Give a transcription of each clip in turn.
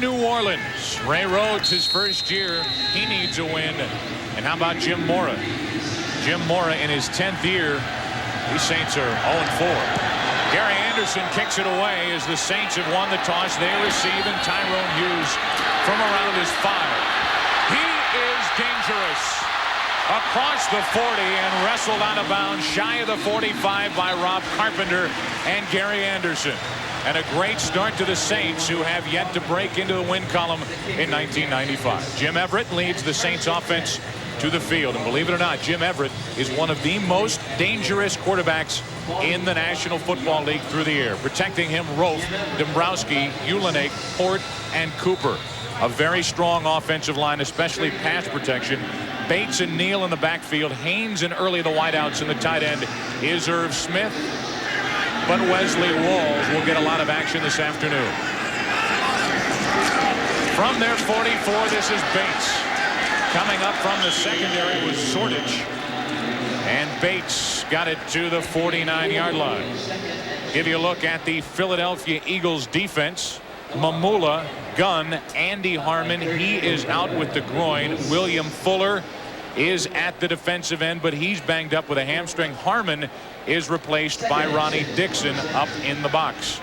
New Orleans. Ray Rhodes, his first year, he needs a win. And how about Jim Mora? Jim Mora in his 10th year. These Saints are 0-4. Gary Anderson kicks it away as the Saints have won the toss. They receive, and Tyrone Hughes from around his 5. He is dangerous. Across the 40 and wrestled out of bounds shy of the 45 by Rob Carpenter and Gary Anderson. And a great start to the Saints, who have yet to break into the win column in 1995. Jim Everett leads the Saints offense to the field. And believe it or not, Jim Everett is one of the most dangerous quarterbacks in the National Football League through the air. Protecting him, Rofe, Dombrowski, Ulenek, Port, and Cooper. A very strong offensive line, especially pass protection. Bates and Neal in the backfield. Haynes and early the wideouts, in the tight end is Irv Smith. But Wesley Walls will get a lot of action this afternoon. From their 44, this is Bates. Coming up from the secondary was Sortich. And Bates got it to the 49-yard line. Give you a look at the Philadelphia Eagles defense. Mamula, Gunn, Andy Harmon, he is out with the groin. William Fuller is at the defensive end, but he's banged up with a hamstring. Harmon is replaced by Ronnie Dixon up in the box.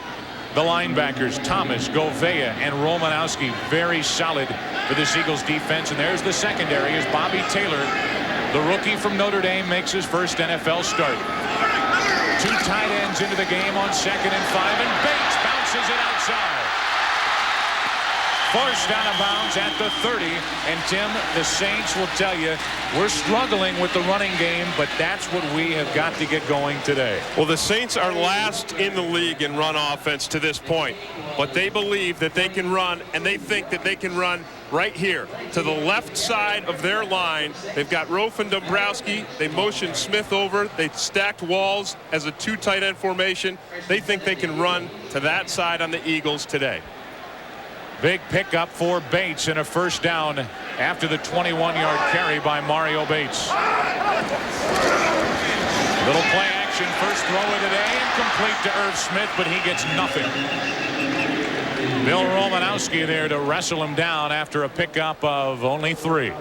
The linebackers, Thomas, Govea, and Romanowski, very solid for this Eagles defense. And there's the secondary as Bobby Taylor, the rookie from Notre Dame, makes his first NFL start. 2 tight ends into the game on 2nd and 5, and Bates bounces it outside. Forced out of bounds at the 30. And Tim, the Saints will tell you, we're struggling with the running game, but that's what we have got to get going today. Well, the Saints are last in the league in run offense to this point, but they believe that they can run, and they think that they can run right here to the left side of their line. They've got Rofe and Dombrowski. They motioned Smith over. They stacked Walls as a 2 tight end formation. They think they can run to that side on the Eagles today. Big pickup for Bates and a first down after the 21-yard carry by Mario Bates. Little play action, first throw of the day, incomplete to Irv Smith, but he gets nothing. Bill Romanowski there to wrestle him down after a pickup of only 3.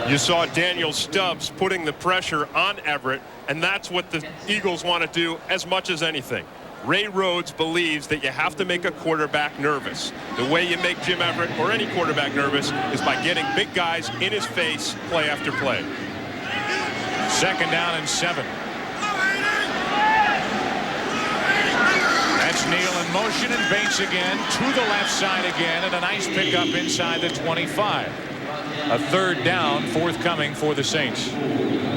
You saw Daniel Stubbs putting the pressure on Everett, and that's what the Eagles want to do as much as anything. Ray Rhodes believes that you have to make a quarterback nervous. The way you make Jim Everett or any quarterback nervous is by getting big guys in his face play after play. 2nd down and 7. That's Neal in motion, and Bates again to the left side again, and a nice pickup inside the 25. A 3rd down forthcoming for the Saints.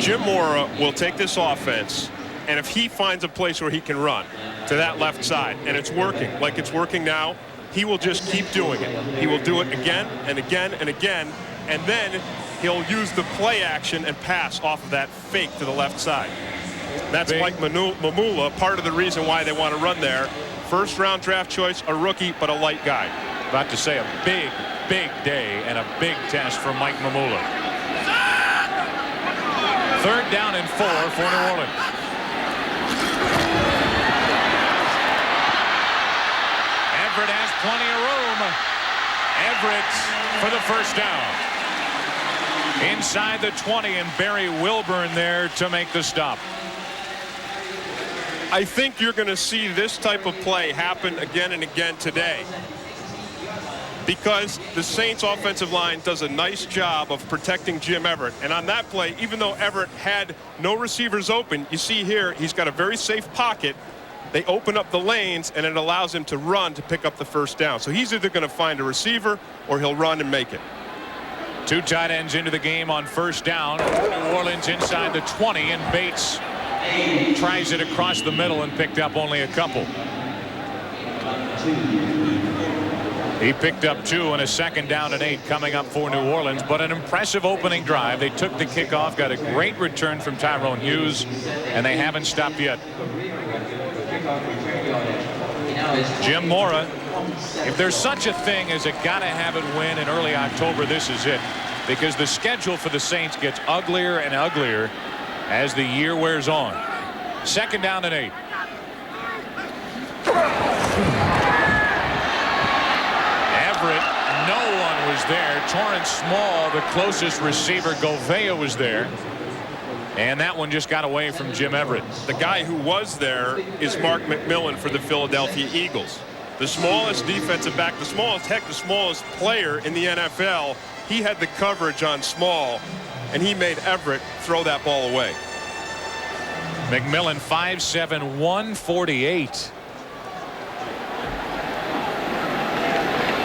Jim Mora will take this offense, and if he finds a place where he can run to that left side, and it's working like it's working now, he will just keep doing it. He will do it again and again and again, and then he'll use the play action and pass off of that fake to the left side. That's Mike Mamula, part of the reason why they want to run there. 1st round draft choice, a rookie, but a light guy. About to say a big, big day and a big test for Mike Mamula. 3rd down and 4 for New Orleans. Everett has plenty of room. Everett for the first down. Inside the 20, and Barry Wilburn there to make the stop. I think you're going to see this type of play happen again and again today, because the Saints offensive line does a nice job of protecting Jim Everett. And on that play, even though Everett had no receivers open, you see here he's got a very safe pocket. They open up the lanes, and it allows him to run to pick up the first down. So he's either going to find a receiver or he'll run and make it. 2 tight ends into the game on first down. New Orleans inside the 20, and Bates tries it across the middle and picked up only a couple. He picked up 2 and a 2nd down and 8 coming up for New Orleans, but an impressive opening drive. They took the kickoff, got a great return from Tyrone Hughes, and they haven't stopped yet. Jim Mora, if there's such a thing as a gotta have it win in early October, this is it, because the schedule for the Saints gets uglier and uglier as the year wears on. 2nd down and 8. there. Torrance Small, the closest receiver. Gouveia was there. And that one just got away from Jim Everett. The guy who was there is Mark McMillan for the Philadelphia Eagles. The smallest defensive back, the smallest player in the NFL. He had the coverage on Small, and he made Everett throw that ball away. McMillan 5'7", 148.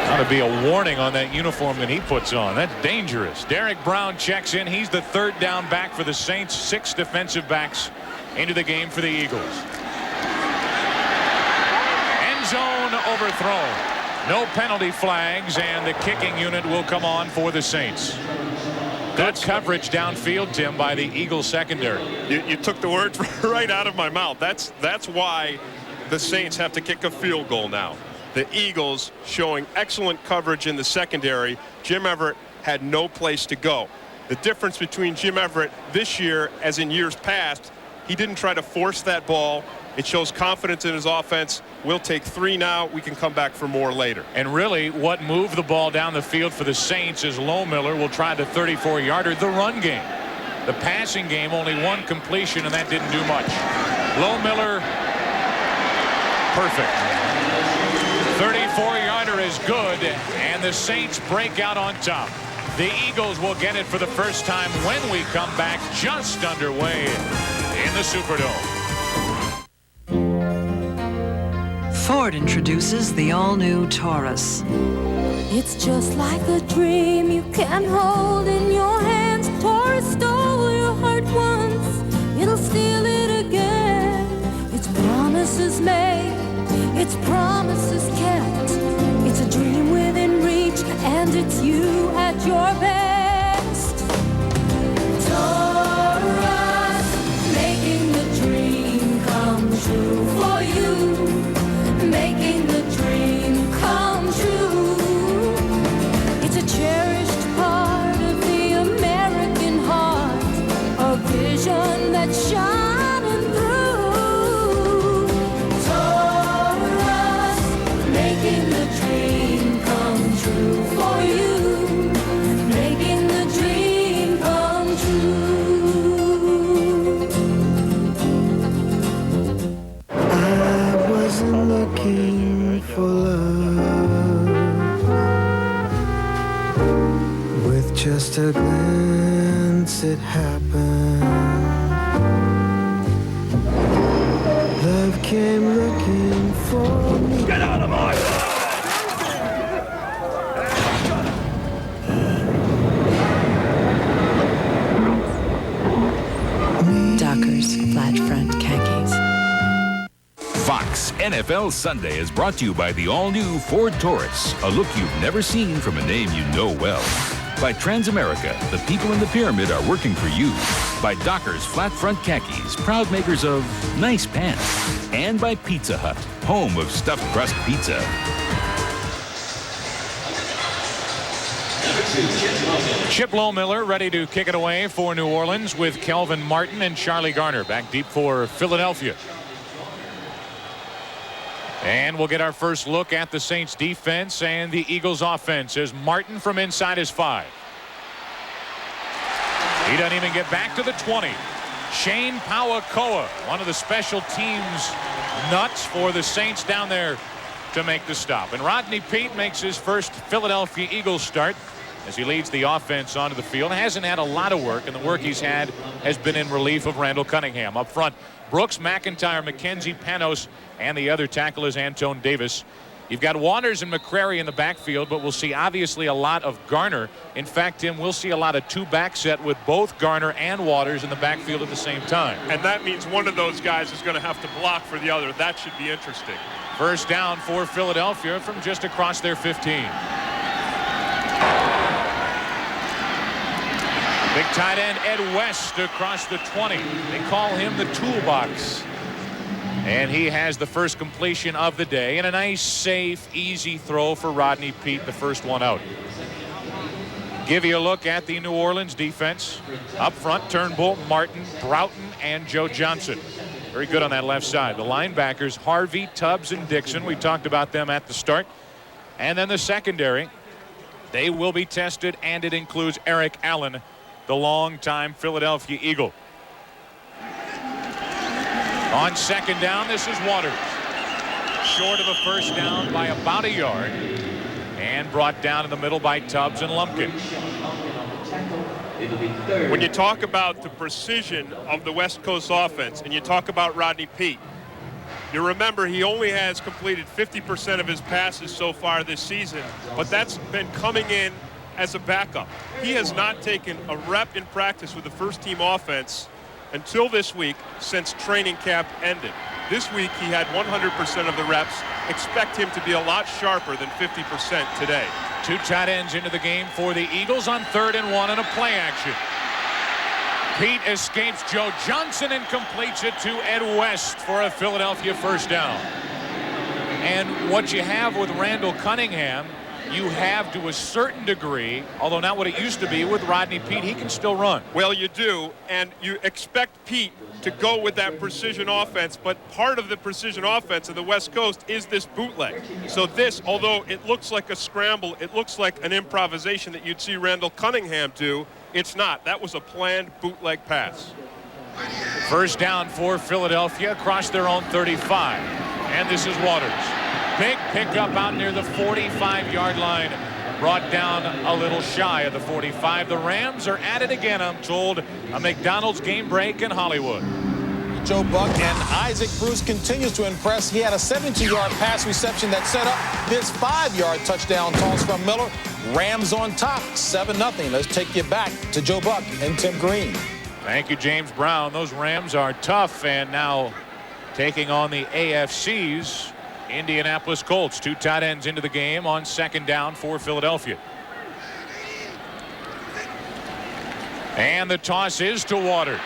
Ought to be a warning on that uniform that he puts on. That's dangerous. Derek Brown checks in. He's the third down back for the Saints. 6 defensive backs into the game for the Eagles. End zone overthrown. No penalty flags, and the kicking unit will come on for the Saints. Good coverage downfield, Tim, by the Eagles secondary. You took the words right out of my mouth. That's why the Saints have to kick a field goal now. The Eagles showing excellent coverage in the secondary. Jim Everett had no place to go. The difference between Jim Everett this year as in years past, he didn't try to force that ball. It shows confidence in his offense. We'll take 3 now. We can come back for more later. And really what moved the ball down the field for the Saints is Lohmiller will try the 34-yarder, the run game. The passing game, only 1 completion, and that didn't do much. Lohmiller, perfect. 34-yarder is good, and the Saints break out on top. The Eagles will get it for the first time when we come back, just underway in the Superdome. Ford introduces the all-new Taurus. It's just like a dream you can hold in your hands. Taurus stole your heart once, it'll steal it again. Its promises made, its promises kept. It's a dream within reach, and it's you at your best. Taurus, making the dream come true for you, making the dream come true. It's a cherished part of the American heart, a vision that's shining through. Taurus, making the dream come true for you, making the dream come true. I wasn't looking for love. With just a glance it happened. Love came looking for me. Get out of my way! Dockers flat front khakis. Fox NFL Sunday is brought to you by the all-new Ford Taurus, a look you've never seen from a name you know well. By Transamerica, the people in the pyramid are working for you. By Dockers Flat Front Khakis, proud makers of nice pants. And by Pizza Hut, home of stuffed crust pizza. Chip Lohmiller ready to kick it away for New Orleans with Kelvin Martin and Charlie Garner back deep for Philadelphia. And we'll get our first look at the Saints defense and the Eagles offense as Martin from inside his 5. He doesn't even get back to the 20. Shane Pauakoa, one of the special teams nuts for the Saints down there to make the stop. And Rodney Peete makes his first Philadelphia Eagles start as he leads the offense onto the field. Hasn't had a lot of work, and the work he's had has been in relief of Randall Cunningham. Up front, Brooks, McIntyre, McKenzie, Panos, and the other tackle is Antone Davis. You've got Waters and McCrary in the backfield, but we'll see obviously a lot of Garner. In fact, Tim, we'll see a lot of 2-back set with both Garner and Waters in the backfield at the same time. And that means one of those guys is going to have to block for the other. That should be interesting. First down for Philadelphia from just across their 15. Big tight end Ed West across the 20. They call him the toolbox. And he has the first completion of the day and a nice, safe, easy throw for Rodney Peete, the first one out. Give you a look at the New Orleans defense. Up front, Turnbull, Martin, Broughton, and Joe Johnson. Very good on that left side. The linebackers, Harvey, Tubbs, and Dixon. We talked about them at the start. And then the secondary. They will be tested, and it includes Eric Allen, the longtime Philadelphia Eagle. On second down, this is Waters. Short of a first down by about a yard, and brought down in the middle by Tubbs and Lumpkin. When you talk about the precision of the West Coast offense and you talk about Rodney Peete, you remember he only has completed 50% of his passes so far this season, but that's been coming in as a backup. He has not taken a rep in practice with the first-team offense until this week since training camp ended. This week he had 100% of the reps. Expect him to be a lot sharper than 50% today. Two tight ends into the game for the Eagles on 3rd and 1 in a play action. Peete escapes Joe Johnson and completes it to Ed West for a Philadelphia first down. And what you have with Randall Cunningham, you have to a certain degree, although not what it used to be with Rodney Peete, he can still run. Well, you do, and you expect Peete to go with that precision offense, but part of the precision offense of the West Coast is this bootleg. So this, although it looks like a scramble, it looks like an improvisation that you'd see Randall Cunningham do, it's not. That was a planned bootleg pass. First down for Philadelphia across their own 35. And this is Waters. Big pickup out near the 45-yard line. Brought down a little shy of the 45. The Rams are at it again, I'm told. A McDonald's game break in Hollywood. Joe Buck and Isaac Bruce continues to impress. He had a 72-yard pass reception that set up this 5-yard touchdown toss from Miller. Rams on top, 7-0. Let's take you back to Joe Buck and Tim Green. Thank you, James Brown. Those Rams are tough, and now taking on the AFC's Indianapolis Colts. Two tight ends into the game on second down for Philadelphia. And the toss is to Waters.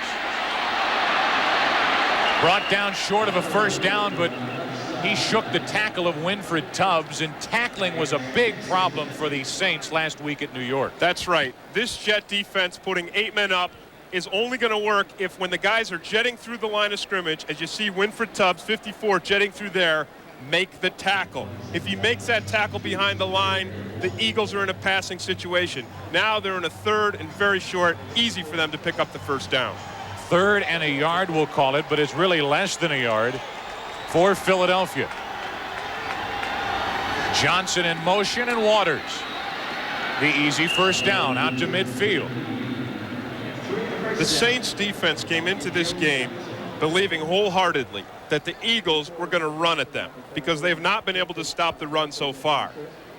Brought down short of a first down, but he shook the tackle of Winfred Tubbs, and tackling was a big problem for the Saints last week at New York. That's right. This Jet defense putting 8 men up is only going to work if when the guys are jetting through the line of scrimmage, as you see Winfred Tubbs, 54, jetting through there, make the tackle. If he makes that tackle behind the line, the Eagles are in a passing situation. Now they're in a third and very short, easy for them to pick up the first down. 3rd and a yard, we'll call it, but it's really less than a yard for Philadelphia. Johnson in motion, and Waters. The easy first down out to midfield. The Saints defense came into this game believing wholeheartedly that the Eagles were going to run at them because they've not been able to stop the run so far.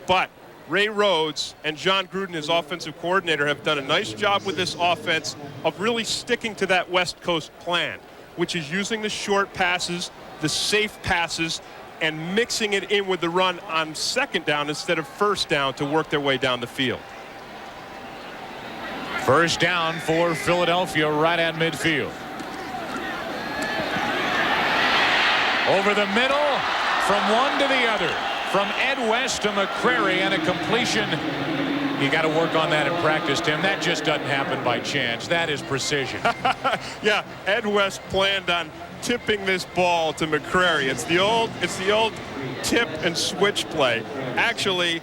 But Ray Rhodes and John Gruden, his offensive coordinator, have done a nice job with this offense of really sticking to that West Coast plan, which is using the short passes, the safe passes, and mixing it in with the run on second down instead of first down to work their way down the field. First down for Philadelphia right at midfield. Over the middle, from one to the other. From Ed West to McCrary, and a completion. You got to work on that in practice, Tim. That just doesn't happen by chance. That is precision. Yeah, Ed West planned on tipping this ball to McCrary. It's the old tip and switch play. Actually,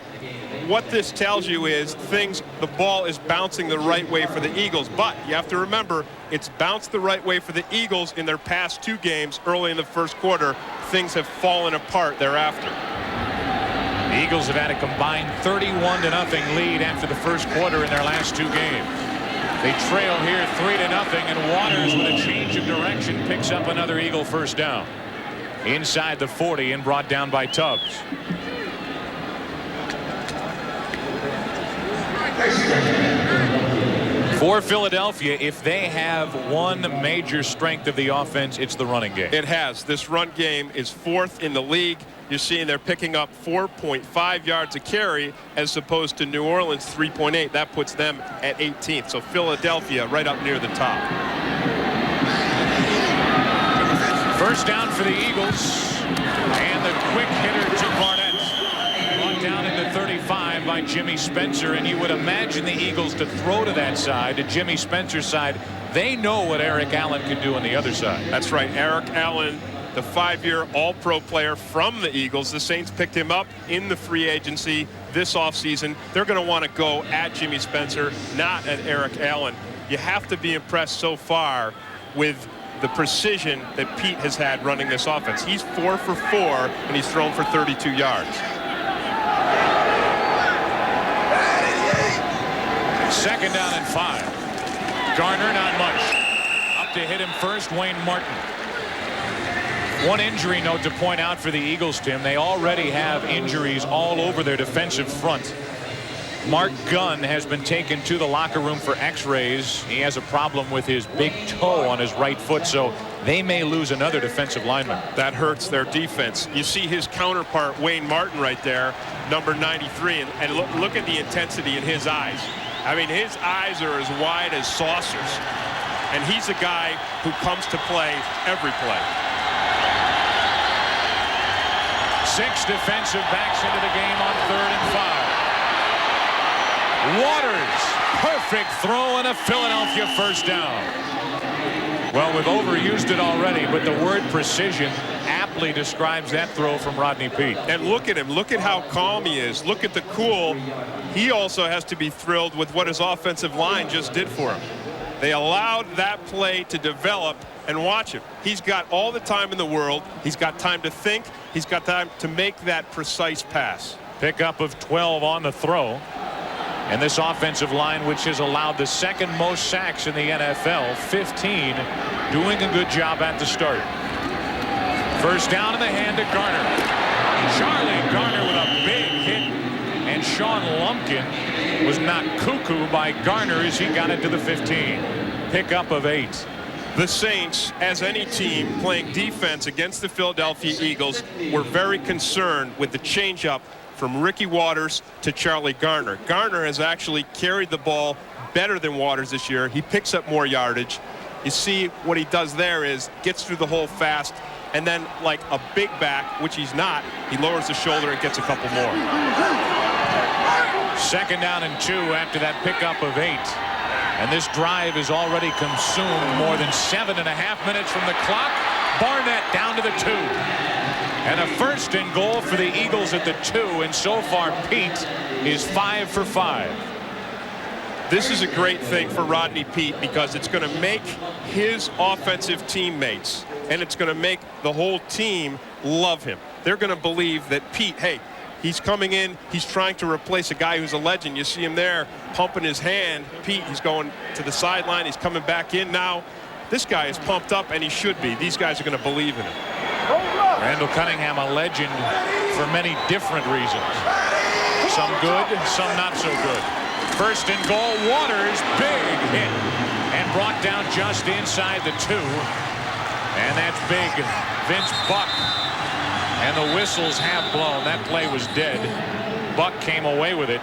what this tells you is the ball is bouncing the right way for the Eagles, but you have to remember it's bounced the right way for the Eagles in their past 2 games early in the first quarter. Things have fallen apart thereafter. The Eagles have had a combined 31-0 lead after the first quarter in their last 2 games. They trail here 3-0, and Waters, with a change of direction, picks up another Eagle first down. Inside the 40 and brought down by Tubbs. For Philadelphia, if they have one major strength of the offense, it's the running game. It has. This run game is 4th in the league. You're seeing they're picking up 4.5 yards a carry as opposed to New Orleans 3.8. That puts them at 18th. So Philadelphia right up near the top. First down for the Eagles. And the quick hitter to Barnett. Brought down into 35 by Jimmy Spencer. And you would imagine the Eagles to throw to that side, to Jimmy Spencer's side. They know what Eric Allen can do on the other side. That's right. Eric Allen, the 5-year All-Pro player from the Eagles. The Saints picked him up in the free agency this offseason, they're going to want to go at Jimmy Spencer, not at Eric Allen. You have to be impressed so far with the precision that Pete has had running this offense. He's 4 for 4, and he's thrown for 32 yards. Second down and 5. Garner, not much. Up to hit him first, Wayne Martin. One injury note to point out for the Eagles, Tim. They already have injuries all over their defensive front. Mark Gunn has been taken to the locker room for x-rays. He has a problem with his big toe on his right foot, so they may lose another defensive lineman. That hurts their defense. You see his counterpart, Wayne Martin, right there, number 93, and look at the intensity in his eyes. I mean, his eyes are as wide as saucers, and he's a guy who comes to play every play. 6 defensive backs into the game on 3rd and 5. Waters, perfect throw and a Philadelphia first down. Well, we've overused it already, but the word precision aptly describes that throw from Rodney Peete. And look at him. Look at how calm he is. Look at the cool. He also has to be thrilled with what his offensive line just did for him. They allowed that play to develop, and watch him. He's got all the time in the world. He's got time to think. He's got time to make that precise pass. Pickup of 12 on the throw. And this offensive line, which has allowed the second most sacks in the NFL, 15, doing a good job at the start. First down in the hand to Garner. Charlie Garner with a big hit. And Sean Lumpkin was knocked cuckoo by Garner as he got into the 15. Pickup of 8. The Saints, as any team playing defense against the Philadelphia Eagles, were very concerned with the changeup from Ricky Waters to Charlie Garner. Garner has actually carried the ball better than Waters this year. He picks up more yardage. You see what he does there is gets through the hole fast, and then like a big back, which he's not, he lowers the shoulder and gets a couple more. Second down and 2 after that pickup of 8. And this drive is already consumed more than 7.5 minutes from the clock. Barnett down to the 2. And a first and goal for the Eagles at the 2. And so far, Pete is 5 for 5. This is a great thing for Rodney Peete because it's going to make his offensive teammates and it's going to make the whole team love him. They're going to believe that Pete, hey, he's coming in, he's trying to replace a guy who's a legend. You see him there pumping his hand. Pete, he's going to the sideline. He's coming back in now. This guy is pumped up, and he should be. These guys are going to believe in him. Randall Cunningham, a legend for many different reasons. Some good, some not so good. First and goal, Waters, big hit, and brought down just inside the 2. And that's big. Vince Buck. And the whistles have blown. That play was dead. Buck came away with it.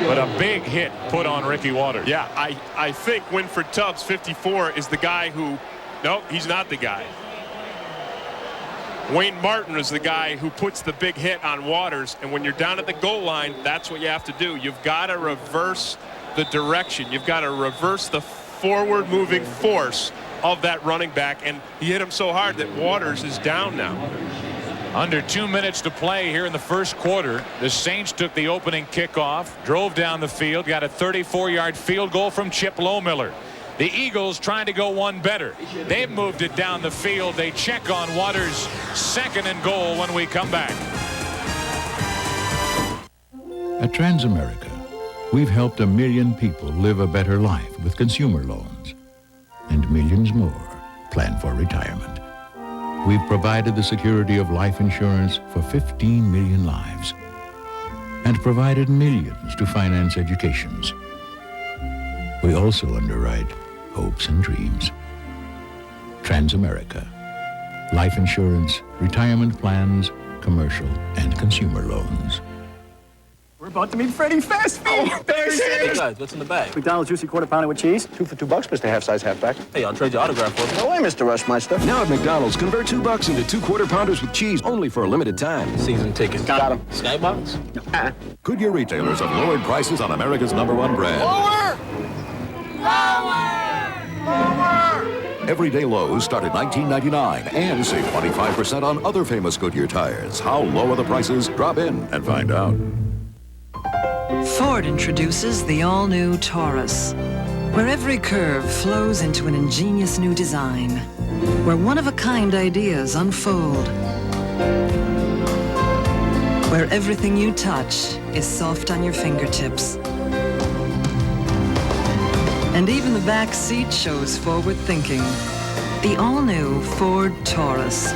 But a big hit put on Ricky Waters. Yeah, I think Winfred Tubbs, 54, is the guy who... No, he's not the guy. Wayne Martin is the guy who puts the big hit on Waters. And when you're down at the goal line, that's what you have to do. You've got to reverse the direction. You've got to reverse the forward-moving force of that running back. And he hit him so hard that Waters is down now. Under 2 minutes to play here in the first quarter. The Saints took the opening kickoff, drove down the field, got a 34-yard field goal from Chip Lohmiller. The Eagles trying to go one better. They've moved it down the field. They check on Waters' second and goal when we come back. At Transamerica, we've helped 1 million people live a better life with consumer loans. And millions more plan for retirement. We've provided the security of life insurance for 15 million lives and provided millions to finance educations. We also underwrite hopes and dreams. Transamerica. Life insurance, retirement plans, commercial and consumer loans. We're about to meet Freddy Fast Food. Oh, hey guys, what's in the bag? McDonald's juicy quarter pounder with cheese. 2 for $2, Mr. Half-Size Halfback. Hey, I'll trade your autograph for it. No way, Mr. Rushmeister. Now at McDonald's, convert $2 into 2 quarter pounders with cheese only for a limited time. Season tickets. Got him. Skybox? Goodyear retailers have lowered prices on America's #1 brand. Lower! Lower! Lower! Everyday lows start at $19.99 and save 25% on other famous Goodyear tires. How low are the prices? Drop in and find out. Ford introduces the all-new Taurus, where every curve flows into an ingenious new design, where one-of-a-kind ideas unfold, where everything you touch is soft on your fingertips. And even the back seat shows forward thinking. The all-new Ford Taurus.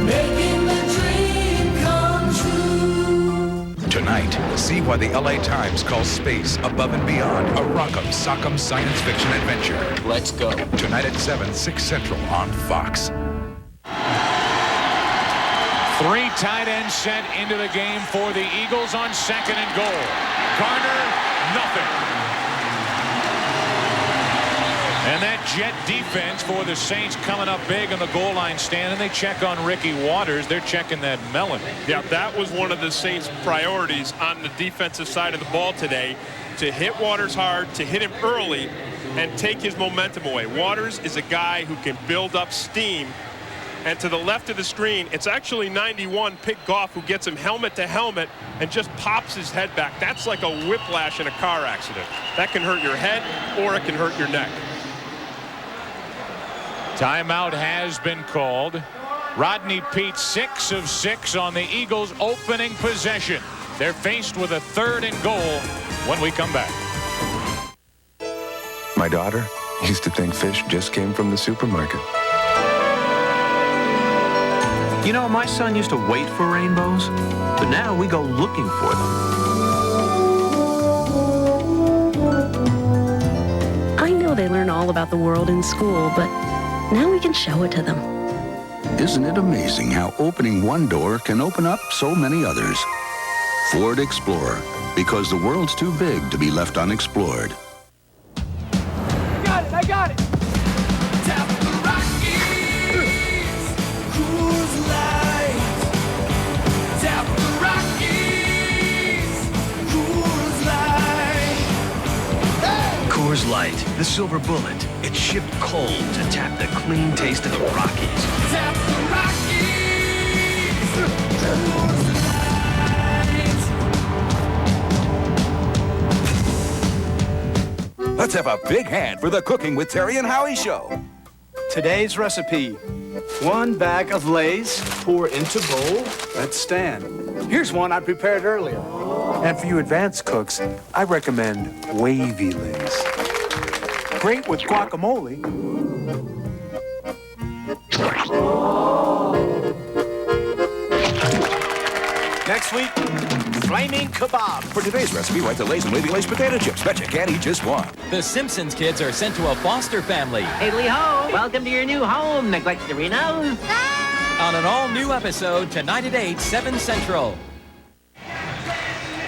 Making the dream come true. Tonight, see why the LA Times calls space above and beyond a rock'em sock'em science fiction adventure. Let's go. Tonight at 7, 6 Central on Fox. 3 tight ends sent into the game for the Eagles on 2nd and goal. Garner, nothing. And that jet defense for the Saints coming up big on the goal line stand, and they check on Ricky Watters. They're checking that melon. Yeah, that was one of the Saints' priorities on the defensive side of the ball today, to hit Watters hard, to hit him early, and take his momentum away. Watters is a guy who can build up steam. And to the left of the screen, it's actually 91, Pitt Goff, who gets him helmet to helmet and just pops his head back. That's like a whiplash in a car accident. That can hurt your head or it can hurt your neck. Timeout has been called. Rodney Peete 6 of 6 on the Eagles' opening possession. They're faced with a 3rd and goal when we come back. My daughter used to think fish just came from the supermarket. You know, my son used to wait for rainbows, but now we go looking for them. I know they learn all about the world in school, but now we can show it to them. Isn't it amazing how opening one door can open up so many others? Ford Explorer, because the world's too big to be left unexplored. I got it! Tap the Rockies! Cruise Light! Tap the Rockies! Cruise Light! Hey! Coors Light, the silver bullet. It's shipped cold to tap the clean taste of the Rockies. Tap the Rockies! Cruise Let's have a big hand for the Cooking with Terry and Howie show. Today's recipe: 1 bag of Lay's, pour into bowl, let stand. Here's one I prepared earlier. And for you advanced cooks, I recommend wavy Lay's. Great with guacamole. Next week, flaming kebab. For today's recipe, write the Lay's and Wavy Lay's potato chips. Bet you can't eat just one. The Simpsons kids are sent to a foster family. Hey, Lee-ho, welcome to your new home, Neglectorinos. On an all-new episode tonight at 8, 7 Central.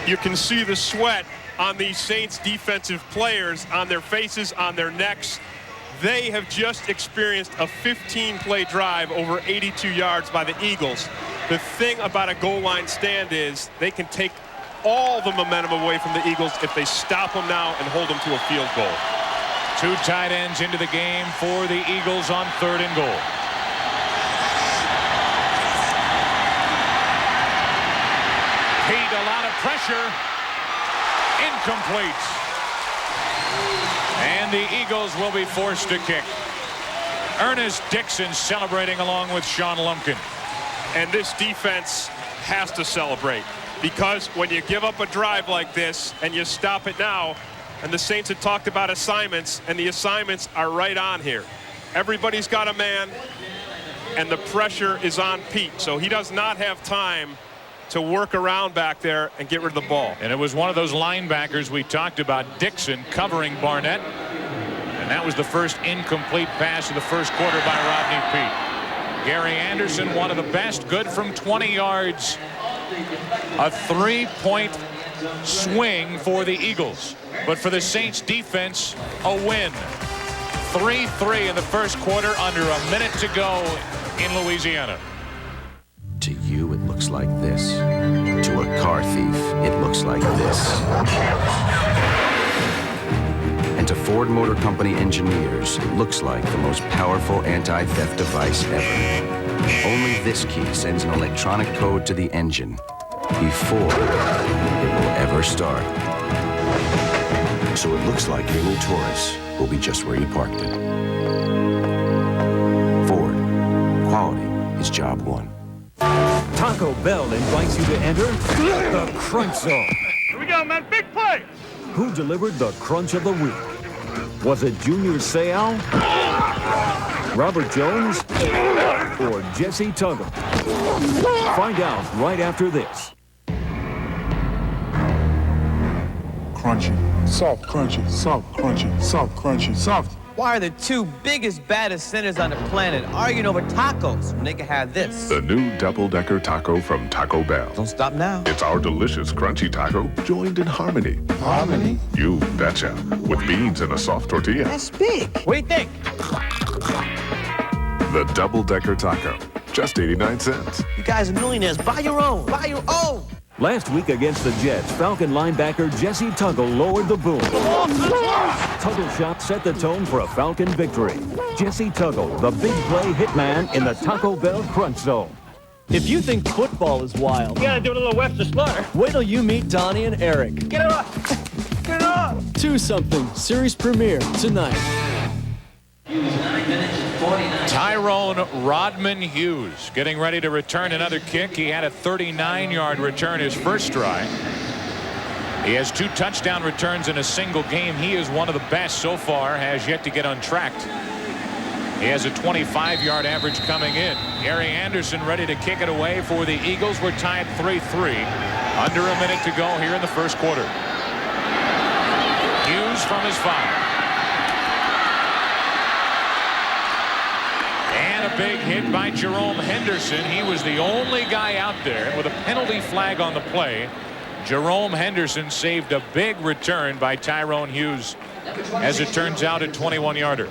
You can see the sweat on these Saints defensive players, on their faces, on their necks. They have just experienced a 15-play drive over 82 yards by the Eagles. The thing about a goal line stand is they can take all the momentum away from the Eagles if they stop them now and hold them to a field goal. 2 tight ends into the game for the Eagles on 3rd and goal. Peete, a lot of pressure. Incomplete. And the Eagles will be forced to kick. Ernest Dixon celebrating along with Sean Lumpkin. And this defense has to celebrate, because when you give up a drive like this and you stop it now, and the Saints had talked about assignments, and the assignments are right on here. Everybody's got a man, and the pressure is on Peete, so he does not have time to work around back there and get rid of the ball. And it was one of those linebackers we talked about, Dixon, covering Barnett. And that was the first incomplete pass of the first quarter by Rodney Peete. Gary Anderson, one of the best, good from 20 yards. A 3-point swing for the Eagles. But for the Saints defense, a win. 3-3 in the first quarter, under a minute to go in Louisiana. To you, it looks like this. To a car thief, it looks like this. And And to Ford Motor Company engineers, it looks like the most powerful anti-theft device ever. Only this key sends an electronic code to the engine before it will ever start. So it looks like your new Taurus will be just where you parked it. Ford. Quality is job one. Taco Bell invites you to enter the Crunch Zone. Here we go, man. Big play. Who delivered the crunch of the week? Was it Junior Seau, Robert Jones, or Jesse Tuggle? Find out right after this. Crunchy, soft, crunchy, soft, crunchy, soft, crunchy, soft. Why are the two biggest, baddest sinners on the planet arguing over tacos when they can have this? The new double-decker taco from Taco Bell. Don't stop now. It's our delicious crunchy taco joined in harmony. Harmony? You betcha. With beans and a soft tortilla. That's big. What do you think? The double-decker taco. Just 89 cents. You guys are millionaires. Buy your own. Buy your own. Last week against the Jets, Falcon linebacker Jesse Tuggle lowered the boom. Tuggle shot set the tone for a Falcon victory. Jesse Tuggle, the big play hitman in the Taco Bell Crunch Zone. If you think football is wild, You gotta do a little Webster Slaughter. wait till you meet Donnie and Eric. Get it up. Get it up. 2-something series premiere tonight. Tyrone Rodman Hughes getting ready to return another kick. He had a 39-yard return his first drive. He has 2 touchdown returns in a single game. He is one of the best so far, has yet to get untracked. He has a 25-yard average coming in. Gary Anderson ready to kick it away for the Eagles. We're tied 3-3. Under a minute to go here in the first quarter. Hughes from his 5. And a big hit by Jerome Henderson. He was the only guy out there with a penalty flag on the play. Jerome Henderson saved a big return by Tyrone Hughes. As it turns out, a 21-yarder.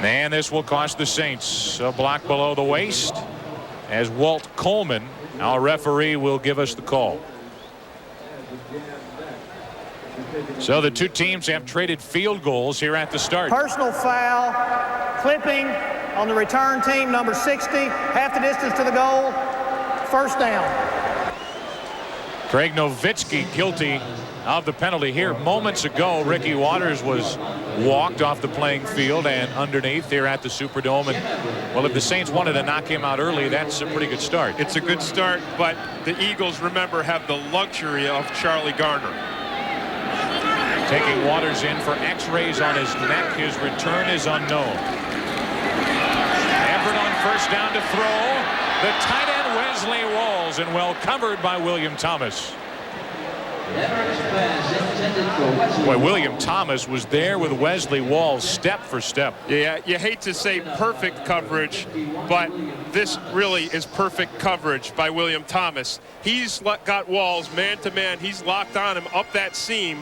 And this will cost the Saints a block below the waist as Walt Coleman, our referee, will give us the call. So the two teams have traded field goals here at the start. Personal foul, clipping on the return team, number 60, half the distance to the goal, first down. Craig Nowitzki guilty of the penalty here. Moments ago, Ricky Waters was walked off the playing field and underneath here at the Superdome. And, well, if the Saints wanted to knock him out early, that's a pretty good start. It's a good start, but the Eagles, remember, have the luxury of Charlie Garner. Taking Waters in for x-rays on his neck. His return is unknown. Everett on first down to throw. The tight end Wesley Walls, and well covered by William Thomas. Boy, William Thomas was there with Wesley Walls step for step. Yeah, you hate to say perfect coverage, but this really is perfect coverage by William Thomas. He's got Walls man to man. He's locked on him up that seam.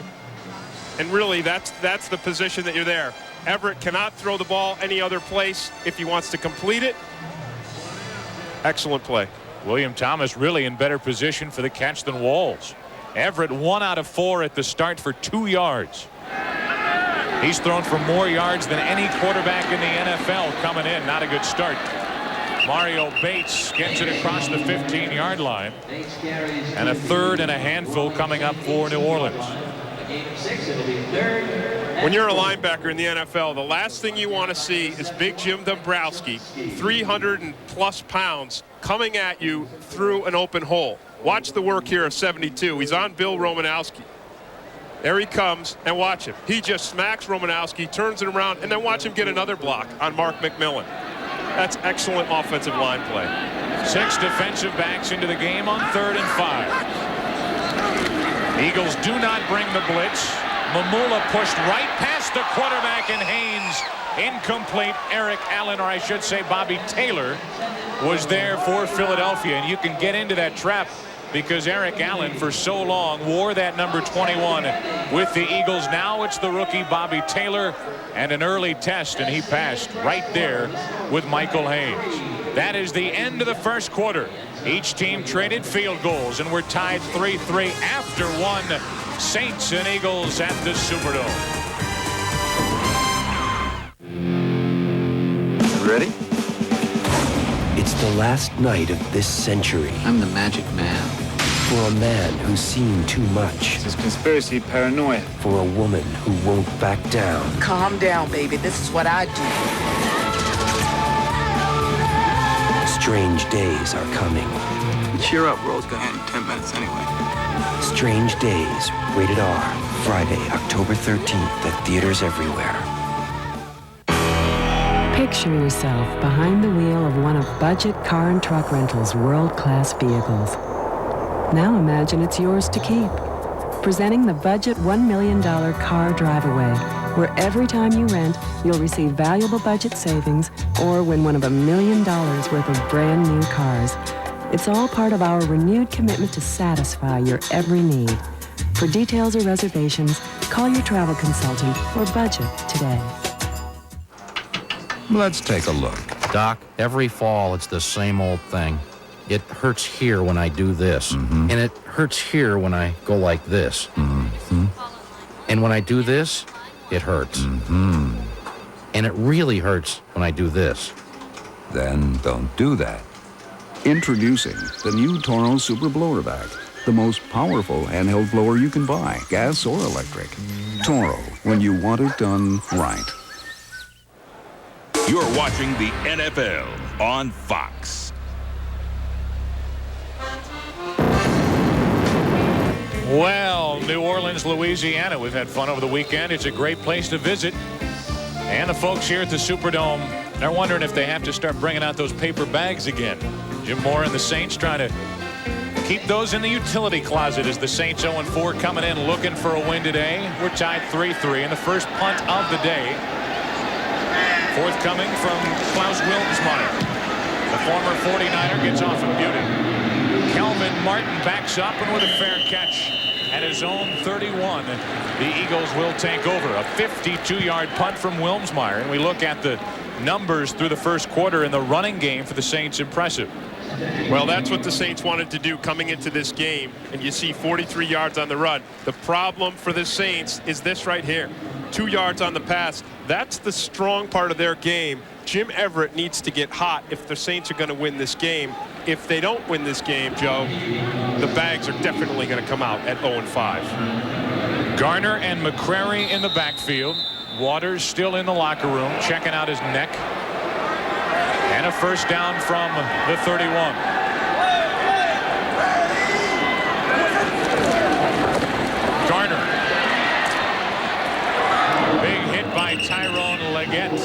And really, that's the position that you're there. Everett cannot throw the ball any other place if he wants to complete it. Excellent play. William Thomas really in better position for the catch than Walls. Everett 1 out of 4 at the start for 2 yards. He's thrown for more yards than any quarterback in the NFL coming in. Not a good start. Mario Bates gets it across the 15-yard line. And a 3rd and a handful coming up for New Orleans. When you're a linebacker in the NFL, the last thing you want to see is Big Jim Dombrowski, 300+ pounds, coming at you through an open hole. Watch the work here of 72. He's on Bill Romanowski. There he comes, and watch him. He just smacks Romanowski, turns it around, and then watch him get another block on Mark McMillan. That's excellent offensive line play. 6 defensive backs into the game on 3rd and 5. Eagles do not bring the blitz. Mamula pushed right past the quarterback, and Haynes incomplete. Eric Allen, or I should say Bobby Taylor, was there for Philadelphia. And you can get into that trap because Eric Allen for so long wore that number 21 with the Eagles. Now it's the rookie Bobby Taylor, and an early test, and he passed right there with Michael Haynes. That is the end of the first quarter. Each team traded field goals, and we're tied 3-3 after one. Saints and Eagles at the Superdome. Ready? It's the last night of this century. I'm the magic man. For a man who's seen too much. This is conspiracy paranoia. For a woman who won't back down. Calm down, baby. This is what I do. Strange days are coming. Cheer up, Rose. Go ahead in 10 minutes anyway. Strange Days, rated R. Friday, October 13th at theaters everywhere. Picture yourself behind the wheel of one of Budget Car and Truck Rentals' world-class vehicles. Now imagine it's yours to keep. Presenting the Budget $1 million car drive-away, where every time you rent, you'll receive valuable budget savings or win one of $1 million worth of brand new cars. It's all part of our renewed commitment to satisfy your every need. For details or reservations, call your travel consultant or Budget today. Let's take a look. Doc, every fall it's the same old thing. It hurts here when I do this, and it hurts here when I go like this. And when I do this, it hurts. And it really hurts when I do this. Then don't do that. Introducing the new Toro Super Blower Vac, the most powerful handheld blower you can buy, gas or electric. Toro, when you want it done right. You're watching the NFL on Fox. Well, New Orleans, Louisiana, we've had fun over the weekend. It's a great place to visit. And the folks here at the Superdome, they're wondering if they have to start bringing out those paper bags again. Jim Mora and the Saints trying to keep those in the utility closet as the Saints 0-4 coming in looking for a win today. We're tied 3-3 in the first punt of the day. Forthcoming from Klaus Wilmsmeyer. The former 49er gets off in beauty. Kelvin Martin backs up and with a fair catch at his own 31. The Eagles will take over. A 52-yard punt from Wilmsmeyer. And we look at the numbers through the first quarter in the running game for the Saints. Impressive. Well, that's what the Saints wanted to do coming into this game. And you see 43 yards on the run. The problem for the Saints is this right here. 2 yards on the pass. That's the strong part of their game. Jim Everett needs to get hot if the Saints are going to win this game. If they don't win this game, Joe, the bags are definitely going to come out at 0-5. Garner and McCrary in the backfield. Waters still in the locker room, checking out his neck. And a first down from the 31. Garner. Big hit by Tyrone Leggett.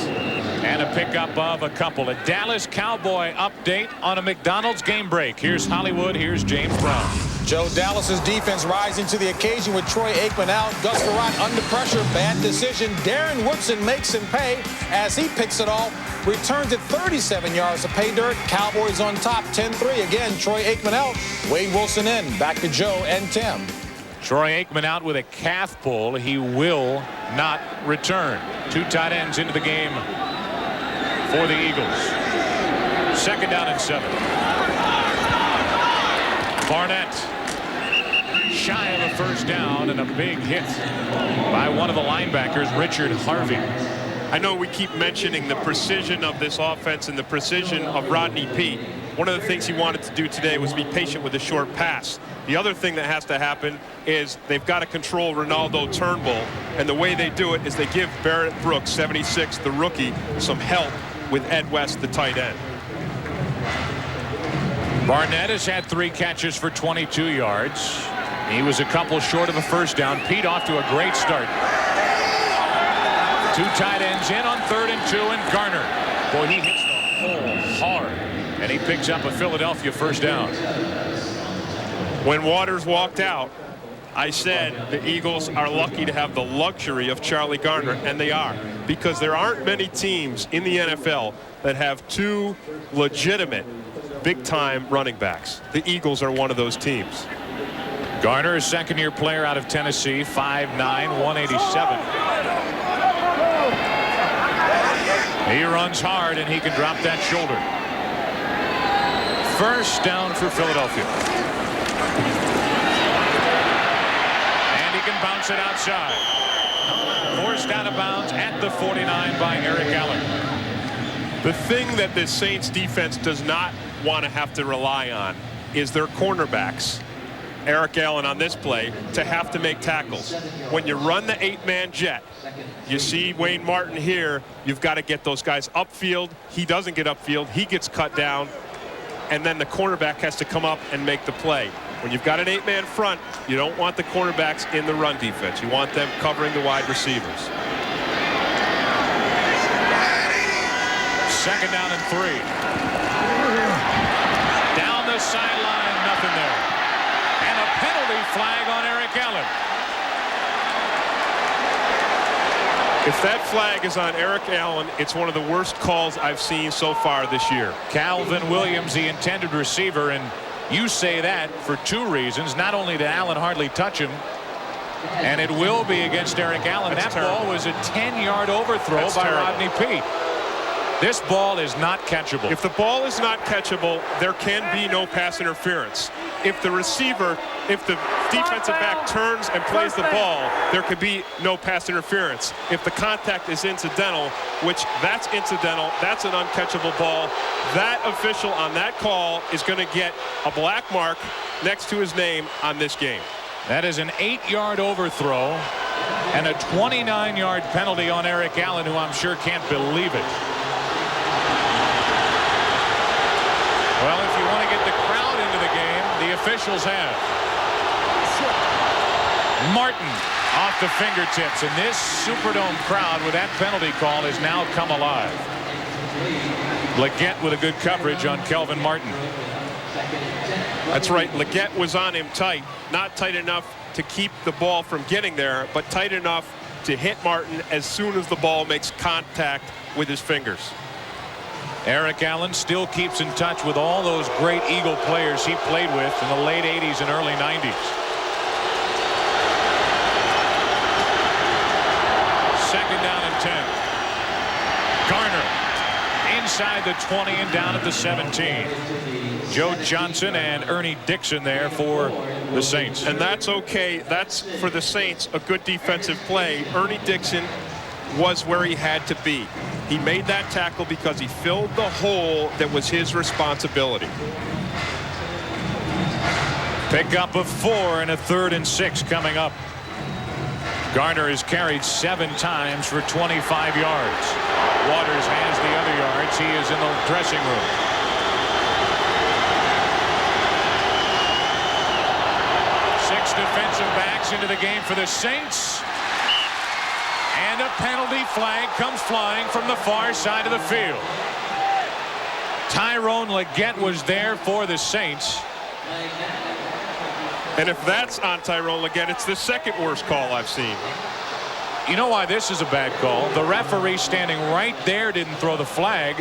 And a pickup of a couple. A Dallas Cowboy update on a McDonald's game break. Here's Hollywood. Here's James Brown. Joe, Dallas's defense rising to the occasion with Troy Aikman out. Gus Frerotte under pressure. Bad decision. Darren Woodson makes him pay as he picks it off. Returns it 37 yards of pay dirt. Cowboys on top 10-3. Again, Troy Aikman out. Wade Wilson in. Back to Joe and Tim. Troy Aikman out with a calf pull. He will not return. Two tight ends into the game for the Eagles. Second down and 7. Barnett shy of a first down and a big hit by one of the linebackers, Richard Harvey. I know we keep mentioning the precision of this offense and the precision of Rodney Peete. One of the things he wanted to do today was be patient with a short pass. The other thing that has to happen is they've got to control Ronaldo Turnbull, and the way they do it is they give Barrett Brooks, 76, the rookie, some help with Ed West, the tight end. Barnett has had 3 catches for 22 yards. He was a couple short of a first down. Peete off to a great start. 2 tight ends in on 3rd and 2, and Garner. Boy, he hits the hole hard, and he picks up a Philadelphia first down. When Waters walked out, I said the Eagles are lucky to have the luxury of Charlie Garner, and they are, because there aren't many teams in the NFL that have 2 legitimate big-time running backs. The Eagles are one of those teams. Garner, a second-year player out of Tennessee, 5'9", 187. He runs hard, and he can drop that shoulder. First down for Philadelphia. And he can bounce it outside. Forced out of bounds at the 49 by Eric Allen. The thing that the Saints defense does not want to have to rely on is their cornerbacks, Eric Allen on this play, to have to make tackles. When you run the 8-man jet, you see Wayne Martin here, you've got to get those guys upfield. He doesn't get upfield. He gets cut down. And then the cornerback has to come up and make the play. When you've got an 8-man front, you don't want the cornerbacks in the run defense. You want them covering the wide receivers. Second down and 3. Down the sideline, nothing there. And a penalty flag on Eric Allen. If that flag is on Eric Allen, it's one of the worst calls I've seen so far this year. Calvin Williams, the intended receiver, and you say that for 2 reasons. Not only did Allen hardly touch him, and it will be against Eric Allen. That's that terrible. ball was a 10-yard overthrow That's by terrible. Rodney Peete. This ball is not catchable. If the ball is not catchable, there can be no pass interference. If the defensive back turns and plays the ball, there could be no pass interference. If the contact is incidental, which that's incidental, that's an uncatchable ball, that official on that call is going to get a black mark next to his name on this game. That is an 8-yard overthrow and a 29-yard penalty on Eric Allen, who I'm sure can't believe it. Well, if you want to get the crowd into the game, the officials have. Martin off the fingertips, and this Superdome crowd with that penalty call has now come alive. Leggett with a good coverage on Kelvin Martin. That's right. Leggett was on him tight. Not tight enough to keep the ball from getting there, but tight enough to hit Martin as soon as the ball makes contact with his fingers. Eric Allen still keeps in touch with all those great Eagle players he played with in the late 80s and early 90s. Second down and 10. Garner inside the 20 and down at the 17. Joe Johnson and Ernie Dixon there for the Saints. And that's okay. That's, for the Saints, a good defensive play. Ernie Dixon was where he had to be. He made that tackle because he filled the hole that was his responsibility. Pick up of 4 and a 3rd and 6 coming up. Garner has carried 7 times for 25 yards. Waters has the other yards. He is in the dressing room. Six defensive backs into the game for the Saints. And a penalty flag comes flying from the far side of the field. Tyrone Leggett was there for the Saints. And if that's on Tyrone Leggett, it's the second worst call I've seen. You know why this is a bad call? The referee standing right there didn't throw the flag.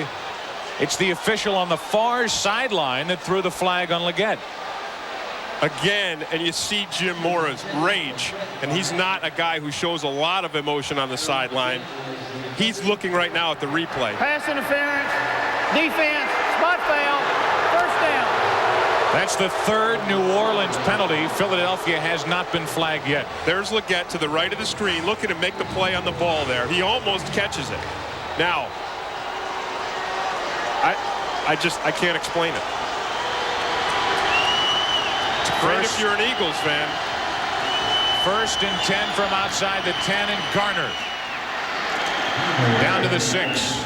It's the official on the far sideline that threw the flag on Leggett. Again, and you see Jim Mora's rage, and he's not a guy who shows a lot of emotion on the sideline. He's looking right now at the replay. Pass interference, defense, spot foul, first down. That's the 3rd New Orleans penalty. Philadelphia has not been flagged yet. There's Leggett to the right of the screen. Look at him make the play on the ball there. He almost catches it. Now, I can't explain it. Great if you're an Eagles fan. 1st and 10 from outside the 10, and Garner down to the 6.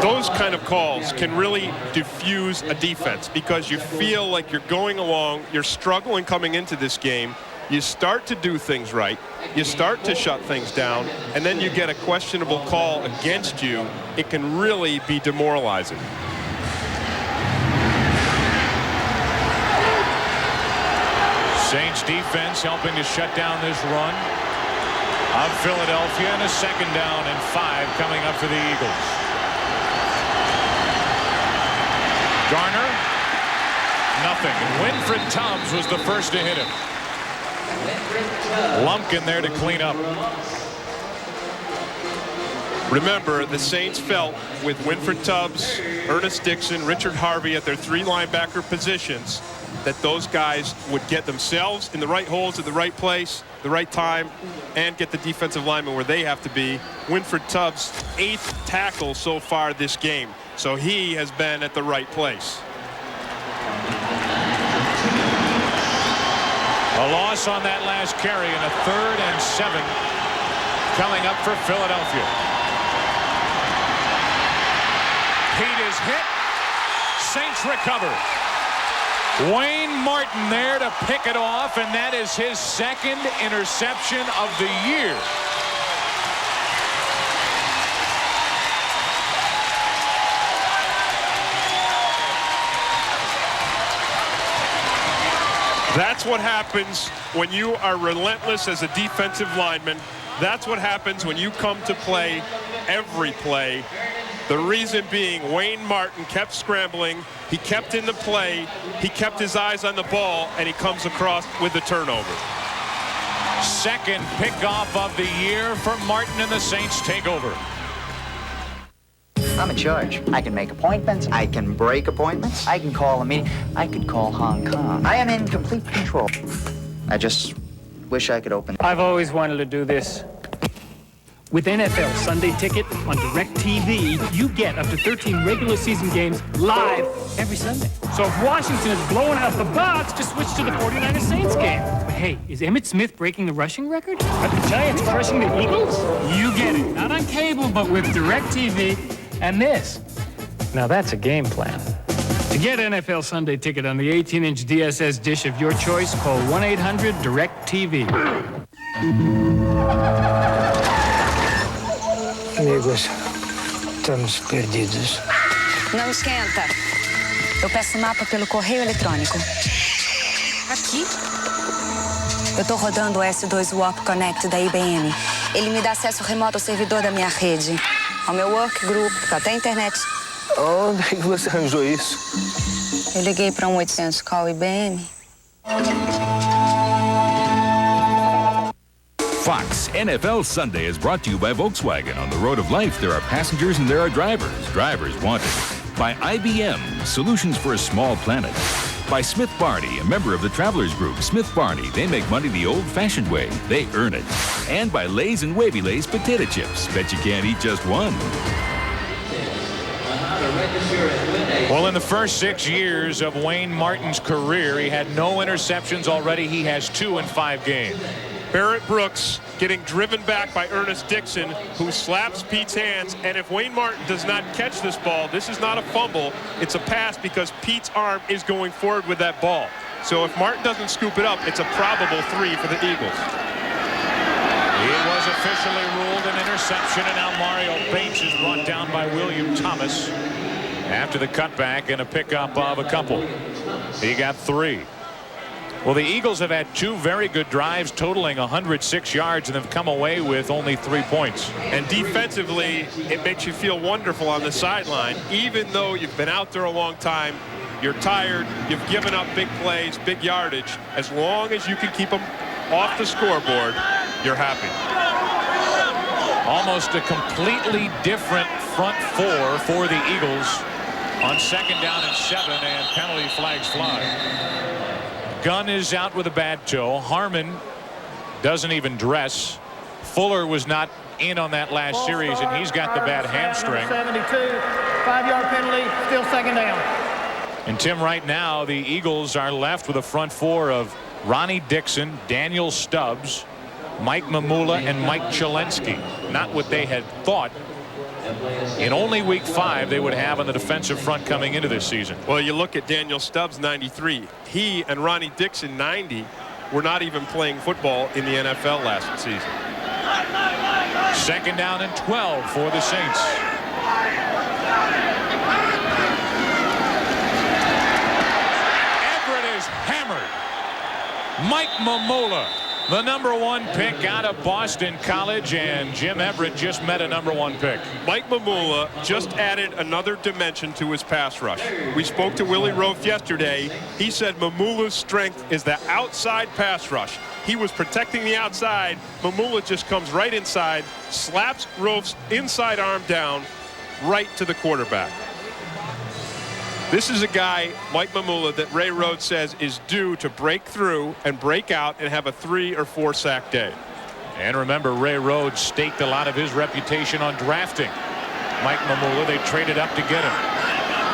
Those kind of calls can really diffuse a defense because you feel like you're going along, you're struggling coming into this game, you start to do things right, you start to shut things down, and then you get a questionable call against you. It can really be demoralizing. Saints defense helping to shut down this run of Philadelphia, and a 2nd down and 5 coming up for the Eagles. Garner, nothing. And Winfred Tubbs was the first to hit him. Lumpkin there to clean up. Remember, the Saints felt with Winfred Tubbs, Ernest Dixon, Richard Harvey at their 3 linebacker positions that those guys would get themselves in the right holes at the right place, the right time, and get the defensive linemen where they have to be. Winfred Tubbs' 8th tackle so far this game, so he has been at the right place. A loss on that last carry and a 3rd and 7 coming up for Philadelphia. Pete is hit. Saints recover. Wayne Martin there to pick it off, and that is his 2nd interception of the year. That's what happens when you are relentless as a defensive lineman. That's what happens when you come to play every play. The reason being, Wayne Martin kept scrambling, he kept in the play, he kept his eyes on the ball, and he comes across with the turnover. 2nd pickoff of the year for Martin, and the Saints take over. I'm in charge. I can make appointments. I can break appointments. I can call a meeting. I could call Hong Kong. I am in complete control. I just wish I could open. I've always wanted to do this. With NFL Sunday Ticket on DirecTV, you get up to 13 regular season games live every Sunday. So if Washington is blowing out the Bucs, just switch to the 49ers Saints game. But hey, is Emmitt Smith breaking the rushing record? Are the Giants crushing the Eagles? You get it. Not on cable, but with DirecTV and this. Now that's a game plan. To get NFL Sunday Ticket on the 18-inch DSS dish of your choice, call 1-800-DirecTV. Amigos, estamos perdidos. Não esquenta. Eu peço o mapa pelo correio eletrônico. Aqui? Eu tô rodando o S2 Warp Connect da IBM. Ele me dá acesso remoto ao servidor da minha rede, ao meu workgroup, até a internet. Onde é que você arranjou isso? Eu liguei para 800 call IBM. Fox NFL Sunday is brought to you by Volkswagen. On the road of life, there are passengers and there are drivers. Drivers wanted. By IBM, solutions for a small planet. By Smith Barney, a member of the Travelers Group. Smith Barney, they make money the old-fashioned way. They earn it. And by Lay's and Wavy Lay's potato chips. Bet you can't eat just one. Well, in the first 6 years of Wayne Martin's career, he had no interceptions. Already he has 2 in 5 games. Barrett Brooks getting driven back by Ernest Dixon, who slaps Pete's hands. And if Wayne Martin does not catch this ball, this is not a fumble. It's a pass because Pete's arm is going forward with that ball. So if Martin doesn't scoop it up, it's a probable 3 for the Eagles. It was officially ruled an interception, and now Mario Bates is brought down by William Thomas after the cutback and a pickup of a couple. He got 3. Well, the Eagles have had 2 very good drives totaling 106 yards and have come away with only 3 points. And defensively, it makes you feel wonderful on the sideline. Even though you've been out there a long time, you're tired, you've given up big plays, big yardage. As long as you can keep them off the scoreboard, you're happy. Almost a completely different front 4 for the Eagles on 2nd down and 7, and penalty flags fly. Gunn is out with a bad toe. Harmon doesn't even dress. Fuller was not in on that last series, and he's got the bad hamstring. 72, 5-yard penalty, still 2nd down. And Tim, right now the Eagles are left with a front 4 of Ronnie Dixon, Daniel Stubbs, Mike Mamula, and Mike Chelensky. Not what they had thought in only week 5 they would have on the defensive front coming into this season. Well, you look at Daniel Stubbs, 93. He and Ronnie Dixon, 90, were not even playing football in the NFL last season. 2nd down and 12 for the Saints. Everett is hammered. Mike Mamula, the #1 pick out of Boston College, and Jim Everett just met a #1 pick. Mike Mamula just added another dimension to his pass rush. We spoke to Willie Roaf yesterday. He said Mamula's strength is the outside pass rush. He was protecting the outside. Mamula just comes right inside, slaps Roaf's inside arm down right to the quarterback. This is a guy, Mike Mamula, that Ray Rhodes says is due to break through and break out and have a 3 or 4 sack day. And remember, Ray Rhodes staked a lot of his reputation on drafting Mike Mamula. They traded up to get him.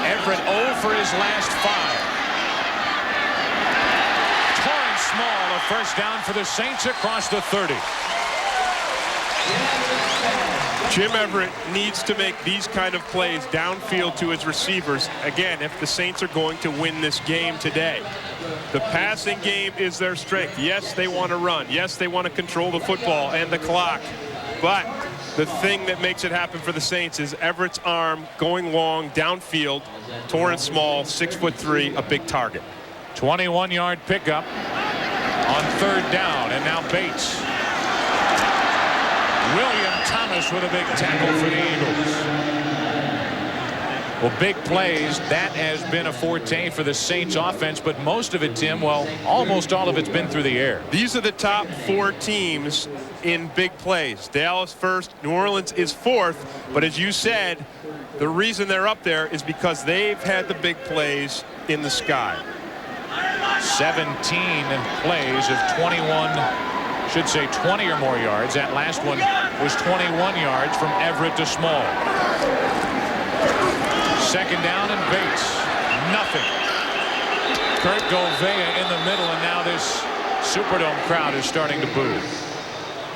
Everett 0 for his last 5. Torrance Small, a first down for the Saints across the 30. Jim Everett needs to make these kind of plays downfield to his receivers, again, if the Saints are going to win this game today. The passing game is their strength. Yes, they want to run. Yes, they want to control the football and the clock. But the thing that makes it happen for the Saints is Everett's arm going long downfield. Torrance Small, 6'3", a big target. 21-yard pickup on 3rd down, and now Bates. William Thomas with a big tackle for the Eagles. Well, big plays, that has been a forte for the Saints offense, but most of it, Tim, well, almost all of it's been through the air. These are the top 4 teams in big plays. Dallas first, New Orleans is 4th, but as you said, the reason they're up there is because they've had the big plays in the sky. 17 plays of 20 or more yards. That last one was 21 yards from Everett to Small. 2nd down and Bates. Nothing. Kurt Govea in the middle, and now this Superdome crowd is starting to boo.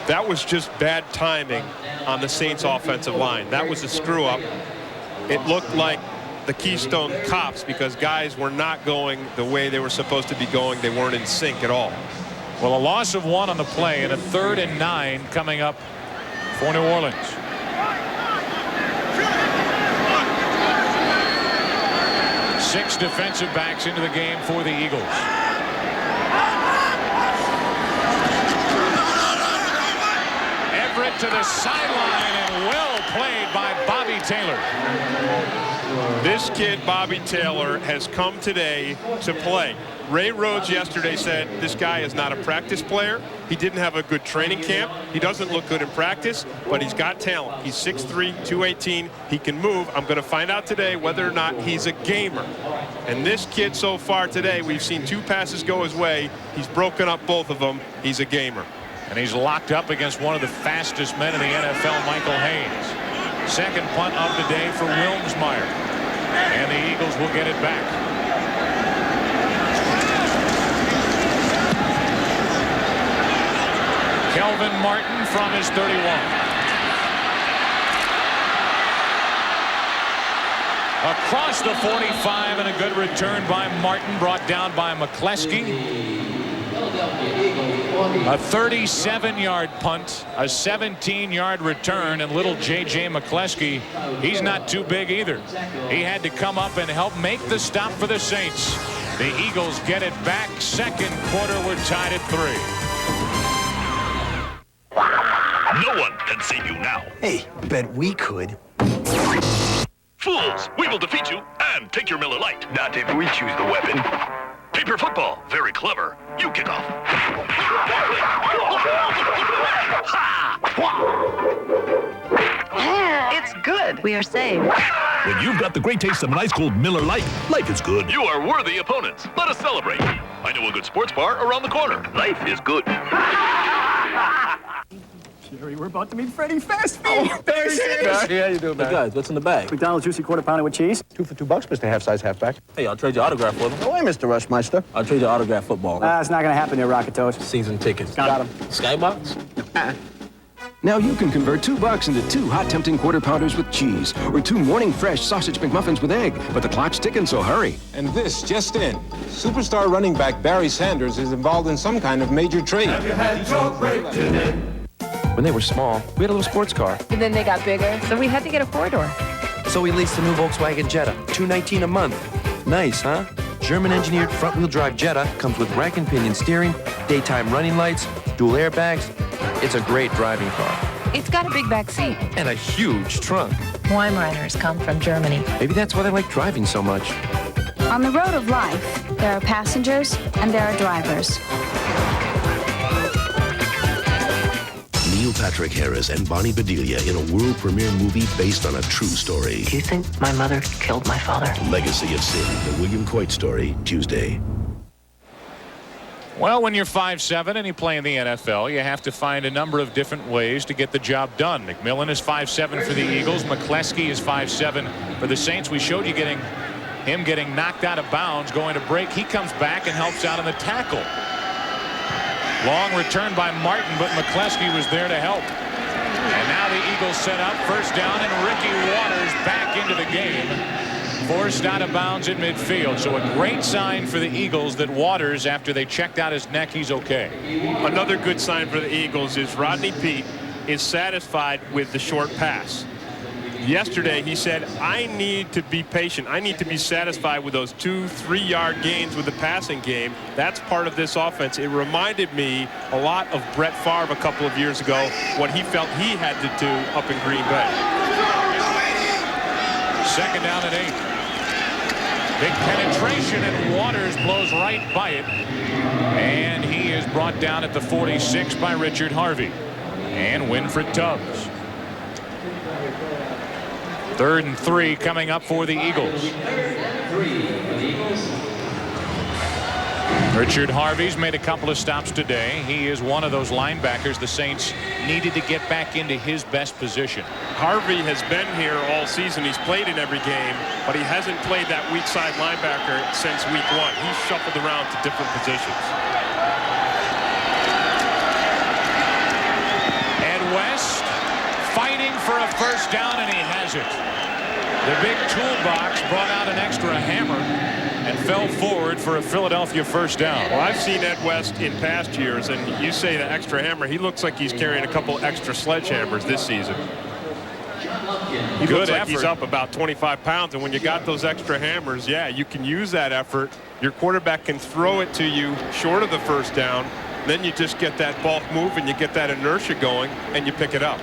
That was just bad timing on the Saints offensive line. That was a screw up. It looked like the Keystone Cops because guys were not going the way they were supposed to be going. They weren't in sync at all. Well, a loss of 1 on the play and a 3rd and 9 coming up for New Orleans. Six defensive backs into the game for the Eagles. Everett to the sideline, and well played by Bobby Taylor. This kid, Bobby Taylor, has come today to play. Ray Rhodes yesterday said this guy is not a practice player. He didn't have a good training camp. He doesn't look good in practice, but he's got talent. He's 6'3", 218. He can move. I'm going to find out today whether or not he's a gamer. And this kid so far today, we've seen 2 passes go his way. He's broken up both of them. He's a gamer. And he's locked up against one of the fastest men in the NFL, Michael Haynes. 2nd punt of the day for Wilmsmeyer. And the Eagles will get it back. Kelvin Martin from his 31. Across the 45, and a good return by Martin, brought down by McCleskey. A 37-yard punt, a 17-yard return, and little J.J. McCleskey, he's not too big either. He had to come up and help make the stop for the Saints. The Eagles get it back. 2nd quarter, we're tied at 3. No one can save you now. Hey, bet we could. Fools, we will defeat you and take your Miller Lite. Not if we choose the weapon. Paper football, very clever. You kick off. It's good. We are saved. When you've got the great taste of an ice-cold Miller Lite, life is good. You are worthy opponents. Let us celebrate. I know a good sports bar around the corner. Life is good. Jerry, we're about to meet Freddy Fast Food. Oh, there he is. Yeah, you doing, man? Hey, guys, what's in the bag? McDonald's juicy quarter pounder with cheese. 2 for $2, Mr. Half-size halfback. Hey, I'll trade your autograph for them. No way, Mr. Rushmeister. I'll trade your autograph football. It's not going to happen here, Rocket Toast. Season tickets. Got him. Skybox? Now you can convert $2 into 2 hot, tempting quarter pounders with cheese, or 2 morning fresh sausage McMuffins with egg. But the clock's ticking, so hurry. And this just in. Superstar running back Barry Sanders is involved in some kind of major trade. Have you had your break today? When they were small, we had a little sports car. And then they got bigger, so we had to get a 4-door. So we leased a new Volkswagen Jetta, $219 a month. Nice, huh? German-engineered front-wheel drive Jetta comes with rack and pinion steering, daytime running lights, dual airbags. It's a great driving car. It's got a big back seat. And a huge trunk. Weimaraners come from Germany. Maybe that's why they like driving so much. On the road of life, there are passengers and there are drivers. Neil Patrick Harris and Bonnie Bedelia in a world premiere movie based on a true story. Do you think my mother killed my father? Legacy of Sin, the William Coit story, Tuesday. Well, when you're 5'7" and you play in the NFL, you have to find a number of different ways to get the job done. McMillan is 5'7" for the Eagles. McCleskey is 5'7" for the Saints. We showed you him getting knocked out of bounds, going to break. He comes back and helps out on the tackle. Long return by Martin, but McCleskey was there to help. And now the Eagles set up first down, and Ricky Watters back into the game. Forced out of bounds in midfield. So a great sign for the Eagles that Watters, after they checked out his neck, he's okay. Another good sign for the Eagles is Rodney Peete is satisfied with the short pass. Yesterday he said, I need to be patient. I need to be satisfied with those 2-3 yard gains with the passing game. That's part of this offense. It reminded me a lot of Brett Favre a couple of years ago, what he felt he had to do up in Green Bay. Second down and 8. Big penetration, and Watters blows right by it. And he is brought down at the 46 by Richard Harvey. And Winfred Tubbs. 3rd and 3 coming up for the Eagles. Richard Harvey's made a couple of stops today. He is one of those linebackers the Saints needed to get back into his best position. Harvey has been here all season. He's played in every game, but he hasn't played that weak side linebacker since week 1. He's shuffled around to different positions. Ed West fighting for a first down, and he has it. The big toolbox brought out an extra hammer and fell forward for a Philadelphia first down. Well, I've seen Ed West in past years, and you say the extra hammer, he looks like he's carrying a couple extra sledgehammers this season. He looks like he's up about 25 pounds, and when you got those extra hammers, yeah, you can use that effort. Your quarterback can throw it to you short of the first down. Then you just get that bulk move, and you get that inertia going, and you pick it up.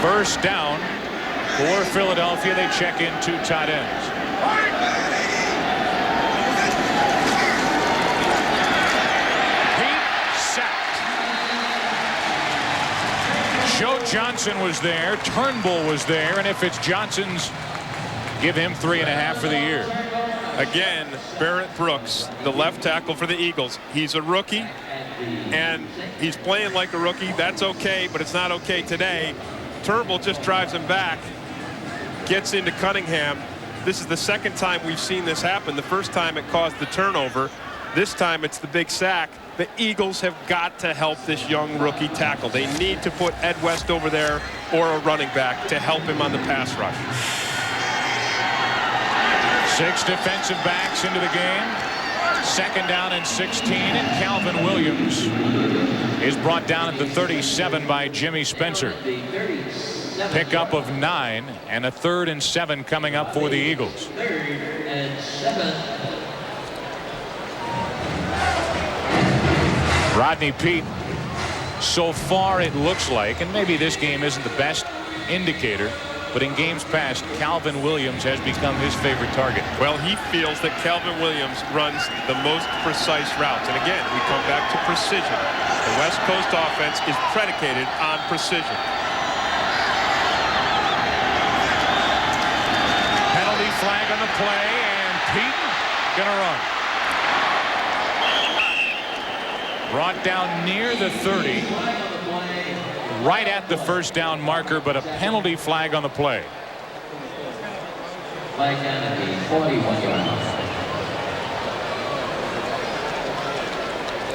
First down for Philadelphia. They check in 2 tight ends. Peete sacked. Joe Johnson was there. Turnbull was there. And if it's Johnson's, give him 3.5 for the year. Again, Barrett Brooks, the left tackle for the Eagles. He's a rookie, and he's playing like a rookie. That's okay, but it's not okay today. Turnbull just drives him back, gets into Cunningham. This is the second time we've seen this happen. The first time it caused the turnover. This time it's the big sack. The Eagles have got to help this young rookie tackle. They need to put Ed West over there or a running back to help him on the pass rush. 6 defensive backs into the game. Second down and 16, and Calvin Williams is brought down at the 37 by Jimmy Spencer. Pickup of 9, and a 3rd and 7 coming up for the Eagles. Rodney Peete, so far it looks like, and maybe this game isn't the best indicator, but in games past, Calvin Williams has become his favorite target. Well, he feels that Calvin Williams runs the most precise routes. And again, we come back to precision. The West Coast offense is predicated on precision. Penalty flag on the play, and Peete gonna run. Brought down near the 30. Right at the first down marker, but a penalty flag on the play.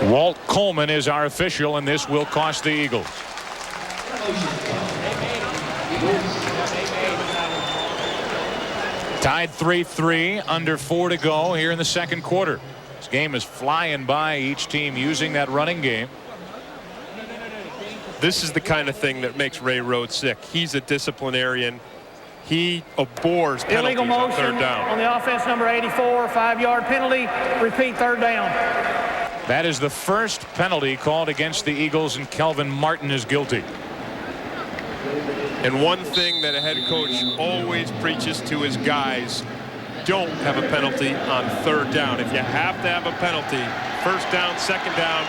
Walt Coleman is our official, and this will cost the Eagles. Tied 3-3, under 4 to go here in the second quarter. This game is flying by, each team using that running game. This is the kind of thing that makes Ray Rhodes sick. He's a disciplinarian. He abhors penalties illegal motion on 3rd down. On the offense, number 84, 5-yard penalty. Repeat, 3rd down. That is the first penalty called against the Eagles, and Kelvin Martin is guilty. And one thing that a head coach always preaches to his guys, don't have a penalty on 3rd down. If you have to have a penalty, 1st down, 2nd down,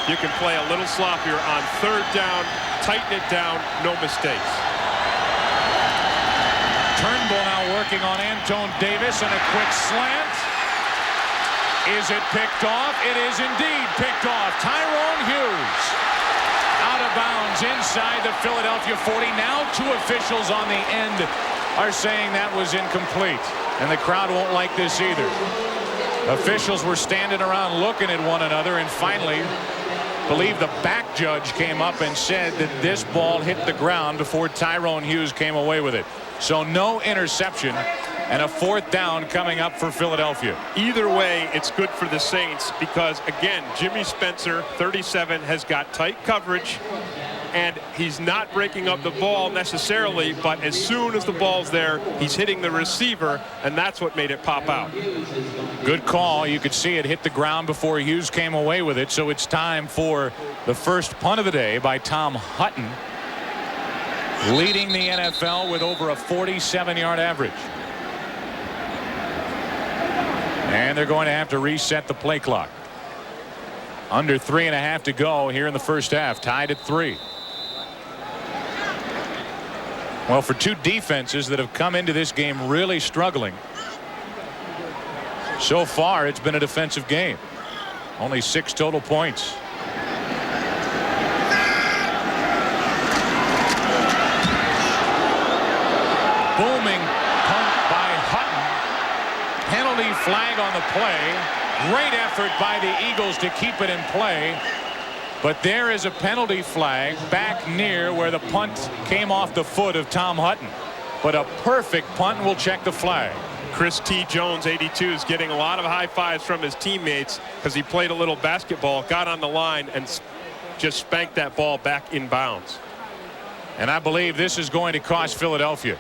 you can play a little sloppier on third down, tighten it down, no mistakes. Turnbull now working on Antoine Davis, and a quick slant. Is it picked off? It is indeed picked off. Tyrone Hughes out of bounds inside the Philadelphia 40. Now 2 officials on the end are saying that was incomplete, and the crowd won't like this either. Officials were standing around looking at one another, and finally, I believe the back judge came up and said that this ball hit the ground before Tyrone Hughes came away with it. So no interception, and a 4th down coming up for Philadelphia. Either way, it's good for the Saints because, again, Jimmy Spencer, 37, has got tight coverage, and he's not breaking up the ball necessarily, but as soon as the ball's there, he's hitting the receiver, and that's what made it pop out. Good call. You could see it hit the ground before Hughes came away with it, so it's time for the first punt of the day by Tom Hutton, leading the NFL with over a 47-yard average. And they're going to have to reset the play clock. Under 3.5 to go here in the first half, tied at 3. Well, for 2 defenses that have come into this game really struggling, so far it's been a defensive game. Only 6 total points. Booming punt by Hutton. Penalty flag on the play. Great effort by the Eagles to keep it in play. But there is a penalty flag back near where the punt came off the foot of Tom Hutton. But a perfect punt, and we'll check the flag. Chris T. Jones, 82, is getting a lot of high fives from his teammates because he played a little basketball, got on the line, and just spanked that ball back in bounds. And I believe this is going to cost Philadelphia.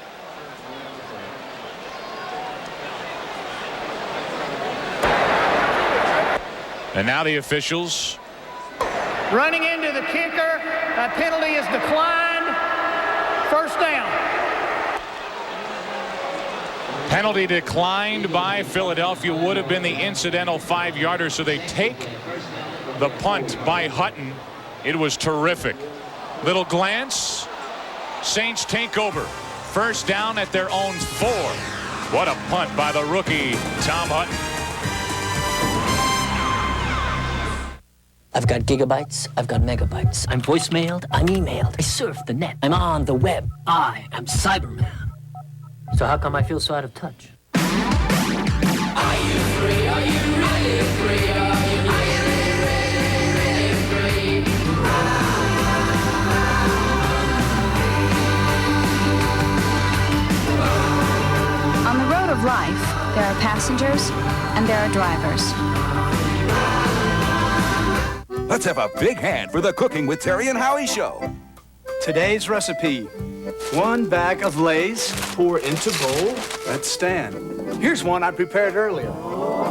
And now the officials. Running into the kicker. That penalty is declined. First down. Penalty declined by Philadelphia. Would have been the incidental 5-yarder, so they take the punt by Hutton. It was terrific. Little glance. Saints take over. First down at their own 4. What a punt by the rookie, Tom Hutton. I've got gigabytes, I've got megabytes. I'm voicemailed, I'm emailed, I surf the net, I'm on the web. I am Cyberman. So how come I feel so out of touch? Are you free? Are you really free? Are you really free? On the road of life, there are passengers and there are drivers. Let's have a big hand for the Cooking with Terry and Howie show. Today's recipe: 1 bag of Lay's, pour into bowl, let stand. Here's one I prepared earlier.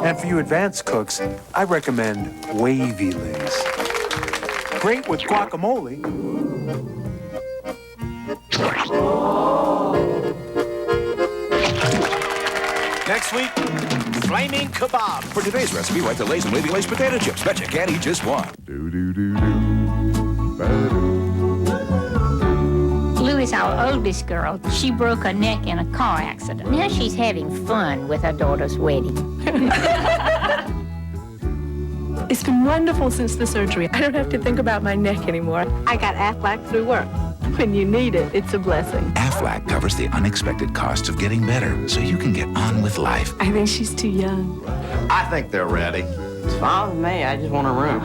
And for you advanced cooks, I recommend wavy Lay's. Great with guacamole. Next week, flaming kebab. For today's recipe, write the Lay's and Wavy Lay's potato chips. Bet you can't eat just one. Louis, our oldest girl, she broke her neck in a car accident. Now she's having fun with her daughter's wedding. It's been wonderful since the surgery. I don't have to think about my neck anymore. I got Aflac through work. When you need it, it's a blessing. Aflac covers the unexpected costs of getting better, so you can get on with life. I think she's too young. I think they're ready. It's fine with me. I just want a room.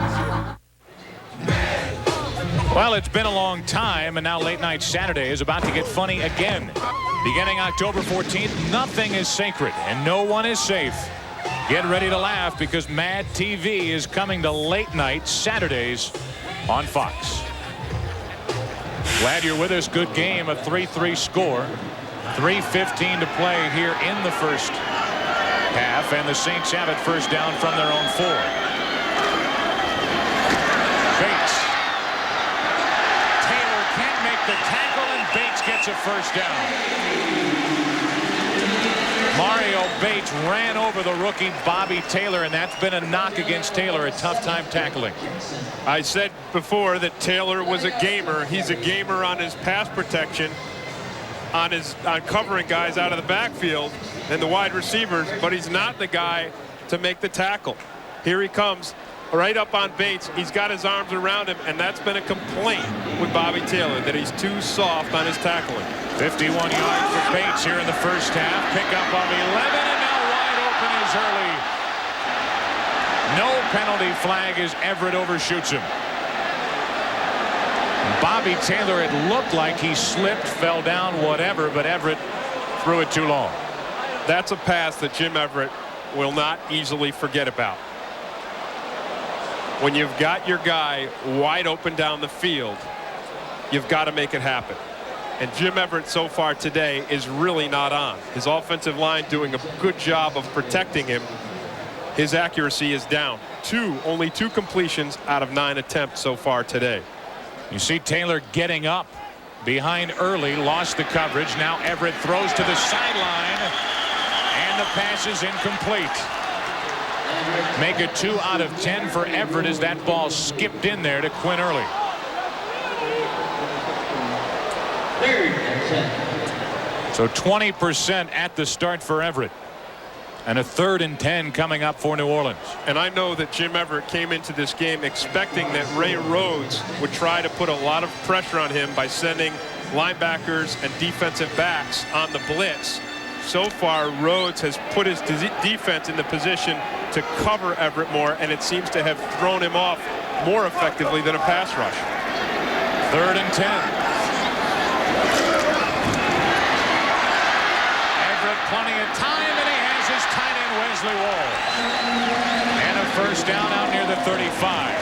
Well, it's been a long time, and now Late Night Saturday is about to get funny again. Beginning October 14th, nothing is sacred, and no one is safe. Get ready to laugh because Mad TV is coming to Late Night Saturdays on Fox. Glad you're with us. Good game, a 3-3 score. 3:15 to play here in the first half, and the Saints have it first down from their own 4. Bates. Taylor can't make the tackle, and Bates gets a first down. Mario Emilio Bates ran over the rookie Bobby Taylor, and that's been a knock against Taylor, a tough time tackling. I said before that Taylor was a gamer. He's a gamer on his pass protection, on covering guys out of the backfield and the wide receivers, but he's not the guy to make the tackle. Here he comes right up on Bates. He's got his arms around him, and that's been a complaint with Bobby Taylor, that he's too soft on his tackling. 51 yards for Bates here in the first half. Pickup of 11, and now wide open is Early. No penalty flag as Everett overshoots him. Bobby Taylor, it looked like he slipped, fell down, whatever, but Everett threw it too long. That's a pass that Jim Everett will not easily forget about. When you've got your guy wide open down the field, you've got to make it happen. And Jim Everett so far today is really not on. His offensive line doing a good job of protecting him. His accuracy is down. Only two completions out of 9 attempts so far today. You see Taylor getting up behind Early, lost the coverage. Now Everett throws to the sideline, and the pass is incomplete. Make it 2 out of 10 for Everett as that ball skipped in there to Quinn Early. So 20% at the start for Everett. And a 3rd and 10 coming up for New Orleans. And I know that Jim Everett came into this game expecting that Ray Rhodes would try to put a lot of pressure on him by sending linebackers and defensive backs on the blitz. So far, Rhodes has put his defense in the position to cover Everett more, and it seems to have thrown him off more effectively than a pass rush. 3rd and 10. Everett plenty of time, and he has his tight end Wesley Wall. And a first down out near the 35.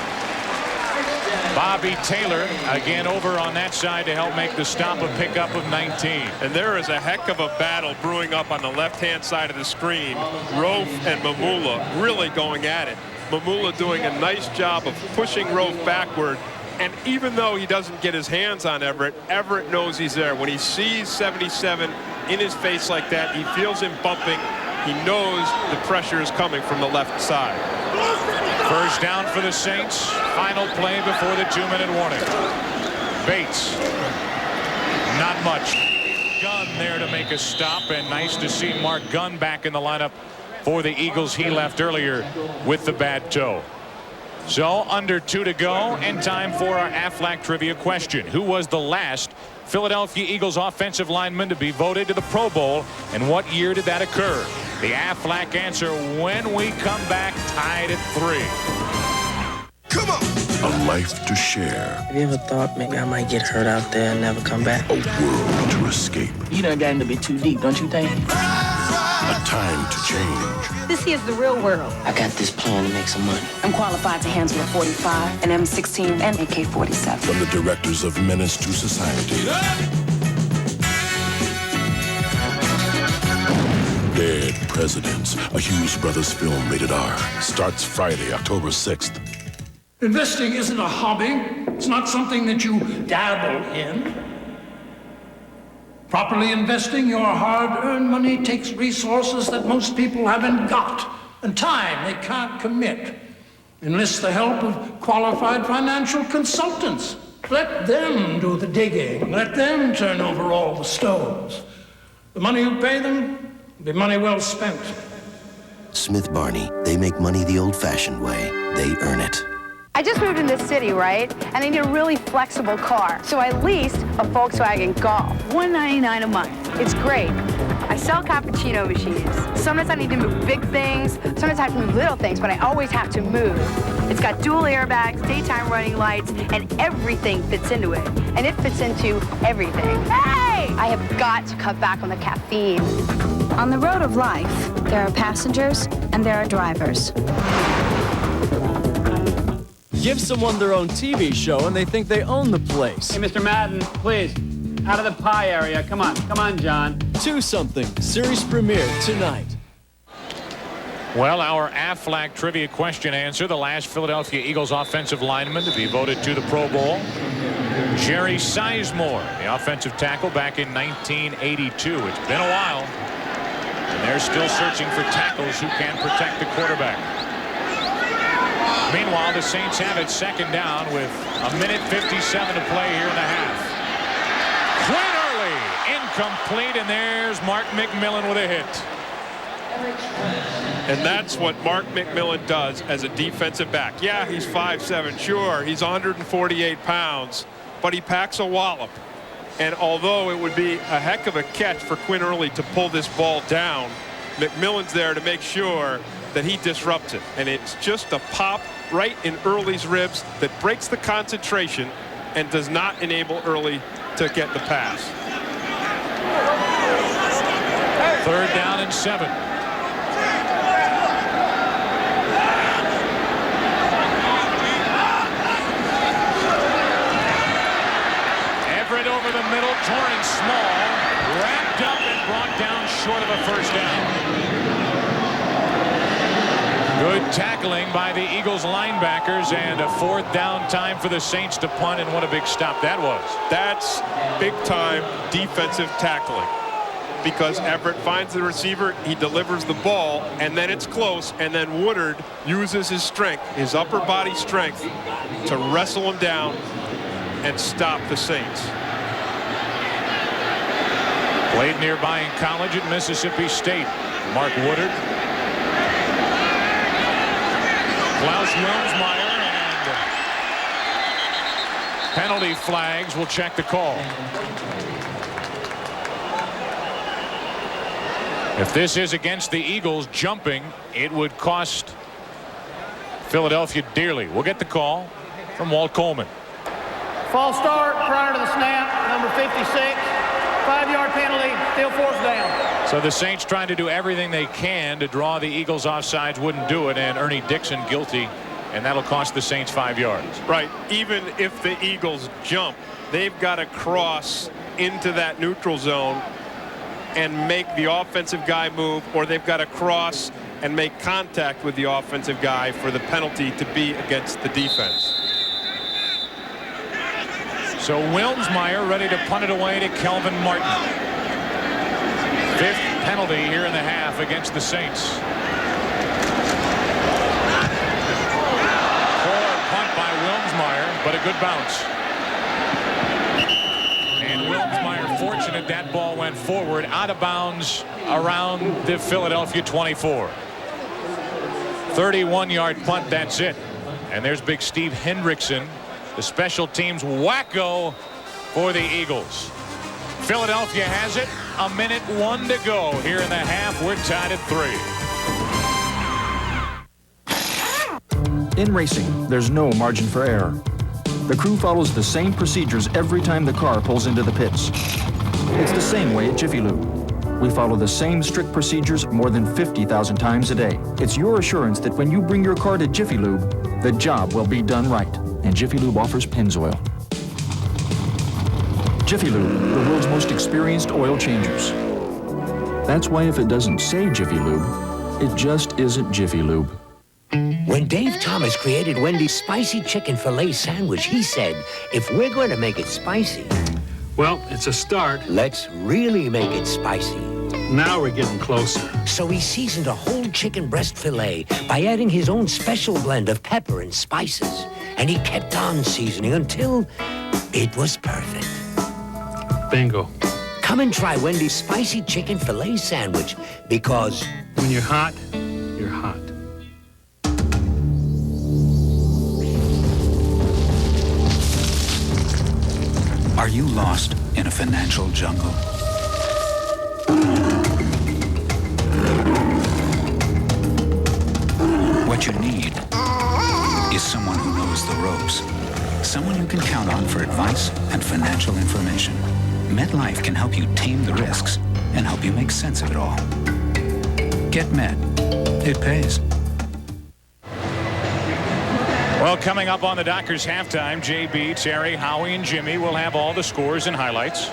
Bobby Taylor again over on that side to help make the stop, a pickup of 19. And there is a heck of a battle brewing up on the left-hand side of the screen. Rofe and Mamula really going at it. Mamula doing a nice job of pushing Rofe backward. And even though he doesn't get his hands on Everett, Everett knows he's there. When he sees 77 in his face like that, he feels him bumping. He knows the pressure is coming from the left side. First down for the Saints. Final play before the 2-minute warning. Bates. Not much. Gunn there to make a stop, and nice to see Mark Gunn back in the lineup for the Eagles. He left earlier with the bad toe. So under 2 to go, and time for our Aflac trivia question. Who was the last Philadelphia Eagles offensive lineman to be voted to the Pro Bowl, and what year did that occur? The Aflac answer when we come back, tied at 3. Come on! A life to share. Have you ever thought maybe I might get hurt out there and never come back? A world to escape. You done gotten to be too deep, don't you think? A time to change. This is the real world. I got this plan to make some money. I'm qualified to handle a 45, an M16, and AK-47. From the directors of Menace to Society. Dead Presidents, a Hughes Brothers film rated R. Starts Friday, October 6th. Investing isn't a hobby. It's not something that you dabble in. Properly investing your hard-earned money takes resources that most people haven't got, and time they can't commit. Enlist the help of qualified financial consultants. Let them do the digging. Let them turn over all the stones. The money you pay them will be money well spent. Smith Barney, they make money the old-fashioned way. They earn it. I just moved in this city, right? And I need a really flexible car. So I leased a Volkswagen Golf, $199 a month. It's great. I sell cappuccino machines. Sometimes I need to move big things. Sometimes I have to move little things, but I always have to move. It's got dual airbags, daytime running lights, and everything fits into it. And it fits into everything. Hey! I have got to cut back on the caffeine. On the road of life, there are passengers and there are drivers. Give someone their own TV show and they think they own the place. Hey, Mr. Madden, please, out of the pie area. Come on, John. 2-something, series premiere tonight. Well, our Aflac trivia question answer, the last Philadelphia Eagles offensive lineman to be voted to the Pro Bowl, Jerry Sizemore, the offensive tackle back in 1982. It's been a while. they're still searching for tackles who can protect the quarterback. Meanwhile, the Saints have it second down with 1:57 to play here in the half. Quinn Early, incomplete, and there's Mark McMillan with a hit. And that's what Mark McMillan does as a defensive back. Yeah, he's 5'7", sure, he's 148 pounds, but he packs a wallop. And although it would be a heck of a catch for Quinn Early to pull this ball down, McMillan's there to make sure that he disrupts it. And it's just a pop right in Early's ribs that breaks the concentration and does not enable Early to get the pass. 3rd down and 7. Everett over the middle, Torrance small, wrapped up and brought down short of a first down. Good tackling by the Eagles linebackers, and a 4th down time for the Saints to punt, and what a big stop that was. That's big-time defensive tackling, because Everett finds the receiver, he delivers the ball, and then it's close, and then Woodard uses his strength, his upper body strength, to wrestle him down and stop the Saints. Played nearby in college at Mississippi State. Mark Woodard. Klaus Wilmsmeyer, and penalty flags will check the call. If this is against the Eagles jumping, it would cost Philadelphia dearly. We'll get the call from Walt Coleman. False start prior to the snap, number 56. 5-yard penalty, still 4th down. So the Saints trying to do everything they can to draw the Eagles offsides, wouldn't do it, and Ernie Dixon guilty, and that'll cost the Saints 5 yards. Right. Even if the Eagles jump, they've got to cross into that neutral zone and make the offensive guy move, or they've got to cross and make contact with the offensive guy for the penalty to be against the defense. So Wilmsmeyer ready to punt it away to Kelvin Martin. 5th penalty here in the half against the Saints. Poor punt by Wilmsmeyer, but a good bounce. And Wilmsmeyer fortunate that ball went forward out of bounds around the Philadelphia 24. 31-yard punt, that's it. And there's big Steve Hendrickson, the special teams wacko for the Eagles. Philadelphia has it. 1:01 to go here in the half. We're tied at 3. In racing, there's no margin for error. The crew follows the same procedures every time the car pulls into the pits. It's the same way at Jiffy Lube. We follow the same strict procedures more than 50,000 times a day. It's your assurance that when you bring your car to Jiffy Lube, the job will be done right. And Jiffy Lube offers Pennzoil. Jiffy Lube, the world's most experienced oil changers. That's why if it doesn't say Jiffy Lube, it just isn't Jiffy Lube. When Dave Thomas created Wendy's spicy chicken filet sandwich, he said, if we're going to make it spicy, Well, it's a start. let's really make it spicy. Now we're getting closer. So he seasoned a whole chicken breast filet by adding his own special blend of pepper and spices. And he kept on seasoning until it was perfect. Bingo. Come and try Wendy's spicy chicken filet sandwich, because when you're hot, you're hot. Are you lost in a financial jungle? What you need is someone who knows the ropes. Someone you can count on for advice and financial information. MetLife can help you tame the risks and help you make sense of it all. Get Met. It pays. Well, coming up on the Dockers halftime, JB, Terry, Howie, and Jimmy will have all the scores and highlights.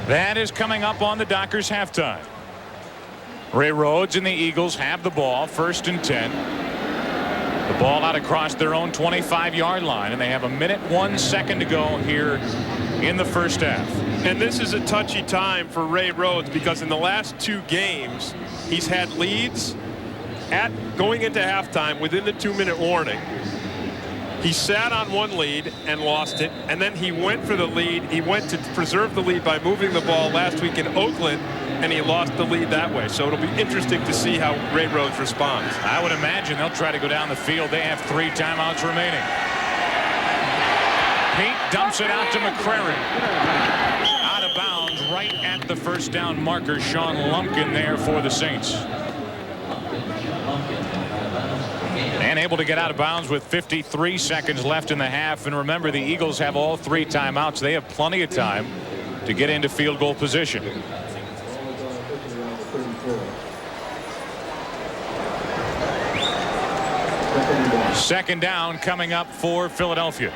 That is coming up on the Dockers halftime. Ray Rhodes and the Eagles have the ball, 1st and 10. The ball out across their own 25-yard line, and they have 1:01 to go here in the first half. And this is a touchy time for Ray Rhodes because in the last 2 games, he's had leads going into halftime within the 2-minute warning. He sat on one lead and lost it, and then he went for the lead. He went to preserve the lead by moving the ball last week in Oakland, and he lost the lead that way. So it'll be interesting to see how Ray Rhodes responds. I would imagine they'll try to go down the field. They have 3 timeouts remaining. Pete dumps it out to McCrary. Out of bounds right at the first down marker. Sean Lumpkin there for the Saints. And able to get out of bounds with 53 seconds left in the half. And remember, the Eagles have all 3 timeouts. They have plenty of time to get into field goal position. Second down coming up for Philadelphia.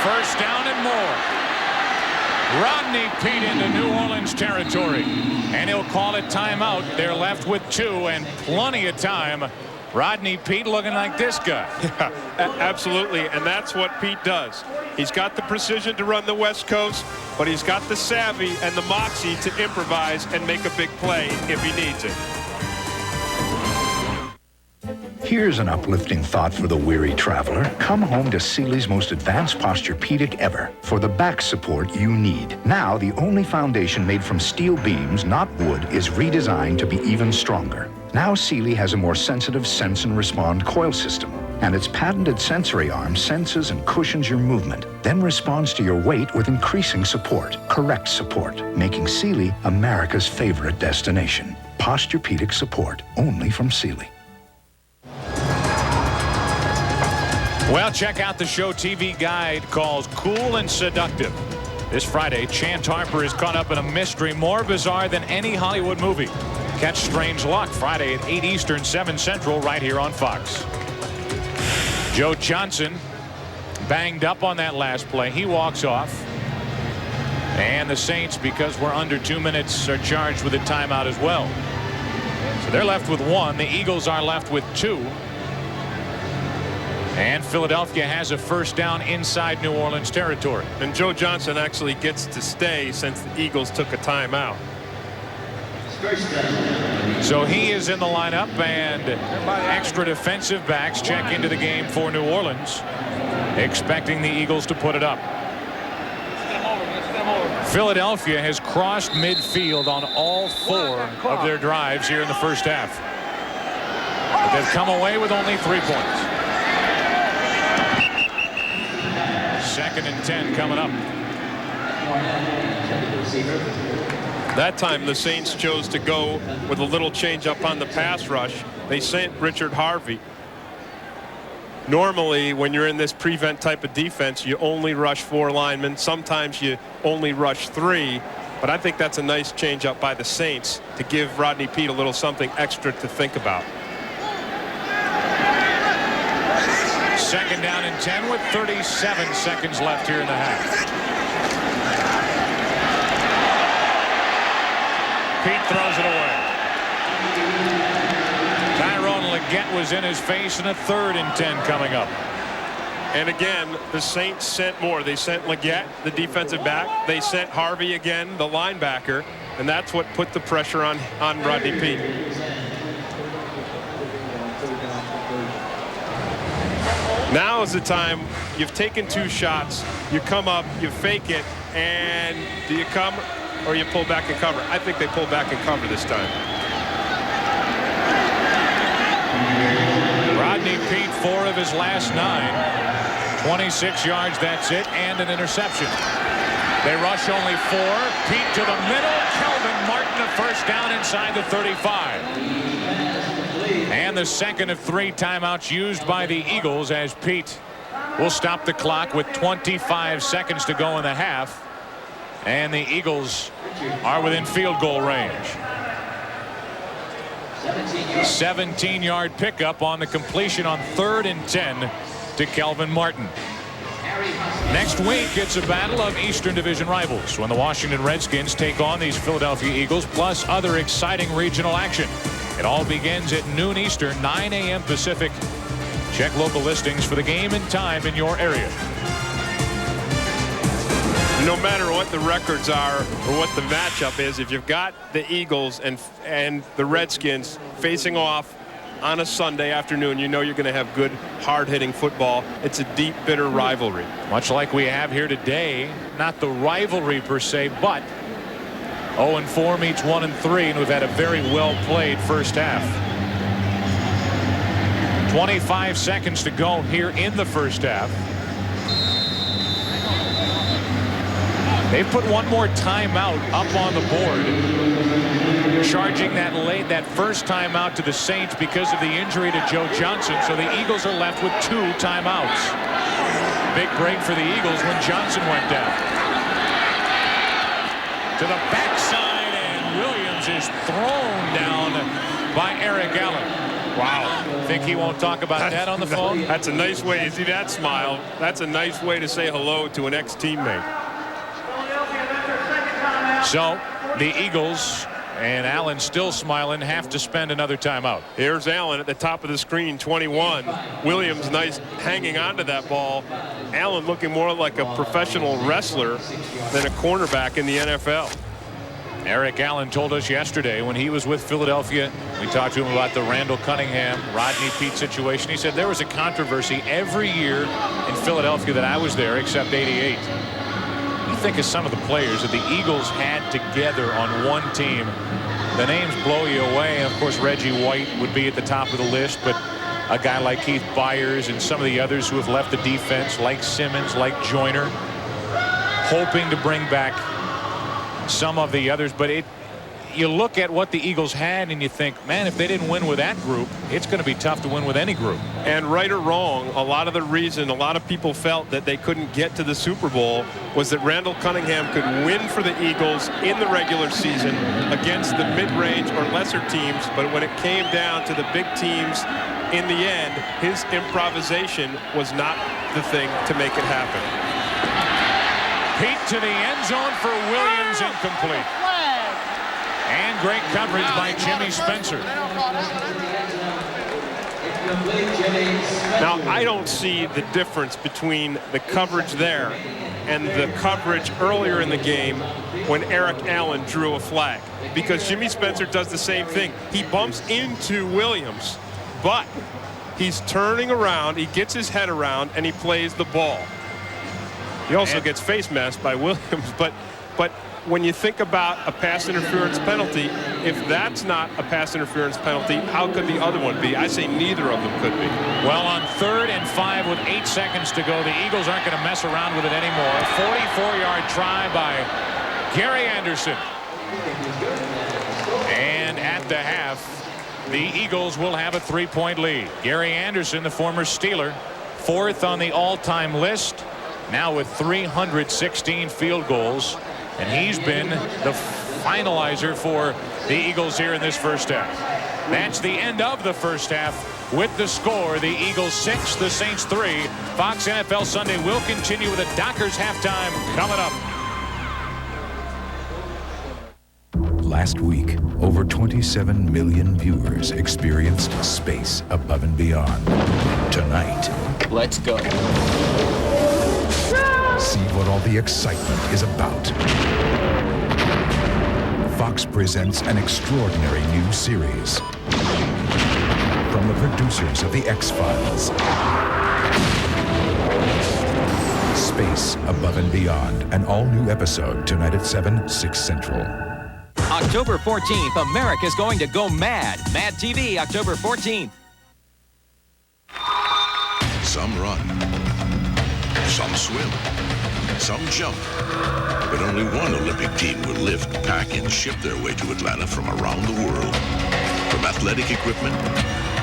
First down and more. Rodney Peete into New Orleans territory, and he'll call it timeout. They're left with 2 and plenty of time. Rodney Peete looking like this guy. Absolutely, and that's what Pete does. He's got the precision to run the West Coast, but he's got the savvy and the moxie to improvise and make a big play if he needs it. Here's an uplifting thought for the weary traveler. Come home to Sealy's most advanced Posturepedic ever for the back support you need. Now, the only foundation made from steel beams, not wood, is redesigned to be even stronger. Now, Sealy has a more sensitive sense and respond coil system, and its patented sensory arm senses and cushions your movement, then responds to your weight with increasing support, correct support, making Sealy America's favorite destination. Posturepedic support, only from Sealy. Well, check out the show TV guide called Cool and Seductive. This Friday, Chance Harper is caught up in a mystery more bizarre than any Hollywood movie. Catch Strange Luck Friday at 8 Eastern, 7 Central, right here on Fox. Joe Johnson banged up on that last play. He walks off. And the Saints, because we're under 2 minutes, are charged with a timeout as well. So they're left with 1. The Eagles are left with 2. And Philadelphia has a first down inside New Orleans territory. And Joe Johnson actually gets to stay since the Eagles took a timeout. So he is in the lineup, and extra defensive backs check into the game for New Orleans, expecting the Eagles to put it up. Philadelphia has crossed midfield on all 4 of their drives here in the first half. But they've come away with only 3 points. 2nd and 10 coming up. That time the Saints chose to go with a little change up on the pass rush. They sent Richard Harvey. Normally, when you're in this prevent type of defense, you only rush 4 linemen. Sometimes you only rush 3. But I think that's a nice change up by the Saints to give Rodney Peete a little something extra to think about. 2nd down and 10 with 37 seconds left here in the half. Pete throws it away. Tyrone Legette was in his face, and a 3rd and 10 coming up. And again, the Saints sent more. They sent Legette, the defensive back. They sent Harvey again, the linebacker. And that's what put the pressure on Rodney Peete. Now is the time. You've taken 2 shots. You come up, you fake it, and do you come or you pull back and cover? I think they pull back and cover this time. Rodney Peete, 4 of his last 9. 26 yards, that's it, and an interception. They rush only 4. Peete to the middle. Kelvin Martin, a first down inside the 35. And the 2nd of 3 timeouts used by the Eagles, as Peete will stop the clock with 25 seconds to go in the half. And the Eagles are within field goal range. 17-yard pickup on the completion on 3rd and 10 to Kelvin Martin. Next week, it's a battle of Eastern Division rivals when the Washington Redskins take on these Philadelphia Eagles, plus other exciting regional action. It all begins at noon Eastern, 9 a.m. Pacific. Check local listings for the game and time in your area. No matter what the records are or what the matchup is, if you've got the Eagles and the Redskins facing off on a Sunday afternoon, you know you're going to have good, hard-hitting football. It's a deep, bitter rivalry. Much like we have here today, not the rivalry per se, but 0-4 meets 1-3, and we've had a very well-played first half. 25 seconds to go here in the first half. They've put one more timeout up on the board, charging that first timeout to the Saints because of the injury to Joe Johnson. So the Eagles are left with 2 timeouts. Big break for the Eagles when Johnson went down. To the backside, and Williams is thrown down by Eric Allen. Wow. Think he won't talk about that on the phone? That's a nice way. You see that smile? That's a nice way to say hello to an ex-teammate. So the Eagles and Allen still smiling, have to spend another timeout. Here's Allen at the top of the screen, 21. Williams nice hanging on to that ball. Allen looking more like a professional wrestler than a cornerback in the NFL. Eric Allen told us yesterday when he was with Philadelphia, we talked to him about the Randall Cunningham, Rodney Peete situation. He said there was a controversy every year in Philadelphia that I was there, except '88. You think of some of the players that the Eagles had together on one team, the names blow you away. And of course, Reggie White would be at the top of the list, but a guy like Keith Byers and some of the others who have left the defense, like Simmons, like Joyner, hoping to bring back some of the others. But you look at what the Eagles had and you think, man, if they didn't win with that group, it's going to be tough to win with any group. And right or wrong, a lot of the reason a lot of people felt that they couldn't get to the Super Bowl was that Randall Cunningham could win for the Eagles in the regular season against the mid-range or lesser teams, but when it came down to the big teams in the end, his improvisation was not the thing to make it happen. Peete to the end zone for Williams, incomplete. And great coverage by Jimmy Spencer. Now, I don't see the difference between the coverage there and the coverage earlier in the game when Eric Allen drew a flag, because Jimmy Spencer does the same thing. He bumps into Williams, but he's turning around, he gets his head around, and he plays the ball. He also gets face masked by Williams, but when you think about a pass interference penalty, if that's not a pass interference penalty, how could the other one be? I say neither of them could be. Well, on 3rd and 5 with 8 seconds to go, the Eagles aren't going to mess around with it anymore. A 44-yard try by Gary Anderson. And at the half, the Eagles will have a 3-point lead. Gary Anderson, the former Steeler, 4th on the all-time list, now with 316 field goals. And he's been the finalizer for the Eagles here in this first half. That's the end of the first half with the score. The Eagles 6, the Saints 3. Fox NFL Sunday will continue with a Dockers halftime coming up. Last week, over 27 million viewers experienced Space Above and Beyond. Tonight, let's go. See what all the excitement is about. Fox presents an extraordinary new series from the producers of The X-Files. Space Above and Beyond, an all-new episode tonight at 7, 6 Central. October 14th, America's going to go mad. Mad TV, October 14th. Some run, some swim, some jump. But only one Olympic team will lift, pack, and ship their way to Atlanta from around the world. From athletic equipment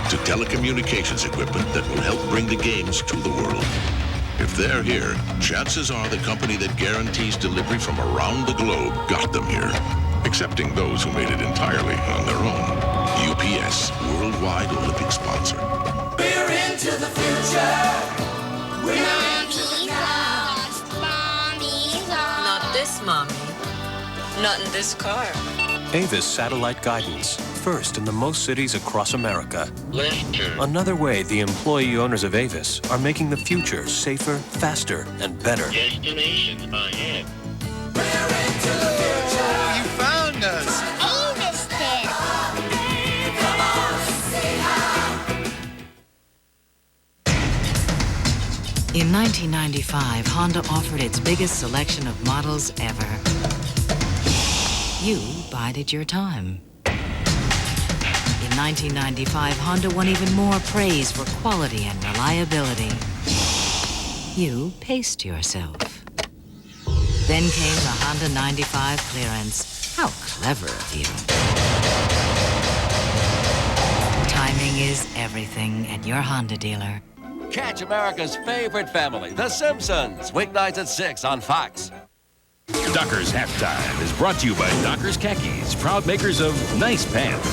to telecommunications equipment that will help bring the games to the world. If they're here, chances are the company that guarantees delivery from around the globe got them here. Excepting those who made it entirely on their own. UPS, worldwide Olympic sponsor. We're into the future. We're into the past. Not this, Mommy. Not in this car. Avis satellite guidance, first in the most cities across America. Another way the employee owners of Avis are making the future safer, faster, and better. Destination ahead. You found us. Avis did. In 1995, Honda offered its biggest selection of models ever. You bided your time. In 1995, Honda won even more praise for quality and reliability. You paced yourself. Then came the Honda 95 clearance. How clever of you. Timing is everything at your Honda dealer. Catch America's favorite family, The Simpsons, weeknights at 6 on Fox. Dockers Halftime is brought to you by Dockers Khakis, proud makers of nice pants.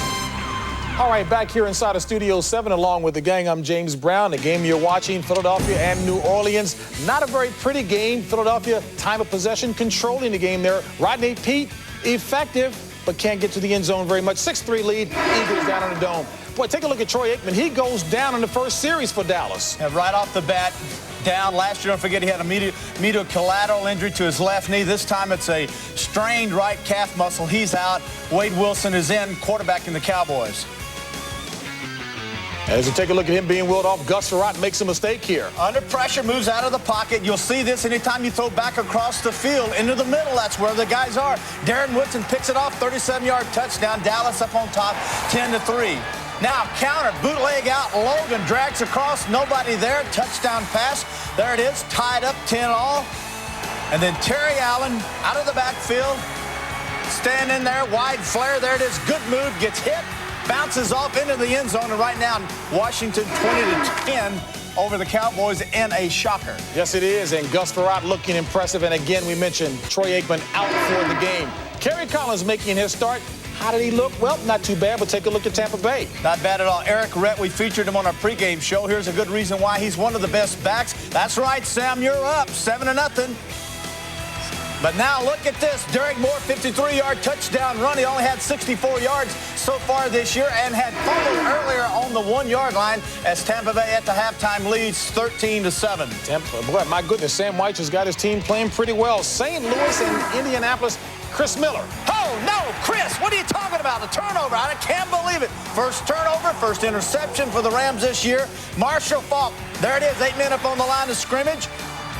All right, back here inside of Studio 7, along with the gang, I'm James Brown. The game you're watching, Philadelphia and New Orleans. Not a very pretty game. Philadelphia, time of possession, controlling the game there. Rodney Peete, effective, but can't get to the end zone very much. 6-3 lead, Eagles down on the Dome. Boy, take a look at Troy Aikman. He goes down in the first series for Dallas. And right off the bat, down. Last year, don't forget, he had a medial collateral injury to his left knee. This time, it's a strained right calf muscle. He's out. Wade Wilson is in, quarterbacking the Cowboys. As you take a look at him being wheeled off, Gus Frerotte makes a mistake here. Under pressure, moves out of the pocket. You'll see this anytime you throw back across the field into the middle. That's where the guys are. Darren Woodson picks it off, 37-yard touchdown. Dallas up on top, 10-3. Now counter, bootleg out, Logan drags across, nobody there, touchdown pass. There it is, tied up 10-all. And then Terry Allen out of the backfield, standing there, wide flare, there it is, good move, gets hit, bounces off into the end zone, and right now Washington 20-10 over the Cowboys in a shocker. Yes, it is, and Gus Frerotte looking impressive, and again, we mentioned Troy Aikman out for the game. Kerry Collins making his start. How did he look? Well, not too bad, but take a look at Tampa Bay. Not bad at all. Eric Rhett, we featured him on our pregame show. Here's a good reason why he's one of the best backs. That's right, Sam, you're up, 7-0. But now look at this. Derek Moore, 53-yard touchdown run. He only had 64 yards so far this year and had fumbled earlier on the 1-yard line as Tampa Bay at the halftime leads 13-7. Tampa, boy, my goodness, Sam White has got his team playing pretty well. St. Louis and Indianapolis, Chris Miller. Oh, no, Chris, what are you talking about? A turnover. I can't believe it. First turnover, first interception for the Rams this year. Marshall Faulk, there it is, 8 men up on the line of scrimmage.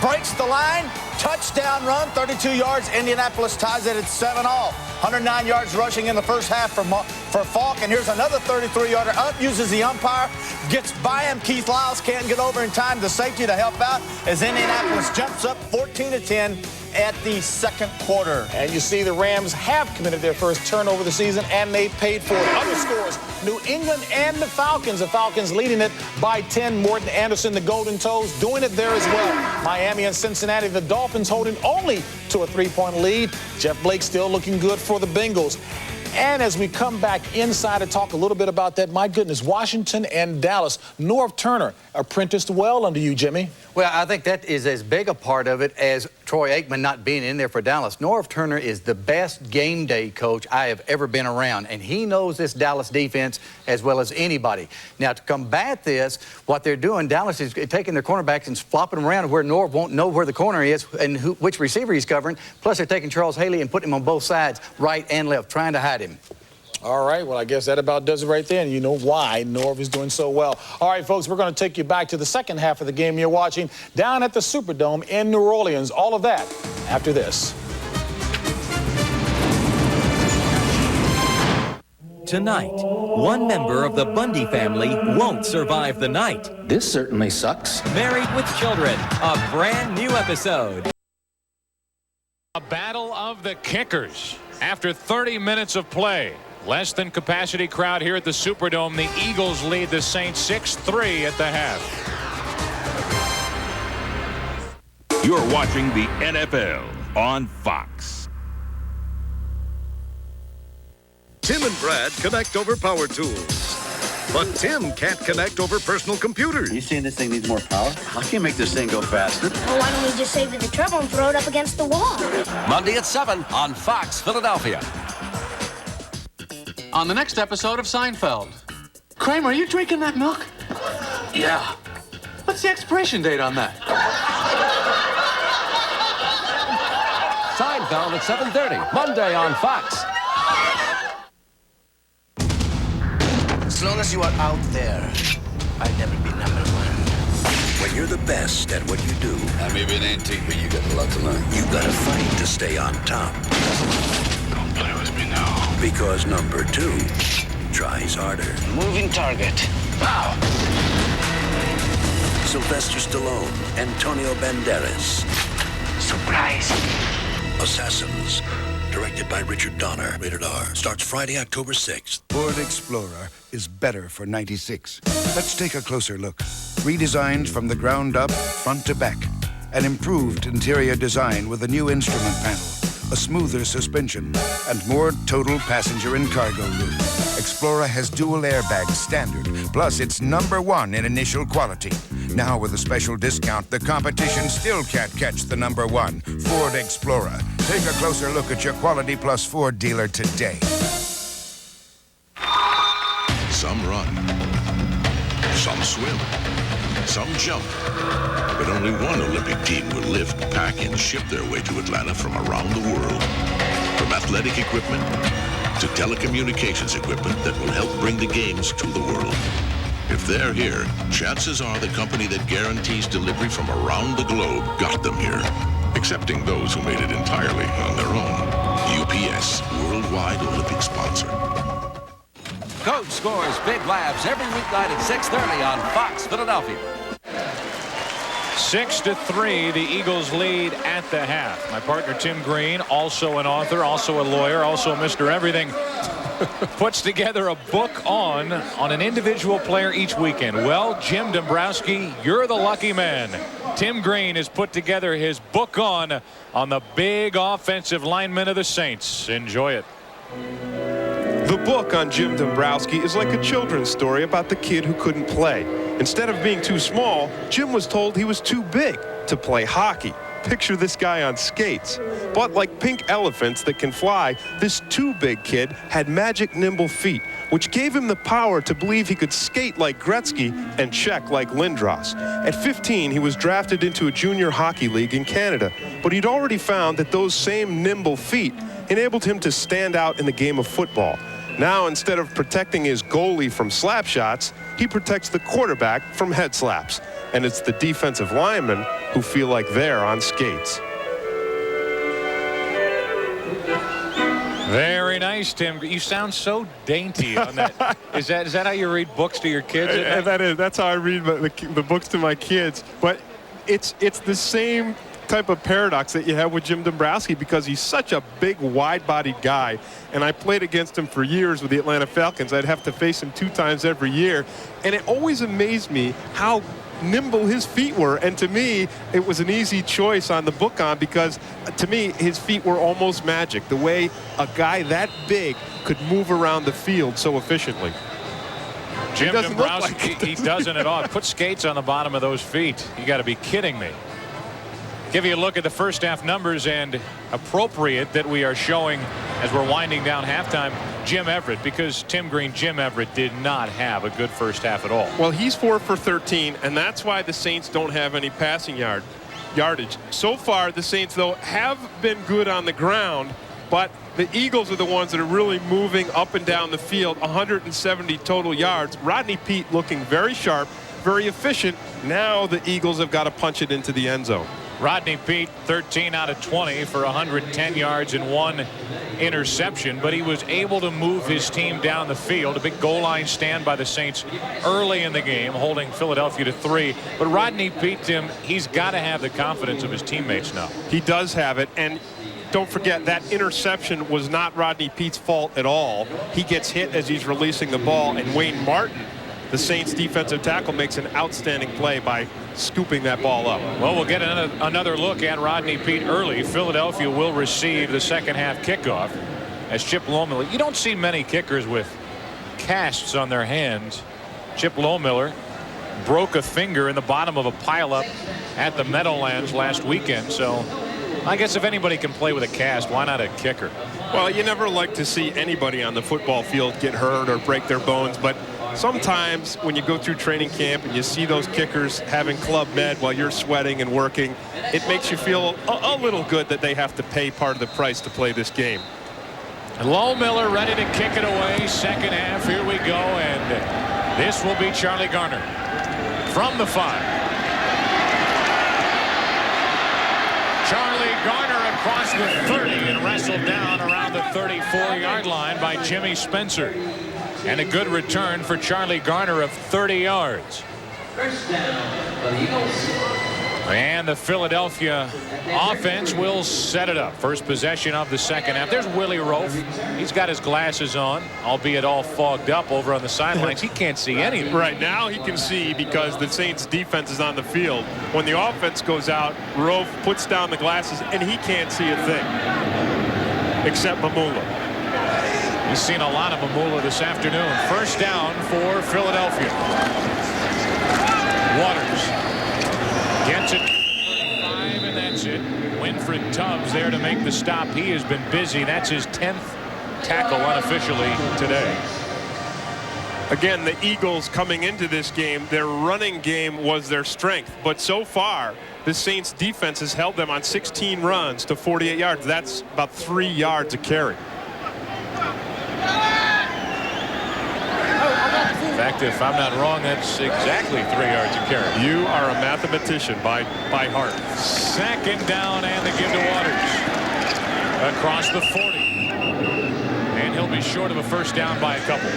Breaks the line, touchdown run, 32 yards. Indianapolis ties it at 7-all. 109 yards rushing in the first half for Falk. And here's another 33-yarder. Uses the umpire, gets by him. Keith Lyles can't get over in time. The safety to help out as Indianapolis jumps up 14-10 at the second quarter. And you see the Rams have committed their first turnover of the season, and they paid for it. Other scores, New England and the Falcons. The Falcons leading it by 10. Morton Anderson, the Golden Toes, doing it there as well. Miami and Cincinnati, the Dolphins holding only to a 3-point lead. Jeff Blake still looking good for the Bengals. And as we come back inside to talk a little bit about that, my goodness, Washington and Dallas. Norv Turner apprenticed well under you, Jimmy. Well, I think that is as big a part of it as Troy Aikman not being in there for Dallas. Norv Turner is the best game day coach I have ever been around, and he knows this Dallas defense as well as anybody. Now, to combat this, what they're doing, Dallas is taking their cornerbacks and flopping them around where Norv won't know where the corner is and which receiver he's covering. Plus, they're taking Charles Haley and putting him on both sides, right and left, trying to hide him. All right, well, I guess that about does it right there, and you know why Norv is doing so well. All right, folks, we're going to take you back to the second half of the game you're watching down at the Superdome in New Orleans. All of that after this. Tonight, one member of the Bundy family won't survive the night. This certainly sucks. Married with Children, a brand new episode. A battle of the kickers after 30 minutes of play. Less than capacity crowd here at the Superdome. The Eagles lead the Saints 6-3 at the half. You're watching the NFL on Fox. Tim and Brad connect over power tools. But Tim can't connect over personal computers. You saying this thing needs more power? How can you make this thing go faster? Well, why don't we just save it the trouble and throw it up against the wall? Monday at 7 on Fox Philadelphia. on the next episode of Seinfeld. Kramer, are you drinking that milk? Yeah. What's the expiration date on that? Seinfeld at 7:30, Monday on Fox. As long as you are out there, I'll never be number one. When you're the best at what you do, I may be an antique, but you got a lot to learn. you gotta fight to stay on top. Don't play with me now. Because number 2 tries harder. Moving target. Pow! Sylvester Stallone, Antonio Banderas. Surprise. Assassins. Directed by Richard Donner. Rated R. Starts Friday, October 6th. Ford Explorer is better for 96. Let's take a closer look. Redesigned from the ground up, front to back. An improved interior design with a new instrument panel, a smoother suspension, and more total passenger and cargo room. Explorer has dual airbags standard, plus it's #1 in initial quality. Now with a special discount, the competition still can't catch the #1, Ford Explorer. Take a closer look at your Quality Plus Ford dealer today. Some run, some swim, some jump. But only one Olympic team will lift, pack, and ship their way to Atlanta from around the world. From athletic equipment to telecommunications equipment that will help bring the games to the world. If they're here, chances are the company that guarantees delivery from around the globe got them here. Excepting those who made it entirely on their own. UPS, worldwide Olympic sponsor. Coach scores Big Labs every weeknight at 6:30 on Fox Philadelphia. 6-3, the Eagles lead at the half. My partner Tim Green, also an author, also a lawyer, also Mr. Everything, puts together a book on an individual player each weekend. Well, Jim Dombrowski, you're the lucky man. Tim Green has put together his book on the big offensive lineman of the Saints. Enjoy it. The book on Jim Dombrowski is like a children's story about the kid who couldn't play. Instead of being too small, Jim was told he was too big to play hockey. Picture this guy on skates. But like pink elephants that can fly, this too big kid had magic nimble feet, which gave him the power to believe he could skate like Gretzky and check like Lindros. At 15, he was drafted into a junior hockey league in Canada, but he'd already found that those same nimble feet enabled him to stand out in the game of football. Now, instead of protecting his goalie from slap shots, he protects the quarterback from head slaps. And it's the defensive linemen who feel like they're on skates. Very nice, Tim. You sound so dainty on that. Is that how you read books to your kids? That's how I read the books to my kids. But it's the same type of paradox that you have with Jim Dombrowski, because he's such a big, wide-bodied guy. And I played against him for years with the Atlanta Falcons. I'd have to face him 2 times every year. And it always amazed me how nimble his feet were. And to me, it was an easy choice on the book on, because to me, his feet were almost magic. The way a guy that big could move around the field so efficiently. Jim Dombrowski, he doesn't at all. Put skates on the bottom of those feet. You got to be kidding me. Give you a look at the first half numbers, and appropriate that we are showing as we're winding down halftime, Jim Everett, because Tim Green, Jim Everett did not have a good first half at all. Well, he's 4 for 13, and that's why the Saints don't have any passing yardage. So far, the Saints, though, have been good on the ground, but the Eagles are the ones that are really moving up and down the field, 170 total yards. Rodney Peete looking very sharp, very efficient. Now the Eagles have got to punch it into the end zone. Rodney Peete, 13 out of 20 for 110 yards and 1 interception, but he was able to move his team down the field. A big goal line stand by the Saints early in the game, holding Philadelphia to 3. But Rodney Peete, Tim, he's got to have the confidence of his teammates now. He does have it, and don't forget that interception was not Rodney Peete's fault at all. He gets hit as he's releasing the ball, and Wayne Martin, the Saints defensive tackle, makes an outstanding play by scooping that ball up. Well, we'll get another look at Rodney Peete early. Philadelphia will receive the second half kickoff as Chip Lohmiller. You don't see many kickers with casts on their hands. Chip Lohmiller broke a finger in the bottom of a pileup at the Meadowlands last weekend. So I guess if anybody can play with a cast, why not a kicker? Well, you never like to see anybody on the football field get hurt or break their bones, but sometimes when you go through training camp and you see those kickers having Club Med while you're sweating and working, it makes you feel a little good that they have to pay part of the price to play this game. Low Miller ready to kick it away. Second half, here we go, and this will be Charlie Garner from the 5. Charlie Garner across the 30 and wrestled down around the 34-yard line by Jimmy Spencer. And a good return for Charlie Garner of 30 yards. First down for the Eagles. And the Philadelphia offense will set it up. First possession of the second half. There's Willie Roaf. He's got his glasses on, albeit all fogged up over on the sidelines. He can't see anything. Right now he can see because the Saints defense is on the field. When the offense goes out, Roaf puts down the glasses and he can't see a thing except Mamula. He's seen a lot of Mamula this afternoon. First down for Philadelphia. Waters gets it 35, and that's it. Winfred Tubbs there to make the stop. He has been busy. That's his 10th tackle unofficially today. Again, the Eagles coming into this game, their running game was their strength. But so far, the Saints defense has held them on 16 runs to 48 yards. That's about 3 yards a carry. In fact, if I'm not wrong, that's exactly 3 yards a carry. You are a mathematician by heart. Second down and the give to Waters across the 40. And he'll be short of a first down by a couple.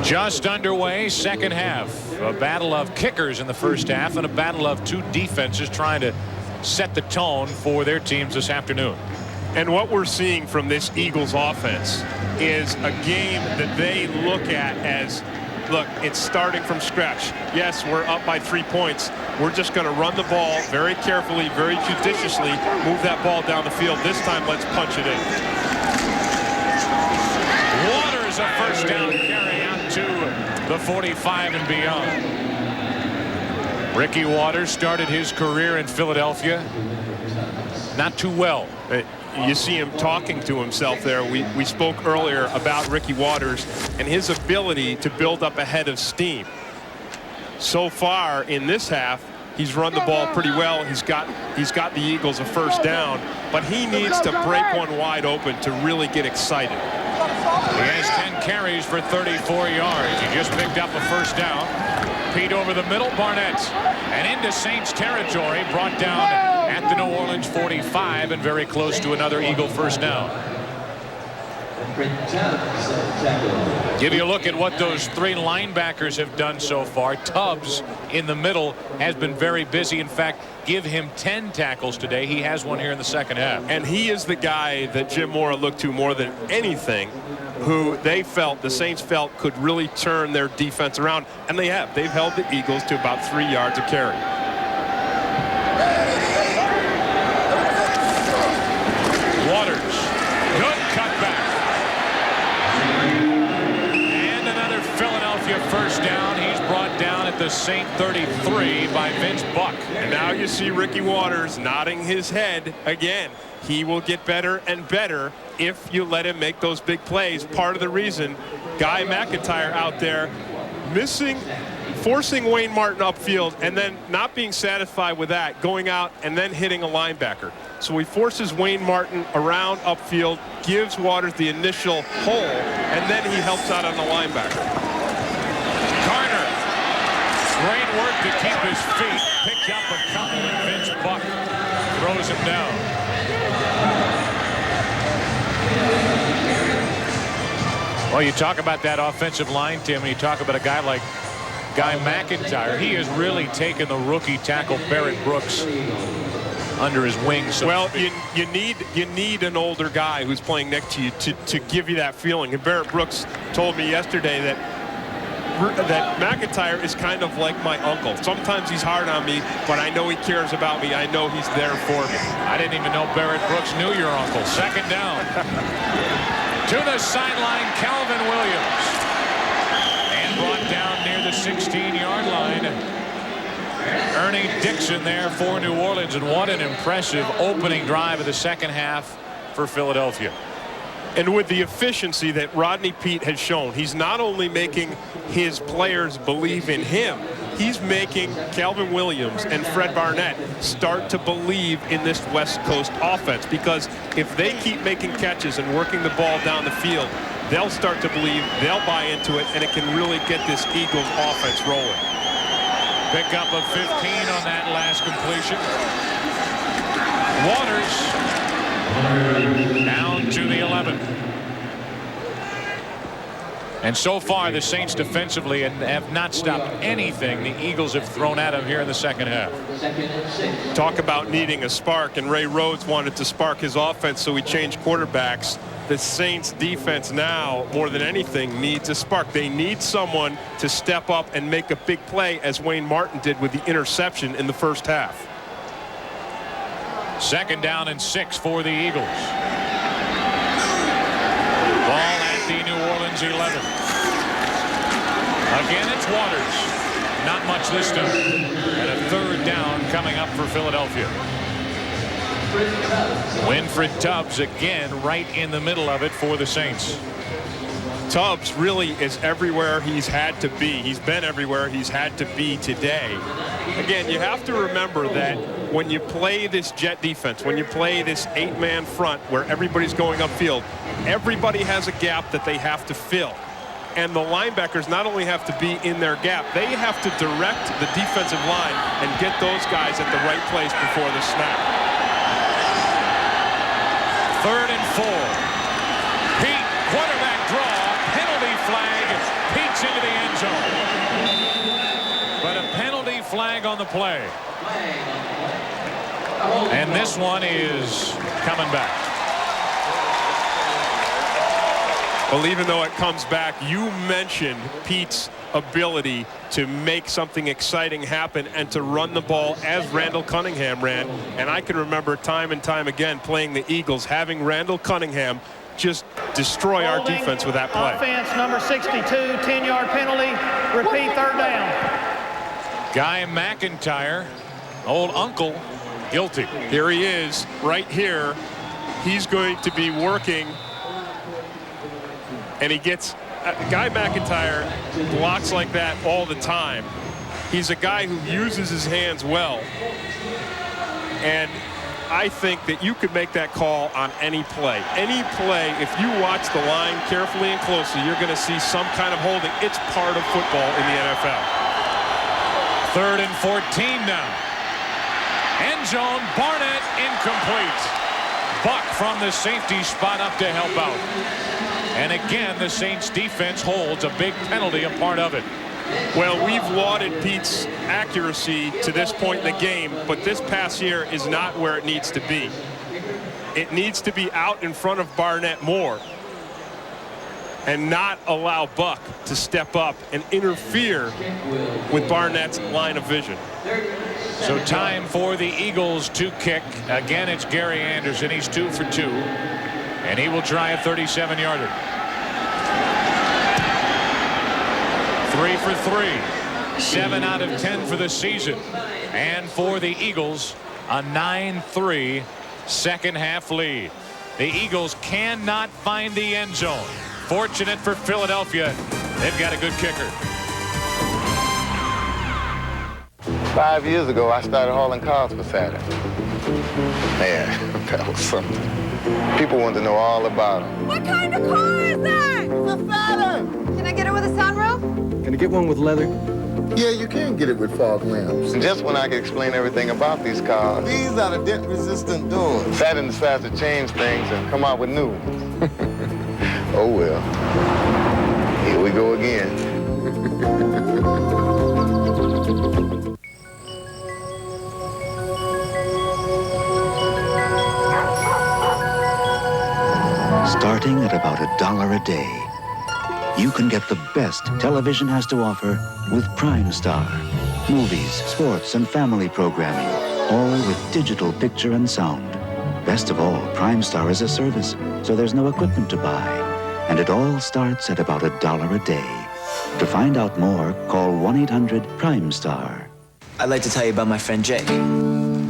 Just underway, second half. A battle of kickers in the first half and a battle of two defenses trying to set the tone for their teams this afternoon. And what we're seeing from this Eagles offense is a game that they look at as, look, it's starting from scratch. Yes, we're up by 3 points. We're just going to run the ball very carefully, very judiciously, move that ball down the field. This time, let's punch it in. Waters a first down carry out to the 45 and beyond. Ricky Waters started his career in Philadelphia not too well. You see him talking to himself there. We spoke earlier about Ricky Waters and his ability to build up a head of steam. So far in this half, he's run the ball pretty well. He's got the Eagles a first down, but he needs to break one wide open to really get excited. He has 10 carries for 34 yards. He just picked up a first down. Pete over the middle, Barnett, and into Saints territory, brought down at the New Orleans 45 and very close to another Eagle first down. Give you a look at what those three linebackers have done so far. Tubbs in the middle has been very busy. In fact, give him 10 tackles today. He has one here in the second half. And he is the guy that Jim Mora looked to more than anything, who they felt, the Saints felt, could really turn their defense around. And they have. They've held the Eagles to about 3 yards a carry. Waters, good cutback. And another Philadelphia first down. He's brought down at the Saint 33 by Vince Buck. And now you see Ricky Waters nodding his head again. He will get better and better if you let him make those big plays. Part of the reason Guy McIntyre out there forcing Wayne Martin upfield and then not being satisfied with that, going out and then hitting a linebacker. So he forces Wayne Martin around upfield, gives Waters the initial hole, and then he helps out on the linebacker. Garner, great work to keep his feet. Picked up a couple, and Vince Buck throws him down. Well, you talk about that offensive line, Tim, and you talk about a guy like Guy McIntyre. He has really taken the rookie tackle Barrett Brooks under his wing. So well, you need an older guy who's playing next to you to give you that feeling. And Barrett Brooks told me yesterday that McIntyre is kind of like my uncle. Sometimes he's hard on me, but I know he cares about me. I know he's there for me. I didn't even know Barrett Brooks knew your uncle. Second down. To the sideline, Calvin Williams. And brought down near the 16-yard line Ernie Dixon there for New Orleans, and what an impressive opening drive of the second half for Philadelphia. And with the efficiency that Rodney Peete has shown, he's not only making his players believe in him, he's making Calvin Williams and Fred Barnett start to believe in this West Coast offense, because if they keep making catches and working the ball down the field, they'll start to believe, they'll buy into it, and it can really get this Eagles offense rolling. Pickup of 15 on that last completion. Waters down to the 11. And so far, the Saints defensively have not stopped anything the Eagles have thrown at them here in the second half. Talk about needing a spark, and Ray Rhodes wanted to spark his offense, so he changed quarterbacks. The Saints defense now, more than anything, needs a spark. They need someone to step up and make a big play, as Wayne Martin did with the interception in the first half. 2nd down and 6 for the Eagles. Ball at the New Orleans 11. Again, it's Waters. Not much this time. And a 3rd down coming up for Philadelphia. Winfred Tubbs again right in the middle of it for the Saints. Tubbs really is everywhere he's had to be. He's been everywhere he's had to be today. Again, you have to remember that when you play this jet defense, when you play this 8-man front where everybody's going upfield, everybody has a gap that they have to fill. And the linebackers not only have to be in their gap, they have to direct the defensive line and get those guys at the right place before the snap. 3rd and 4. Peete, quarterback draw, penalty flag. Pete's into the end zone. But a penalty flag on the play. And this one is coming back. Well, even though it comes back, you mentioned Pete's ability to make something exciting happen and to run the ball as Randall Cunningham ran. And I can remember time and time again playing the Eagles, having Randall Cunningham just destroy our defense with that play. Offense number 62, 10-yard penalty. Repeat, 3rd down. Guy McIntyre, old uncle, guilty. Here he is, right here. He's going to be working, and he gets Guy McIntyre blocks like that all the time. He's a guy who uses his hands well, and I think that you could make that call on any play. Any play, if you watch the line carefully and closely, you're going to see some kind of holding. It's part of football in the NFL. 3rd and 14 now. End zone, Barnett incomplete. Buck from the safety spot up to help out. And again, the Saints defense holds a big penalty a part of it. Well, we've lauded Pete's accuracy to this point in the game, but this pass here is not where it needs to be. It needs to be out in front of Barnett more and not allow Buck to step up and interfere with Barnett's line of vision. So time for the Eagles to kick. Again, it's Gary Anderson. He's 2 for 2. And he will try a 37-yarder. 3 for 3. 7 out of 10 for the season. And for the Eagles, a 9-3 second half lead. The Eagles cannot find the end zone. Fortunate for Philadelphia, they've got a good kicker. 5 years ago, I started hauling cars for Saturn. Man, that was something. People want to know all about them. What kind of car is that? It's a Saturn. Can I get it with a sunroof? Can I get one with leather? Yeah, you can get it with fog lamps. And just when I can explain everything about these cars. These are the dent-resistant doors. Saturn decides to change things and come out with new ones. Oh, well. Here we go again. Starting at about $1 a day, you can get the best television has to offer with Prime Star. Movies, sports, and family programming, all with digital picture and sound. Best of all, Prime Star is a service, so there's no equipment to buy. And it all starts at about $1 a day. To find out more, call 1-800-PRIME-STAR. I'd like to tell you about my friend Jake.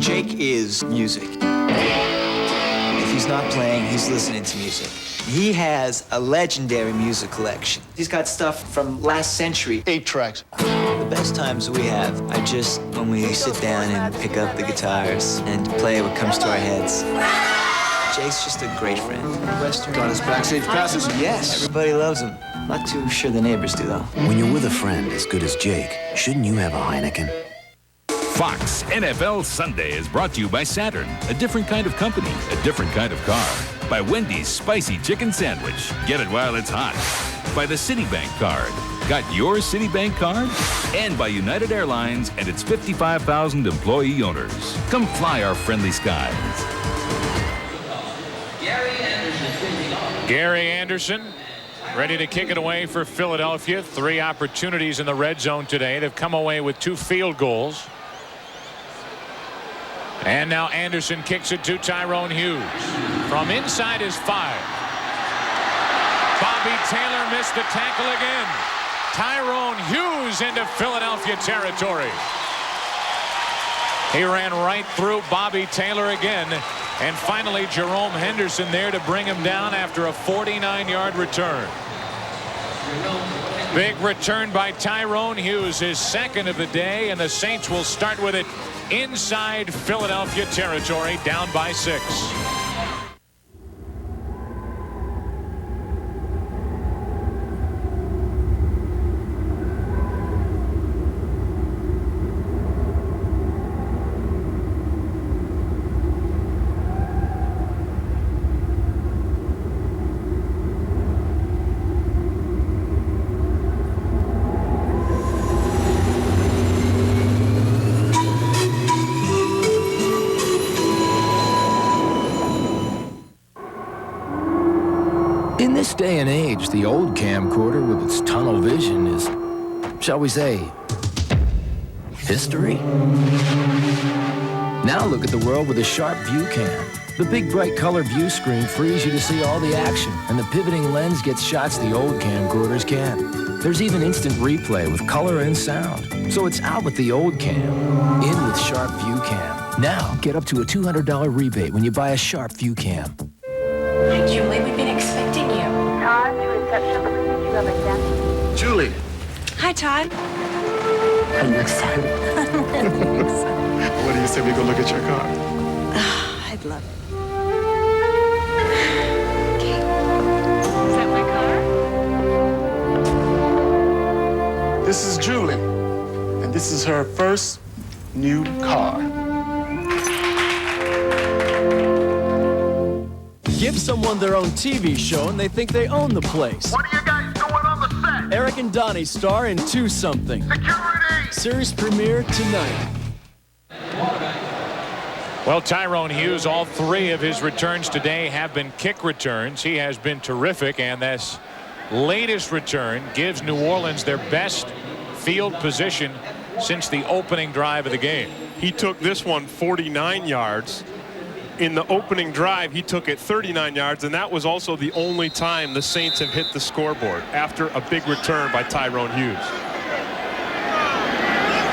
Jake is music. If he's not playing, he's listening to music. He has a legendary music collection. He's got stuff from last century. 8 tracks. The best times we have are just when we sit down and pick up the guitars and play what comes to our heads. Jake's just a great friend. Got his backstage passes? Yes. Everybody loves him. Not too sure the neighbors do, though. When you're with a friend as good as Jake, shouldn't you have a Heineken? Fox NFL Sunday is brought to you by Saturn, a different kind of company, a different kind of car. By Wendy's Spicy Chicken Sandwich, get it while it's hot. By the Citibank card, got your Citibank card? And by United Airlines and its 55,000 employee owners. Come fly our friendly skies. Gary Anderson ready to kick it away for Philadelphia. 3 opportunities in the red zone today. They've come away with 2 field goals. And now Anderson kicks it to Tyrone Hughes. From inside his 5. Bobby Taylor missed the tackle again. Tyrone Hughes into Philadelphia territory. He ran right through Bobby Taylor again. And finally, Jerome Henderson there to bring him down after a 49-yard return. Big return by Tyrone Hughes, his 2nd of the day, and the Saints will start with it inside Philadelphia territory, down by 6. In this day and age, the old camcorder with its tunnel vision is, shall we say, history. Now look at the world with a sharp view cam. The big bright color view screen frees you to see all the action, and the pivoting lens gets shots the old camcorders can't. There's even instant replay with color and sound. So it's out with the old cam, in with Sharp View Cam. Now get up to a $200 rebate when you buy a Sharp View Cam. Hi, Julie. We've been expecting you. Todd, to reception, please. You have a guest. Julie. Hi, Todd. Are you excited? What do you say we go look at your car? I'd love it. Okay. Is that my car? This is Julie, and this is her first new car. Give someone their own TV show and they think they own the place. What are you guys doing on the set? Eric and Donnie star in 2 Something. Security! Series premiere tonight. Well, Tyrone Hughes, all 3 of his returns today have been kick returns. He has been terrific, and this latest return gives New Orleans their best field position since the opening drive of the game. He took this one 49 yards. In the opening drive, he took it 39 yards, and that was also the only time the Saints have hit the scoreboard after a big return by Tyrone Hughes.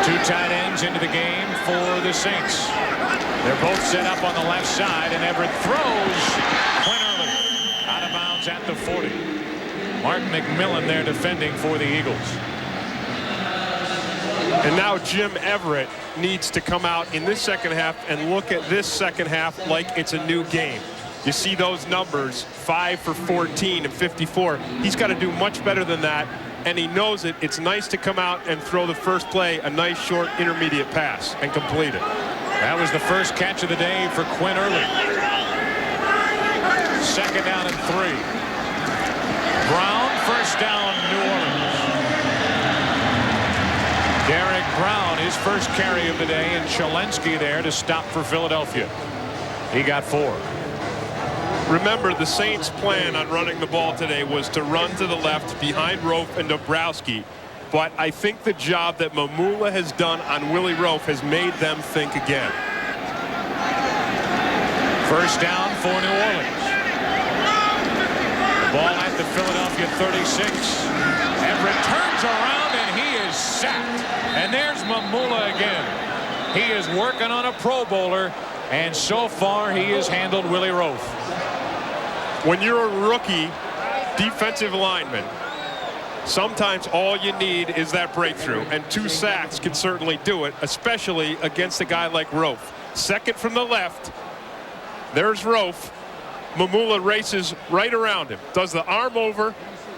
2 tight ends into the game for the Saints. They're both set up on the left side, and Everett throws. Quinn Early out of bounds at the 40. Martin McMillan there defending for the Eagles. And now Jim Everett needs to come out in this second half and look at this second half like it's a new game. You see those numbers, 5 for 14 and 54. He's got to do much better than that, and he knows it. It's nice to come out and throw the first play, a nice short intermediate pass, and complete it. That was the first catch of the day for Quinn Early. 2nd down and 3. Brown, first down, New Orleans. Derek Brown, his first carry of the day, and Chalensky there to stop for Philadelphia. He got 4. Remember, the Saints' plan on running the ball today was to run to the left behind Rofe and Dabrowski. But I think the job that Mamula has done on Willie Rofe has made them think again. First down for New Orleans. The ball at the Philadelphia 36. Everett turns around and he is sacked. And there's Mamula again. He is working on a Pro Bowler, and so far he has handled Willie Roaf. When you're a rookie defensive lineman, sometimes all you need is that breakthrough, and 2 sacks can certainly do it, especially against a guy like Roaf. Second from the left. There's Roaf. Mamula races right around him, does the arm over,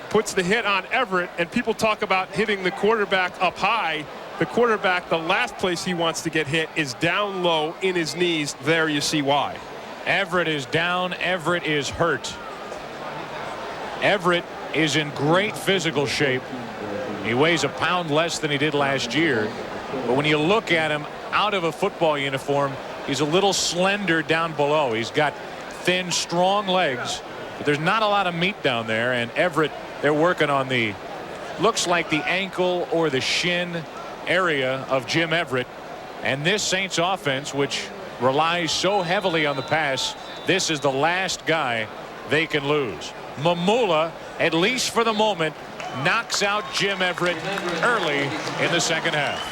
puts the hit on Everett, and people talk about hitting the quarterback up high. The quarterback, the last place he wants to get hit is down low in his knees. There you see why. Everett is down. Everett is hurt. Everett is in great physical shape. He weighs a pound less than he did last year. But when you look at him out of a football uniform, he's a little slender down below. He's got thin, strong legs, but there's not a lot of meat down there. And Everett, they're working on the, looks like the ankle or the shin area of Jim Everett. And this Saints offense, which relies so heavily on the pass, this is the last guy they can lose. Mamula, at least for the moment, knocks out Jim Everett early in the second half.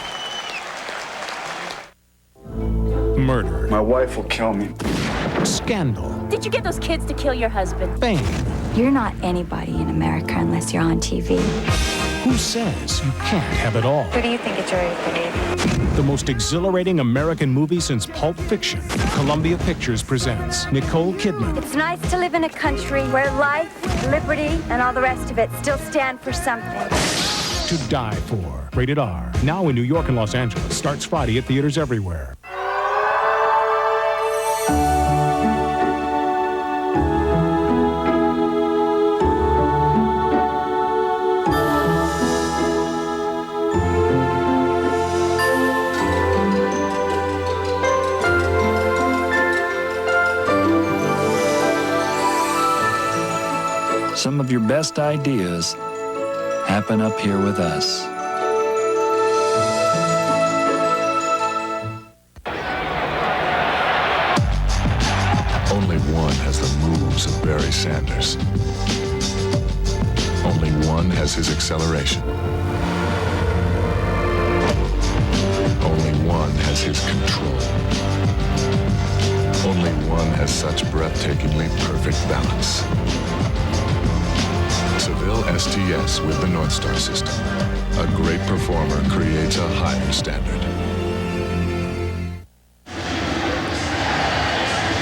Murder. My wife will kill me. Scandal. Did you get those kids to kill your husband? Fame. You're not anybody in America unless you're on TV. Who says you can't have it all? Who do you think it's ready for you? The most exhilarating American movie since Pulp Fiction. Columbia Pictures presents Nicole Kidman. It's nice to live in a country where life, liberty, and all the rest of it still stand for something. To Die For. Rated R. Now in New York and Los Angeles. Starts Friday at theaters everywhere. Some of your best ideas happen up here with us. Only one has the moves of Barry Sanders. Only one has his acceleration. Only one has his control. Only one has such breathtakingly perfect balance. Seville STS with the North Star system. A great performer creates a higher standard.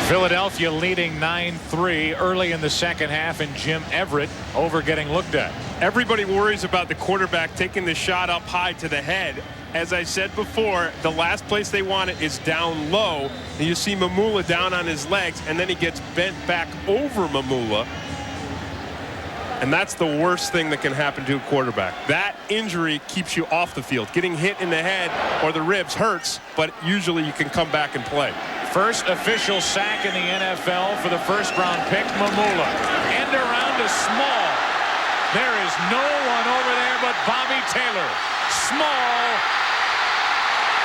Philadelphia leading 9-3 early in the second half, and Jim Everett over getting looked at. Everybody worries about the quarterback taking the shot up high to the head. As I said before, the last place they want it is down low. And you see Mamula down on his legs, and then he gets bent back over Mamula. And that's the worst thing that can happen to a quarterback. That injury keeps you off the field. Getting hit in the head or the ribs hurts, but usually you can come back and play. First official sack in the NFL for the first-round pick, Mamula. End around to Small. There is no one over there but Bobby Taylor. Small.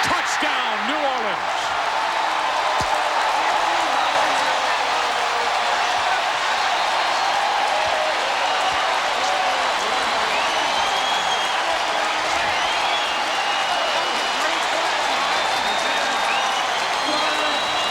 Touchdown, New Orleans.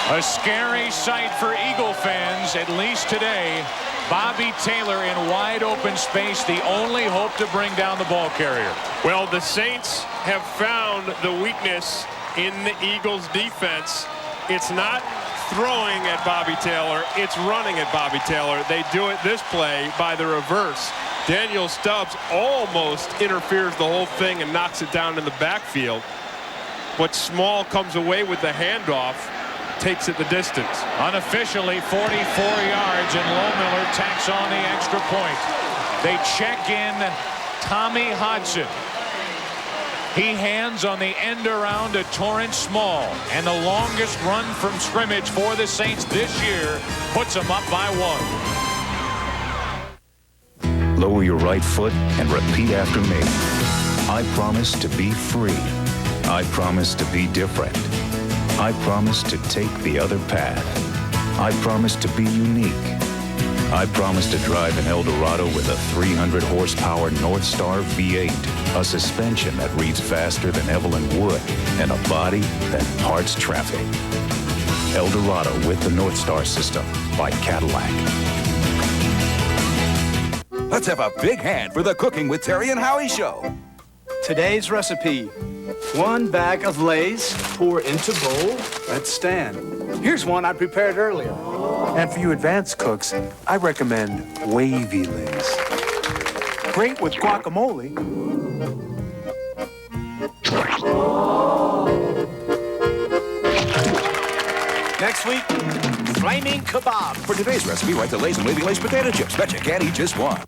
A scary sight for Eagle fans, at least today. Bobby Taylor in wide open space, the only hope to bring down the ball carrier. Well, the Saints have found the weakness in the Eagles defense. It's not throwing at Bobby Taylor, it's running at Bobby Taylor. They do it this play by the reverse. Daniel Stubbs almost interferes the whole thing and knocks it down in the backfield. But Small comes away with the handoff, takes it the distance. Unofficially 44 yards, and Lohmiller tacks on the extra point. They check in Tommy Hodson. He hands on the end around to Torrance Small, and the longest run from scrimmage for the Saints this year puts them up by 1. Lower your right foot and repeat after me. I promise to be free. I promise to be different. I promise to take the other path. I promise to be unique. I promise to drive an Eldorado with a 300 horsepower North Star V8. a suspension that reads faster than Evelyn Wood, and a body that parts traffic. Eldorado with the North Star system by Cadillac. Let's have a big hand for the Cooking with Terry and Howie show. Today's recipe: 1 bag of Lay's, pour into bowl, let stand. Here's one I prepared earlier. And for you advanced cooks, I recommend wavy Lay's. Great with guacamole. Next week, flaming kebab. For today's recipe, write the Lay's and Wavy Lay's potato chips. Bet you can't eat just one.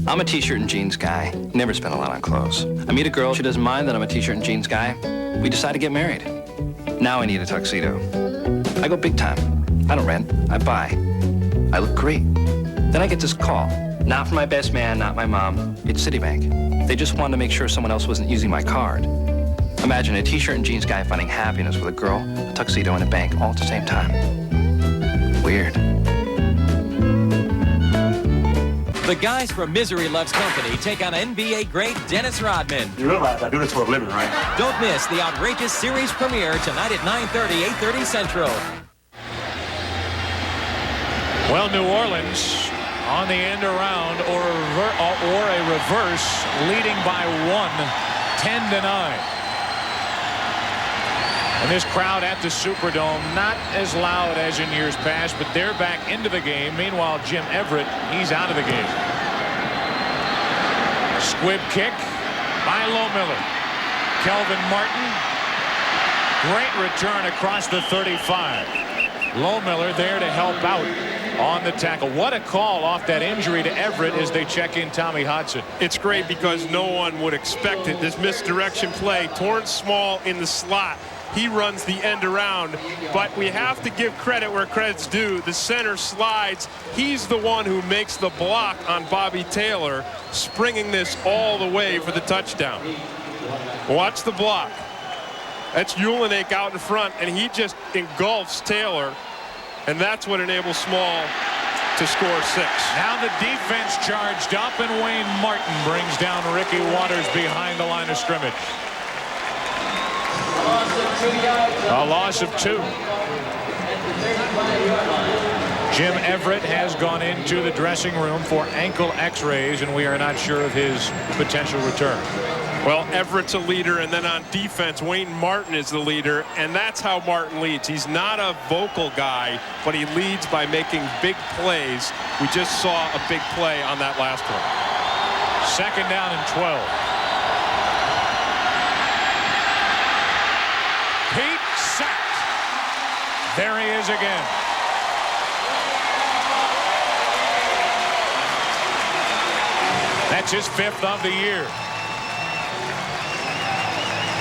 I'm a t-shirt and jeans guy. Never spend a lot on clothes. I meet a girl, she doesn't mind that I'm a t-shirt and jeans guy. We decide to get married. Now I need a tuxedo. I go big time. I don't rent, I buy. I look great. Then I get this call. Not from my best man, not my mom. It's Citibank. They just wanted to make sure someone else wasn't using my card. Imagine a t-shirt and jeans guy finding happiness with a girl, a tuxedo, and a bank all at the same time. Weird. The guys from Misery Loves Company take on NBA great Dennis Rodman. You realize I do this for a living, right? Don't miss the outrageous series premiere tonight at 9:30, 8:30 Central. Well, New Orleans on the end around or a reverse, leading by 1, 10-9. And this crowd at the Superdome, not as loud as in years past, but they're back into the game. Meanwhile, Jim Everett, he's out of the game. Squib kick by Lohmiller. Kelvin Martin. Great return across the 35. Lohmiller there to help out on the tackle. What a call off that injury to Everett as they check in Tommy Hodson. It's great because no one would expect it. This misdirection play, Torrance Small in the slot. He runs the end around, but we have to give credit where credit's due. The center slides. He's the one who makes the block on Bobby Taylor, springing this all the way for the touchdown. Watch the block. That's Ulenik out in front, and he just engulfs Taylor, and that's what enables Small to score 6. Now the defense charged up, and Wayne Martin brings down Ricky Waters behind the line of scrimmage. A loss of 2. Jim Everett has gone into the dressing room for ankle x-rays, and we are not sure of his potential return. Well, Everett's a leader, and then on defense, Wayne Martin is the leader, and that's how Martin leads. He's not a vocal guy, but he leads by making big plays. We just saw a big play on that last one. 2nd down and 12. Pete sacked. There he is again. That's his 5th of the year.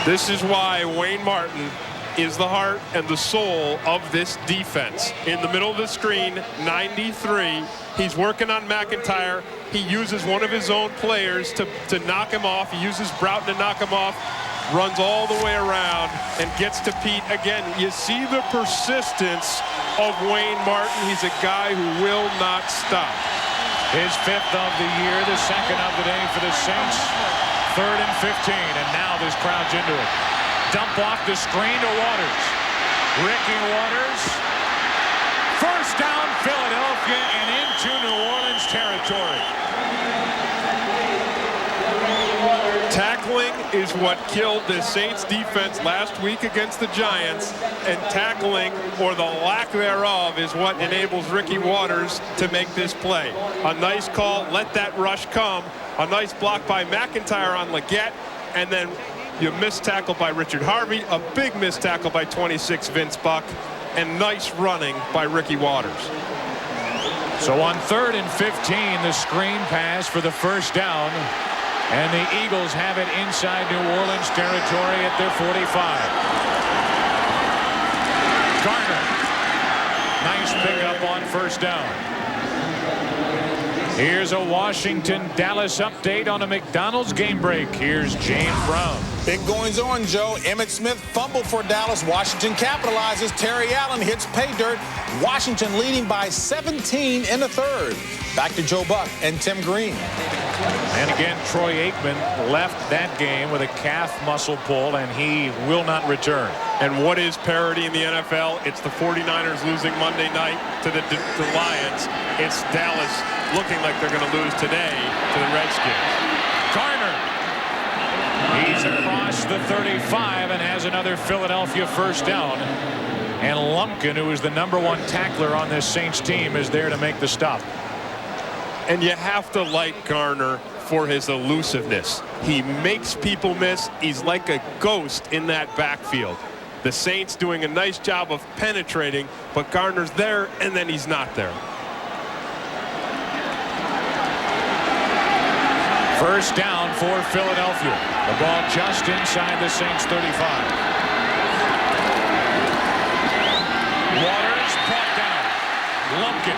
This is why Wayne Martin is the heart and the soul of this defense. In the middle of the screen, 93. He's working on McIntyre. He uses one of his own players to knock him off. He uses Broughton to knock him off. Runs all the way around and gets to Pete again. You see the persistence of Wayne Martin. He's a guy who will not stop. His 5th of the year, the 2nd of the day for the Saints. 3rd and 15, and now this crowd's into it. Dump off the screen to Waters. Ricky Waters. 1st down, Philadelphia, and into New Orleans territory. Tackling is what killed the Saints defense last week against the Giants, and tackling, or the lack thereof, is what enables Ricky Waters to make this play. A nice call, let that rush come. A nice block by McIntyre on Leggett, and then you missed tackle by Richard Harvey, a big missed tackle by 26 Vince Buck, and nice running by Ricky Waters. So on 3rd and 15, the screen pass for the 1st down. And the Eagles have it inside New Orleans territory at their 45. Garner. Nice pickup on 1st down. Here's a Washington-Dallas update on a McDonald's game break. Here's James Brown. Big goings on, Joe. Emmitt Smith fumbled for Dallas. Washington capitalizes. Terry Allen hits pay dirt. Washington leading by 17 in the 3rd. Back to Joe Buck and Tim Green. And again, Troy Aikman left that game with a calf muscle pull, and he will not return. And what is parity in the NFL? It's the 49ers losing Monday night to the Lions. It's Dallas looking like they're going to lose today to the Redskins. Garner. He's across the 35 and has another Philadelphia first down. And Lumpkin, who is the #1 tackler on this Saints team, is there to make the stop. And you have to like Garner for his elusiveness. He makes people miss. He's like a ghost in that backfield. The Saints doing a nice job of penetrating, but Garner's there, and then he's not there. First down for Philadelphia. The ball just inside the Saints 35. Waters brought down. Lumpkin.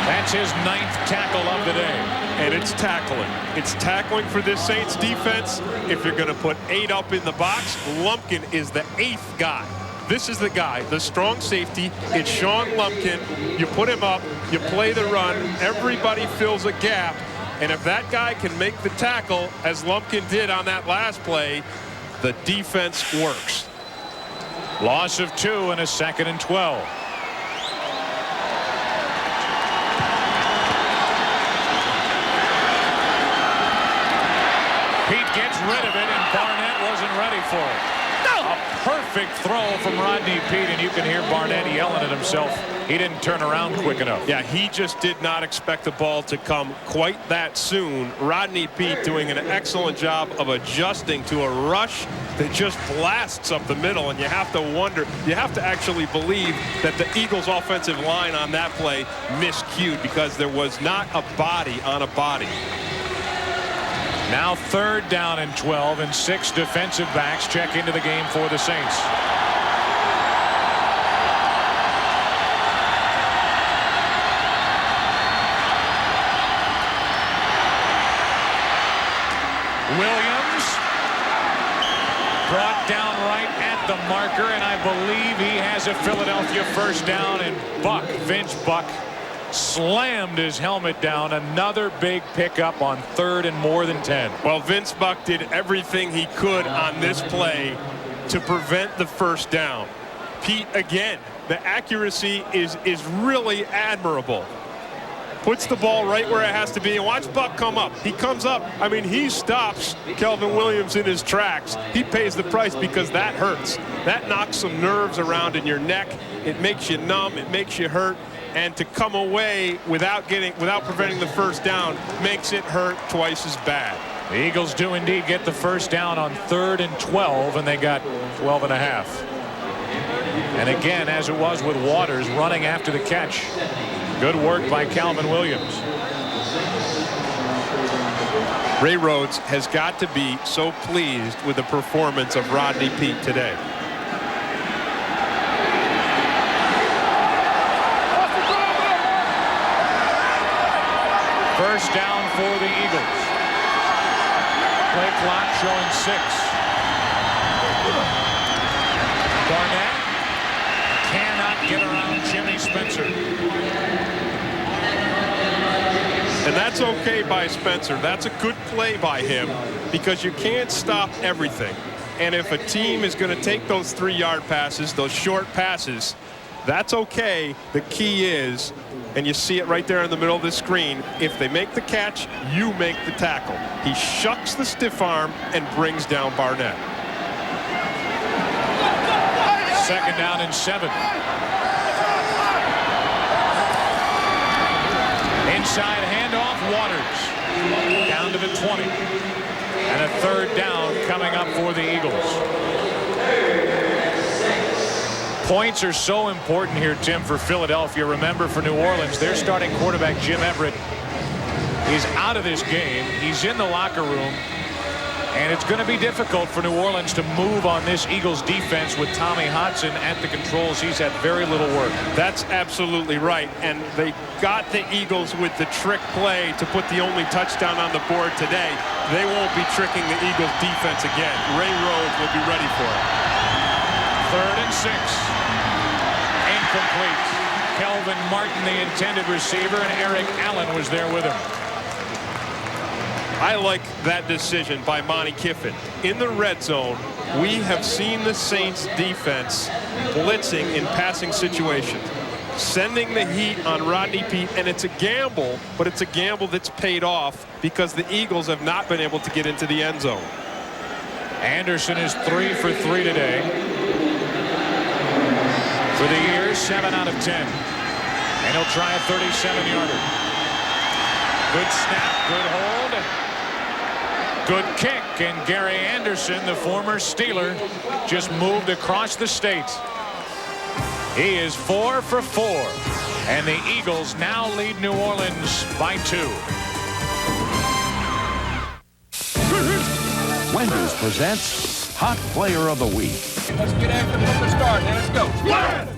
That's his 9th tackle of the day. And it's tackling. It's tackling for this Saints defense. If you're going to put 8 up in the box, Lumpkin is the 8th guy. This is the guy, the strong safety. It's Sean Lumpkin. You put him up, you play the run, everybody fills a gap. And if that guy can make the tackle, as Lumpkin did on that last play, the defense works. Loss of 2 and a 2nd and 12. Pete gets rid of it, and Barnett wasn't ready for it. A perfect throw from Rodney Pete, and you can hear Barnett yelling at himself. He didn't turn around quick enough. Yeah, he just did not expect the ball to come quite that soon. Rodney Pete doing an excellent job of adjusting to a rush that just blasts up the middle, and you have to wonder, you have to actually believe that the Eagles offensive line on that play miscued, because there was not a body on a body. Now 3rd down and 12, and 6 defensive backs check into the game for the Saints. Williams brought down right at the marker, and I believe he has a Philadelphia first down, and Vince Buck slammed his helmet down. Another big pickup on 3rd and more than 10. Well, Vince Buck did everything he could on this play to prevent the first down. Pete, again, the accuracy is really admirable. Puts the ball right where it has to be, and watch Buck come up. He comes up. I mean, he stops Kelvin Williams in his tracks. He pays the price, because that hurts. That knocks some nerves around in your neck. It makes you numb. It makes you hurt. And to come away without preventing the first down makes it hurt twice as bad. The Eagles do indeed get the first down on 3rd and 12, and they got 12 and a half. And again, as it was with Waters, running after the catch. Good work by Calvin Williams. Ray Rhodes has got to be so pleased with the performance of Rodney Pete today. First down for the Eagles. Play clock showing 6. Barnett cannot get around Jimmy Spencer. And that's okay by Spencer. That's a good play by him, because you can't stop everything. And if a team is going to take those 3-yard passes, those short passes, that's okay. The key is, and you see it right there in the middle of the screen, if they make the catch, you make the tackle. He shucks the stiff arm and brings down Barnett. 2nd down and 7. Inside handoff, Waters down to the 20. And a 3rd down coming up for the Eagles. Points are so important here, Tim, for Philadelphia. Remember, for New Orleans, their starting quarterback, Jim Everett, is out of this game. He's in the locker room. And it's going to be difficult for New Orleans to move on this Eagles defense with Tommy Hodson at the controls. He's had very little work. That's absolutely right. And they got the Eagles with the trick play to put the only touchdown on the board today. They won't be tricking the Eagles defense again. Ray Rhodes will be ready for it. 3rd and 6. Incomplete. Kelvin Martin, the intended receiver, and Eric Allen was there with him. I like that decision by Monty Kiffin. In the red zone, we have seen the Saints defense blitzing in passing situations, sending the heat on Rodney Peete, and it's a gamble, but it's a gamble that's paid off because the Eagles have not been able to get into the end zone. Anderson is 3 for 3 today. For the year, 7 out of 10. And he'll try a 37-yarder. Good snap, good hold. Good kick, and Gary Anderson, the former Steeler, just moved across the state. He is 4 for 4, and the Eagles now lead New Orleans by 2. Wendy's presents Hot Player of the Week. Let's get after it from the start. Now let's go.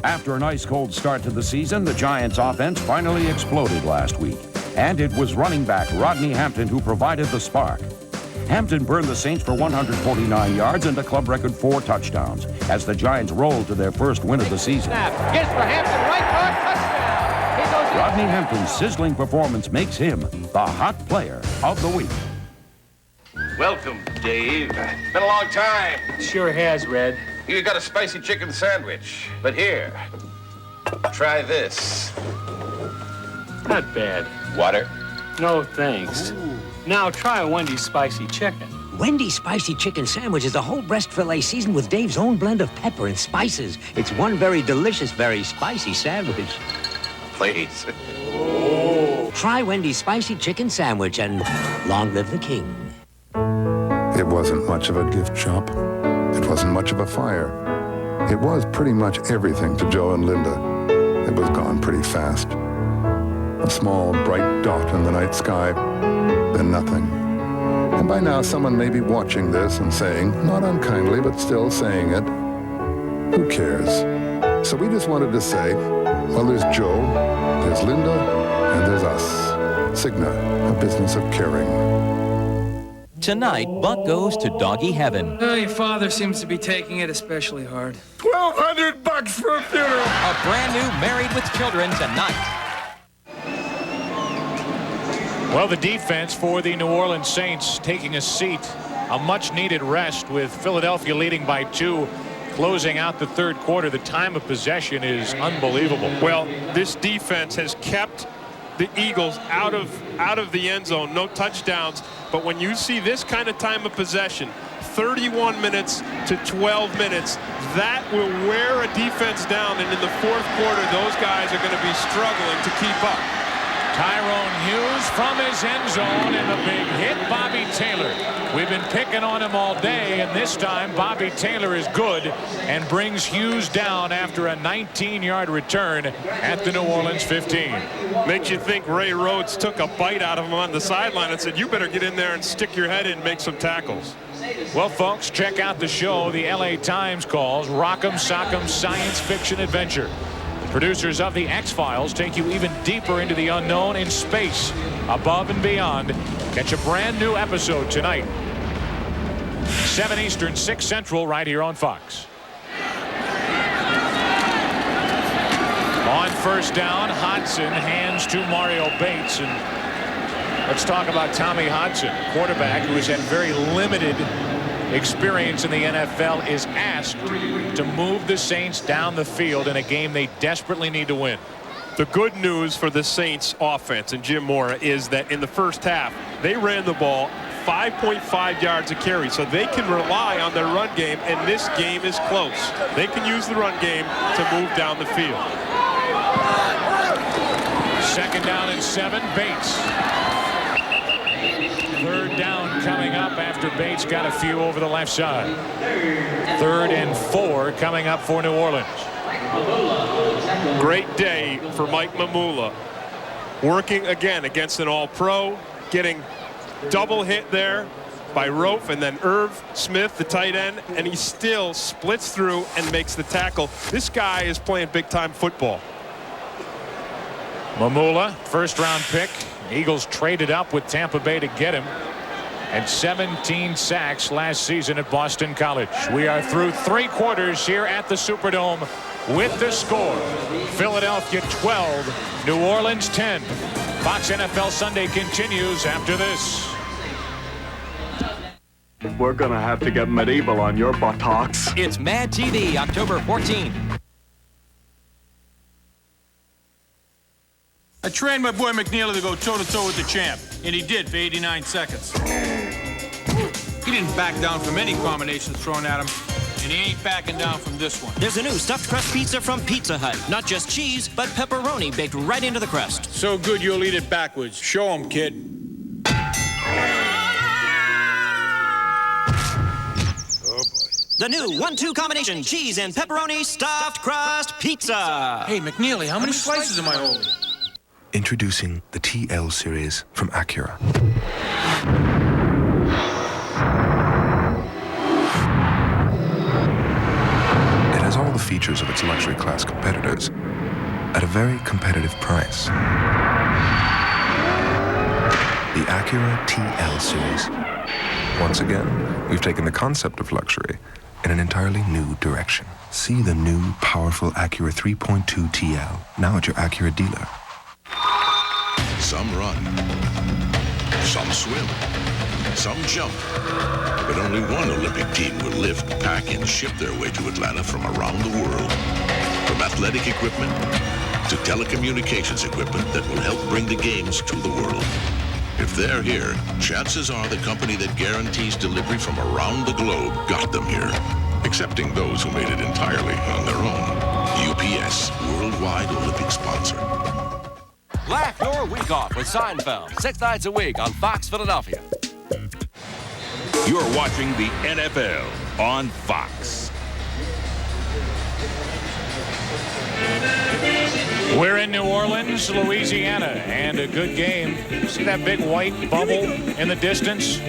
After an ice cold start to the season, the Giants' offense finally exploded last week. And it was running back Rodney Hampton who provided the spark. Hampton burned the Saints for 149 yards and a club record 4 touchdowns as the Giants rolled to their first win of the season. Gets for Hampton, right guard, touchdown. He goes in. Rodney Hampton's sizzling performance makes him the Hot Player of the Week. Welcome, Dave. Been a long time. Sure has, Red. You got a spicy chicken sandwich. But here, try this. Not bad. Water? No, thanks. Now try a Wendy's spicy chicken. Wendy's spicy chicken sandwich is a whole breast fillet seasoned with Dave's own blend of pepper and spices. It's one very delicious, very spicy sandwich. Please. Try Wendy's spicy chicken sandwich and long live the king. It wasn't much of a gift shop. It wasn't much of a fire. It was pretty much everything to Joe and Linda. It was gone pretty fast. A small, bright dot in the night sky, then nothing. And by now, someone may be watching this and saying, not unkindly, but still saying it, who cares? So we just wanted to say, well, there's Joe, there's Linda, and there's us. Cigna, a business of caring. Tonight, Buck goes to doggy heaven. Oh, your father seems to be taking it especially hard. $1,200 for a funeral. A brand new Married with Children tonight. Well, the defense for the New Orleans Saints taking a seat, a much-needed rest with Philadelphia leading by 2, closing out the third quarter. The time of possession is unbelievable. Well, this defense has kept the Eagles out of the end zone, no touchdowns. But when you see this kind of time of possession, 31 minutes to 12 minutes, that will wear a defense down. And in the fourth quarter, those guys are going to be struggling to keep up. Tyrone Hughes from his end zone, and the big hit, Bobby Taylor. We've been picking on him all day, and this time Bobby Taylor is good and brings Hughes down after a 19-yard return at the New Orleans 15. Makes you think Ray Rhodes took a bite out of him on the sideline and said, you better get in there and stick your head in and make some tackles. Well, folks, check out the show the LA Times calls Rock'em Sock'em Science Fiction Adventure. Producers of The X-Files take you even deeper into the unknown in space, above and beyond. Catch a brand new episode tonight. 7 Eastern, 6 Central, right here on Fox. On first down, Hodson hands to Mario Bates. And let's talk about Tommy Hodson, quarterback who has had very limited experience in the NFL, is asked to move the Saints down the field in a game they desperately need to win. The good news for the Saints offense and Jim Mora is that in the first half, they ran the ball 5.5 yards a carry, so they can rely on their run game, and this game is close. They can use the run game to move down the field. Second down and 7, Bates. Third down coming up after Bates got a few over the left side. 3rd and 4 coming up for New Orleans. Great day for Mike Mamula. Working again against an all-pro, getting double hit there by Rofe and then Irv Smith, the tight end, and he still splits through and makes the tackle. This guy is playing big-time football. Mamula, first-round pick. Eagles traded up with Tampa Bay to get him, and 17 sacks last season at Boston College. We are through 3 quarters here at the Superdome with the score. Philadelphia 12, New Orleans 10. Fox NFL Sunday continues after this. We're gonna have to get medieval on your buttocks. It's Mad TV, October 14th. I trained my boy McNeely to go toe-to-toe with the champ, and he did for 89 seconds. He didn't back down from any combinations thrown at him, and he ain't backing down from this one. There's a new stuffed crust pizza from Pizza Hut. Not just cheese, but pepperoni baked right into the crust. So good you'll eat it backwards. Show him, kid. The new 1-2 combination cheese and pepperoni stuffed crust pizza. Hey, McNeely, how many slices am I holding? Introducing the TL series from Acura. It has all the features of its luxury class competitors at a very competitive price. The Acura TL series. Once again, we've taken the concept of luxury in an entirely new direction. See the new, powerful Acura 3.2 TL, now at your Acura dealer. Some run, some swim, some jump. But only one Olympic team will lift, pack, and ship their way to Atlanta from around the world. From athletic equipment to telecommunications equipment that will help bring the games to the world. If they're here, chances are the company that guarantees delivery from around the globe got them here, excepting those who made it entirely on their own. UPS, worldwide Olympic sponsor. Laugh your week off with Seinfeld, 6 nights a week on Fox Philadelphia. You're watching the NFL on Fox. We're in New Orleans, Louisiana, and a good game. See that big white bubble in the distance?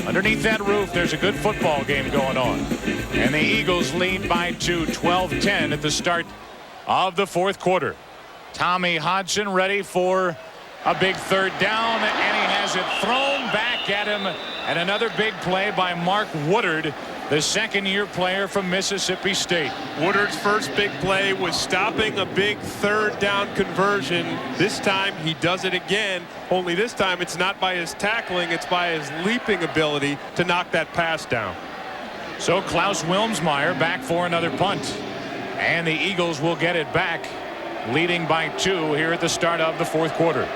Underneath that roof, there's a good football game going on. And the Eagles lead by 2, 12-10 at the start of the fourth quarter. Tommy Hodgson ready for a big third down, and he has it thrown back at him. And another big play by Mark Woodard, the second-year player from Mississippi State. Woodard's first big play was stopping a big third down conversion. This time he does it again, only this time it's not by his tackling, it's by his leaping ability to knock that pass down. So Klaus Wilmsmeyer back for another punt. And the Eagles will get it back, leading by 2 here at the start of the fourth quarter.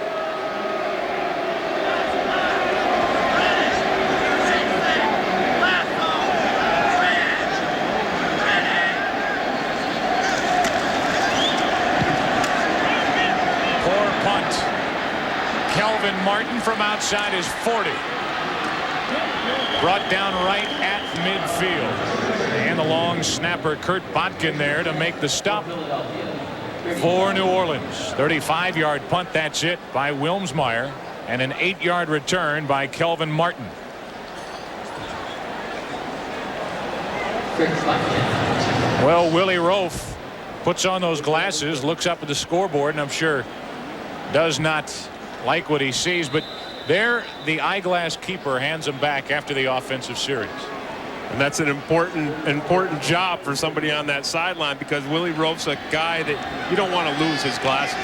Kelvin Martin from outside his 40. Brought down right at midfield. And the long snapper Kurt Botkin there to make the stop for New Orleans. 35-yard punt, that's it, by Wilmsmeyer. And an 8-yard return by Kelvin Martin. Well, Willie Roaf puts on those glasses, looks up at the scoreboard, and I'm sure does not like what he sees, but there the eyeglass keeper hands him back after the offensive series. And that's an important job for somebody on that sideline, because Willie Roaf's a guy that you don't want to lose his glasses.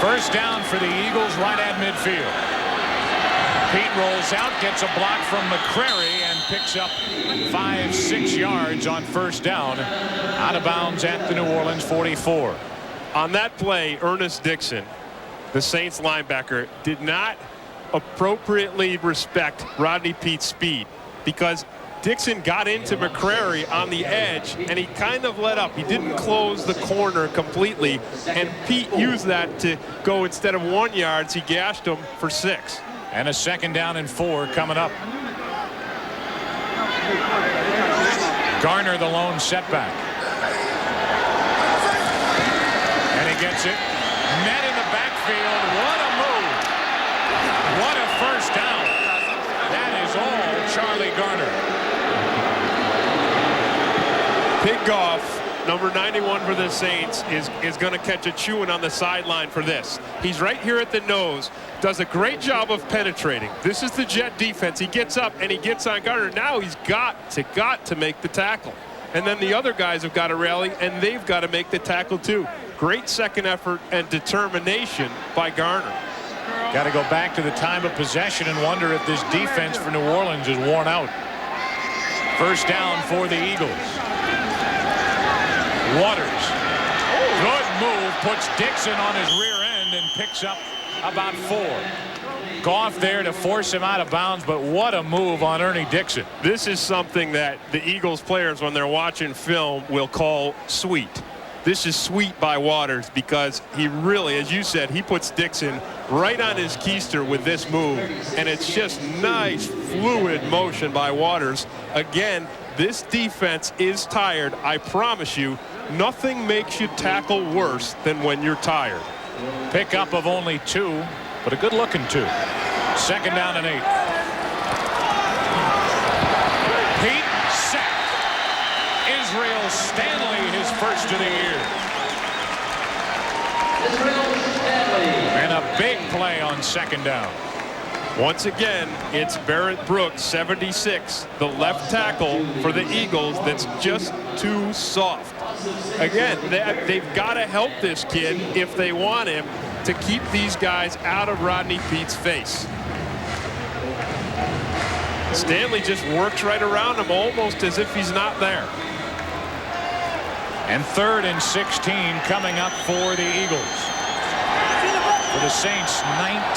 First down for the Eagles right at midfield. Pete rolls out, gets a block from McCrary, and picks up 5-6 yards on first down, out of bounds at the New Orleans 44. On that play, Ernest Dixon, the Saints linebacker, did not appropriately respect Rodney Peete's speed, because Dixon got into McCrary on the edge and he kind of let up. He didn't close the corner completely, and Pete used that to go, instead of 1 yard, he gashed him for 6. And a second down and 4 coming up. Garner the lone setback. And he gets it. Net in the backfield. What a move. What a first down. That is all Charlie Garner. Pig Goff, number 91 for the Saints, is going to catch a chewing on the sideline for this. He's right here at the nose. Does a great job of penetrating. This is the Jet defense. He gets up and he gets on Garner. Now he's got to make the tackle. And then the other guys have got to rally, and they've got to make the tackle too. Great second effort and determination by Garner. Got to go back to the time of possession and wonder if this defense for New Orleans is worn out. First down for the Eagles. Waters. Good move. Puts Dixon on his rear end and picks up about 4. Goff there to force him out of bounds, but what a move on Ernie Dixon. This is something that the Eagles players, when they're watching film, will call sweet. This is sweet by Waters because he really, as you said, he puts Dixon right on his keister with this move, and it's just nice, fluid motion by Waters. Again, this defense is tired. I promise you, nothing makes you tackle worse than when you're tired. Pickup of only 2, but a good-looking 2. Second down and 8. Pete sacked. Israel Stanley, his first of the year. And a big play on second down. Once again, it's Barrett Brooks, 76, the left tackle for the Eagles that's just too soft. Again, they've got to help this kid if they want him to keep these guys out of Rodney Peete's face. Stanley just works right around him almost as if he's not there. And 3rd and 16 coming up for the Eagles. For the Saints,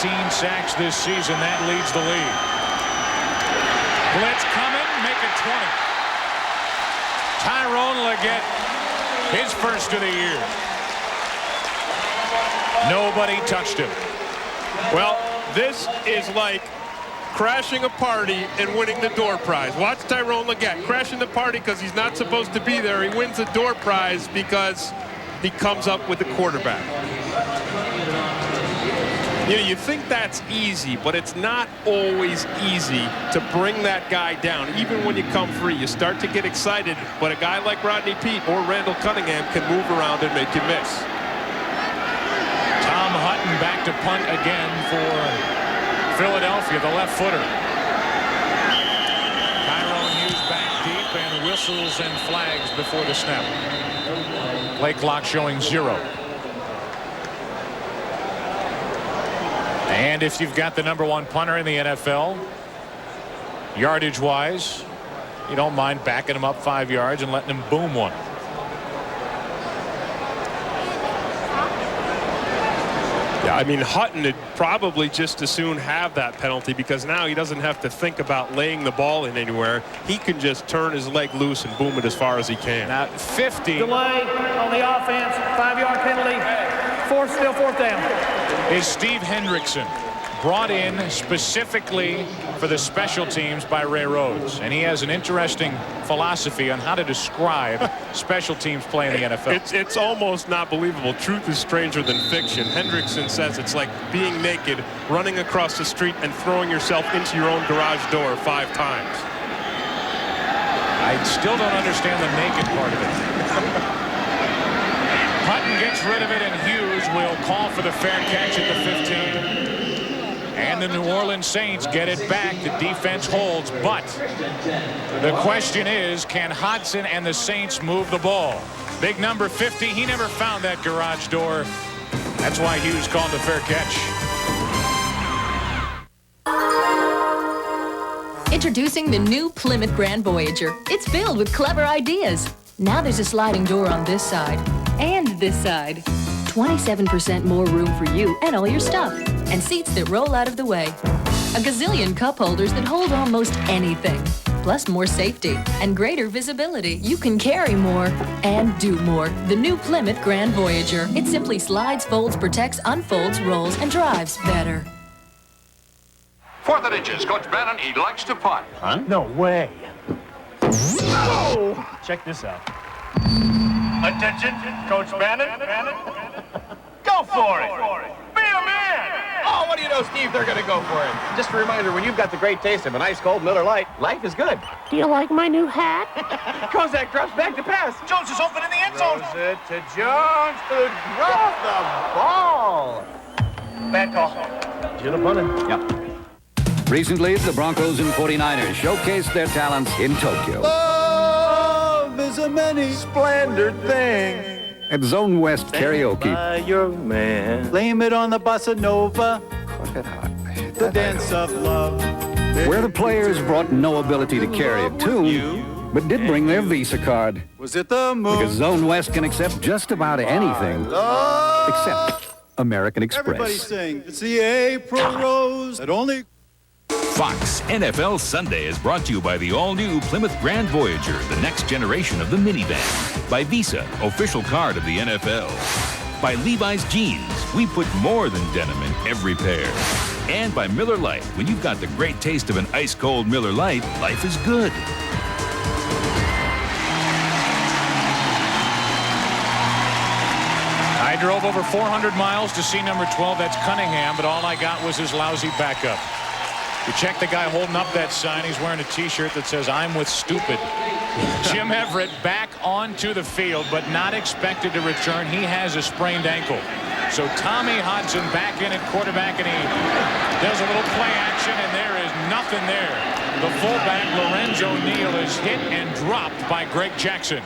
19 sacks this season. That leads the league. Blitz coming, make it 20. Tyrone Leggett, his first of the year. Nobody touched him. Well, this is like crashing a party and winning the door prize. Watch Tyrone Leggett crashing the party because he's not supposed to be there. He wins the door prize because he comes up with the quarterback. You know, you think that's easy, but it's not always easy to bring that guy down. Even when you come free, you start to get excited, but a guy like Rodney Peete or Randall Cunningham can move around and make you miss. Tom Hutton back to punt again for Philadelphia, the left footer. Tyrone Hughes back deep and whistles and flags before the snap. Play clock showing 0. And if you've got the #1 punter in the NFL, yardage-wise, you don't mind backing him up 5 yards and letting him boom one. Yeah, I mean, Hutton would probably just as soon have that penalty because now he doesn't have to think about laying the ball in anywhere. He can just turn his leg loose and boom it as far as he can. Now, 50. Delay on the offense, 5-yard penalty. Still fourth down. Is Steve Hendrickson, brought in specifically for the special teams by Ray Rhodes. And he has an interesting philosophy on how to describe special teams play in the NFL. It's almost not believable. Truth is stranger than fiction. Hendrickson says it's like being naked, running across the street, and throwing yourself into your own garage door 5 times. I still don't understand the naked part of it. Hutton gets rid of it, and Hughes will call for the fair catch at the 15. And the New Orleans Saints get it back. The defense holds, but the question is, can Hodson and the Saints move the ball? Big number 50, he never found that garage door. That's why Hughes called the fair catch. Introducing the new Plymouth Grand Voyager. It's filled with clever ideas. Now there's a sliding door on this side and this side. 27% more room for you and all your stuff. And seats that roll out of the way. A gazillion cup holders that hold almost anything. Plus more safety and greater visibility. You can carry more and do more. The new Plymouth Grand Voyager. It simply slides, folds, protects, unfolds, rolls, and drives better. 4th and inches. Coach Bannon, he likes to punt. Huh? No way. Whoa! Check this out. Attention, Coach Bannon. Go for it. Be a man. Oh, what do you know, Steve? They're going to go for it. Just a reminder, when you've got the great taste of an ice cold Miller Lite, life is good. Do you like my new hat? Kozak drops back to pass. Jones is open in the end zone. Throws it to Jones, who dropped the ball. Bad call. Should have punted. Yep. Recently, the Broncos and 49ers showcased their talents in Tokyo. Love is a many splendored thing. At Zone West Karaoke, By your man. Blame it on the bossa nova. The dance of love. Where the players brought no ability to carry a tune, but did bring their Visa card. Was it the moon? Because Zone West can accept just about anything except American Everybody Express. sing. It's the April rose that only... Fox NFL Sunday is brought to you by the all-new Plymouth Grand Voyager, the next generation of the minivan. By Visa, official card of the NFL. By Levi's Jeans, we put more than denim in every pair. And by Miller Lite, when you've got the great taste of an ice-cold Miller Lite, life is good. I drove over 400 miles to see number 12. That's Cunningham, but all I got was his lousy backup. You check the guy holding up that sign. He's wearing a T-shirt that says, "I'm with stupid." Jim Everett back onto the field, but not expected to return. He has a sprained ankle. So Tommy Hodson back in at quarterback, and he does a little play action, and there is nothing there. The fullback, Lorenzo Neal, is hit and dropped by Greg Jackson.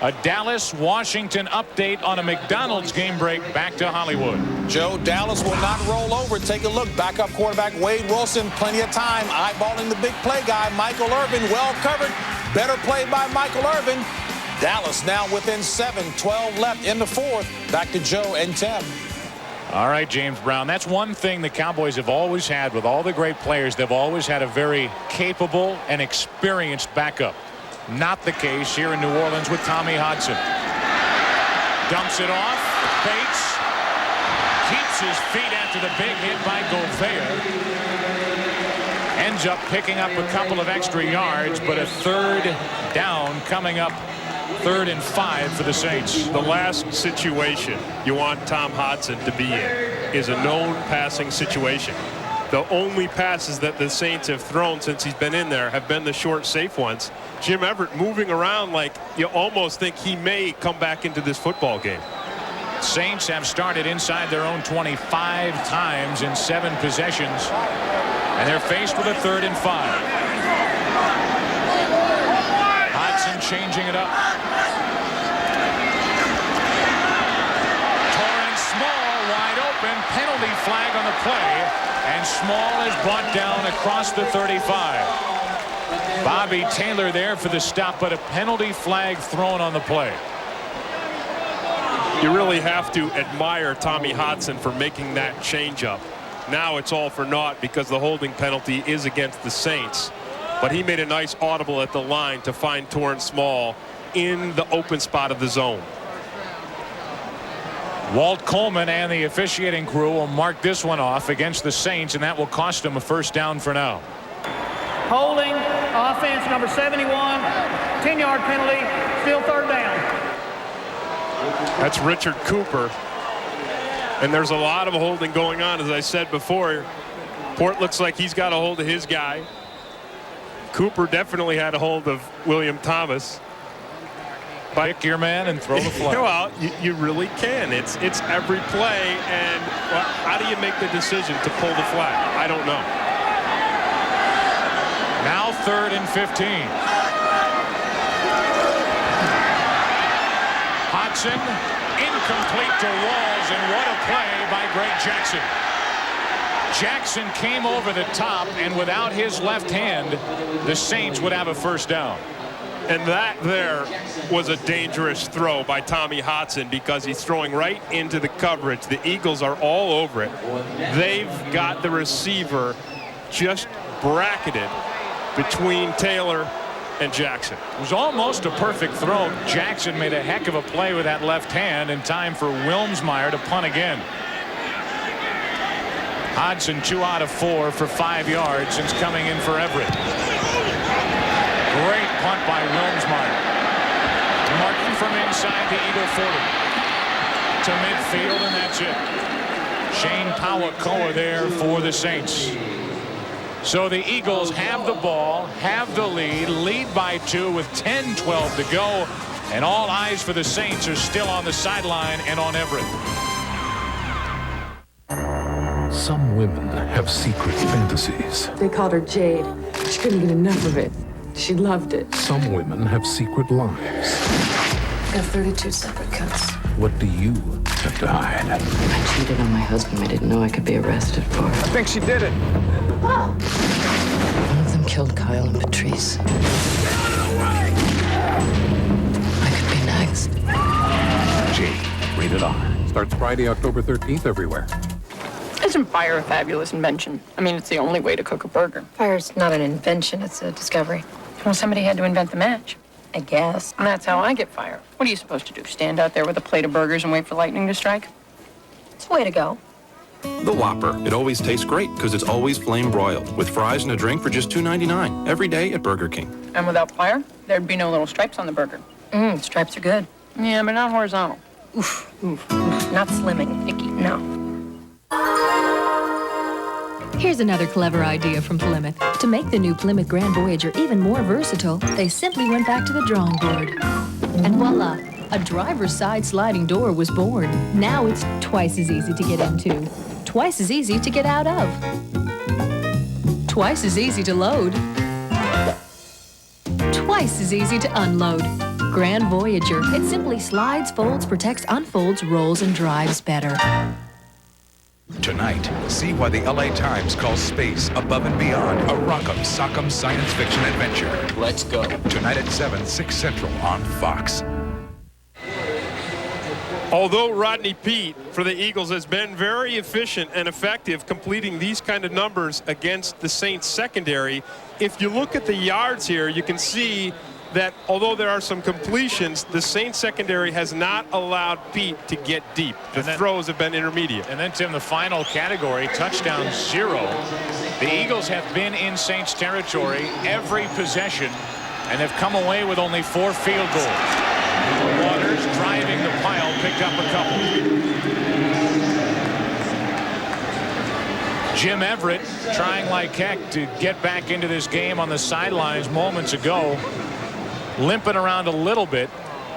A Dallas-Washington update on a McDonald's game break back to Hollywood. Joe, Dallas will not roll over. Take a look. Backup quarterback Wade Wilson, plenty of time. Eyeballing the big play guy, Michael Irvin, well covered. Better play by Michael Irvin. Dallas now within 7, 12 left in the fourth. Back to Joe and Tim. All right, James Brown. That's one thing the Cowboys have always had with all the great players. They've always had a very capable and experienced backup. Not the case here in New Orleans with Tommy Hodson. Dumps it off. Bates keeps his feet after the big hit by Gobert. Ends up picking up a couple of extra yards, but a third down coming up. 3rd and 5 for the Saints. The last situation you want Tom Hodson to be in is a known passing situation. The only passes that the Saints have thrown since he's been in there have been the short, safe ones. Jim Everett moving around like you almost think he may come back into this football game. Saints have started inside their own 25 times in 7 possessions, and they're faced with a 3rd and 5. Hodson changing it up. Torrance Small wide open. Penalty flag on the play. And Small is brought down across the 35. Bobby Taylor there for the stop, but a penalty flag thrown on the play. You really have to admire Tommy Hodson for making that changeup. Now it's all for naught because the holding penalty is against the Saints. But he made a nice audible at the line to find Torrance Small in the open spot of the zone. Walt Coleman and the officiating crew will mark this one off against the Saints, and that will cost them a 1st down for now. Holding, offense number 71, 10-yard penalty, still 3rd down. That's Richard Cooper. And there's a lot of holding going on, as I said before. Port looks like he's got a hold of his guy. Cooper definitely had a hold of William Thomas. Pick your man and throw the flag. Well, you really can. It's every play, and well, how do you make the decision to pull the flag? I don't know. Now 3rd and 15. Hodson incomplete to Walls, and what a play by Greg Jackson. Jackson came over the top, and without his left hand, the Saints would have a 1st down. And that there was a dangerous throw by Tommy Hodson because he's throwing right into the coverage. The Eagles are all over it. They've got the receiver just bracketed between Taylor and Jackson. It was almost a perfect throw. Jackson made a heck of a play with that left hand in time for Wilmsmeyer to punt again. Hodson 2 out of 4 for 5 yards since coming in for Everett. Great punt by Wilmsmeyer. Martin from inside the Eagle 40 to midfield, and that's it. Shane Pawakoa there for the Saints. So the Eagles have the ball, have the lead by 2 with 10-12 to go, and all eyes for the Saints are still on the sideline and on Everett. Some women have secret fantasies. They called her Jade. She couldn't get enough of it. She loved it. Some women have secret lives. I have 32 separate cuts. What do you have died. I cheated on my husband. I didn't know I could be arrested for it. I think she did it. One of them killed Kyle and Patrice. I could be next. G. Rated R. Starts Friday, October 13th everywhere. Isn't fire a fabulous invention? I mean, it's the only way to cook a burger. Fire's not an invention, it's a discovery. Well, somebody had to invent the match. I guess. And that's how I get fire. What are you supposed to do? Stand out there with a plate of burgers and wait for lightning to strike? It's the way to go. The Whopper. It always tastes great because it's always flame broiled with fries and a drink for just $2.99 every day at Burger King. And without fire, there'd be no little stripes on the burger. Stripes are good. Yeah, but not horizontal. Oof, oof, oof. Not slimming, icky, no. Here's another clever idea from Plymouth. To make the new Plymouth Grand Voyager even more versatile, they simply went back to the drawing board. And voila, a driver's side sliding door was born. Now it's twice as easy to get into, twice as easy to get out of, twice as easy to load, twice as easy to unload. Grand Voyager. It simply slides, folds, protects, unfolds, rolls, and drives better. Tonight, see why the LA Times calls space above and beyond a rock'em sock'em science fiction adventure. Let's go. Tonight at 7, 6 Central on Fox. Although Rodney Peete for the Eagles has been very efficient and effective completing these kind of numbers against the Saints secondary, if you look at the yards here, you can see that although there are some completions, the Saints secondary has not allowed Peete to get deep. The throws have been intermediate. And then, Tim, the final category, touchdown 0. The Eagles have been in Saints territory every possession and have come away with only 4 field goals. Waters driving the pile, picked up a couple. Jim Everett trying like heck to get back into this game on the sidelines moments ago. Limping around a little bit,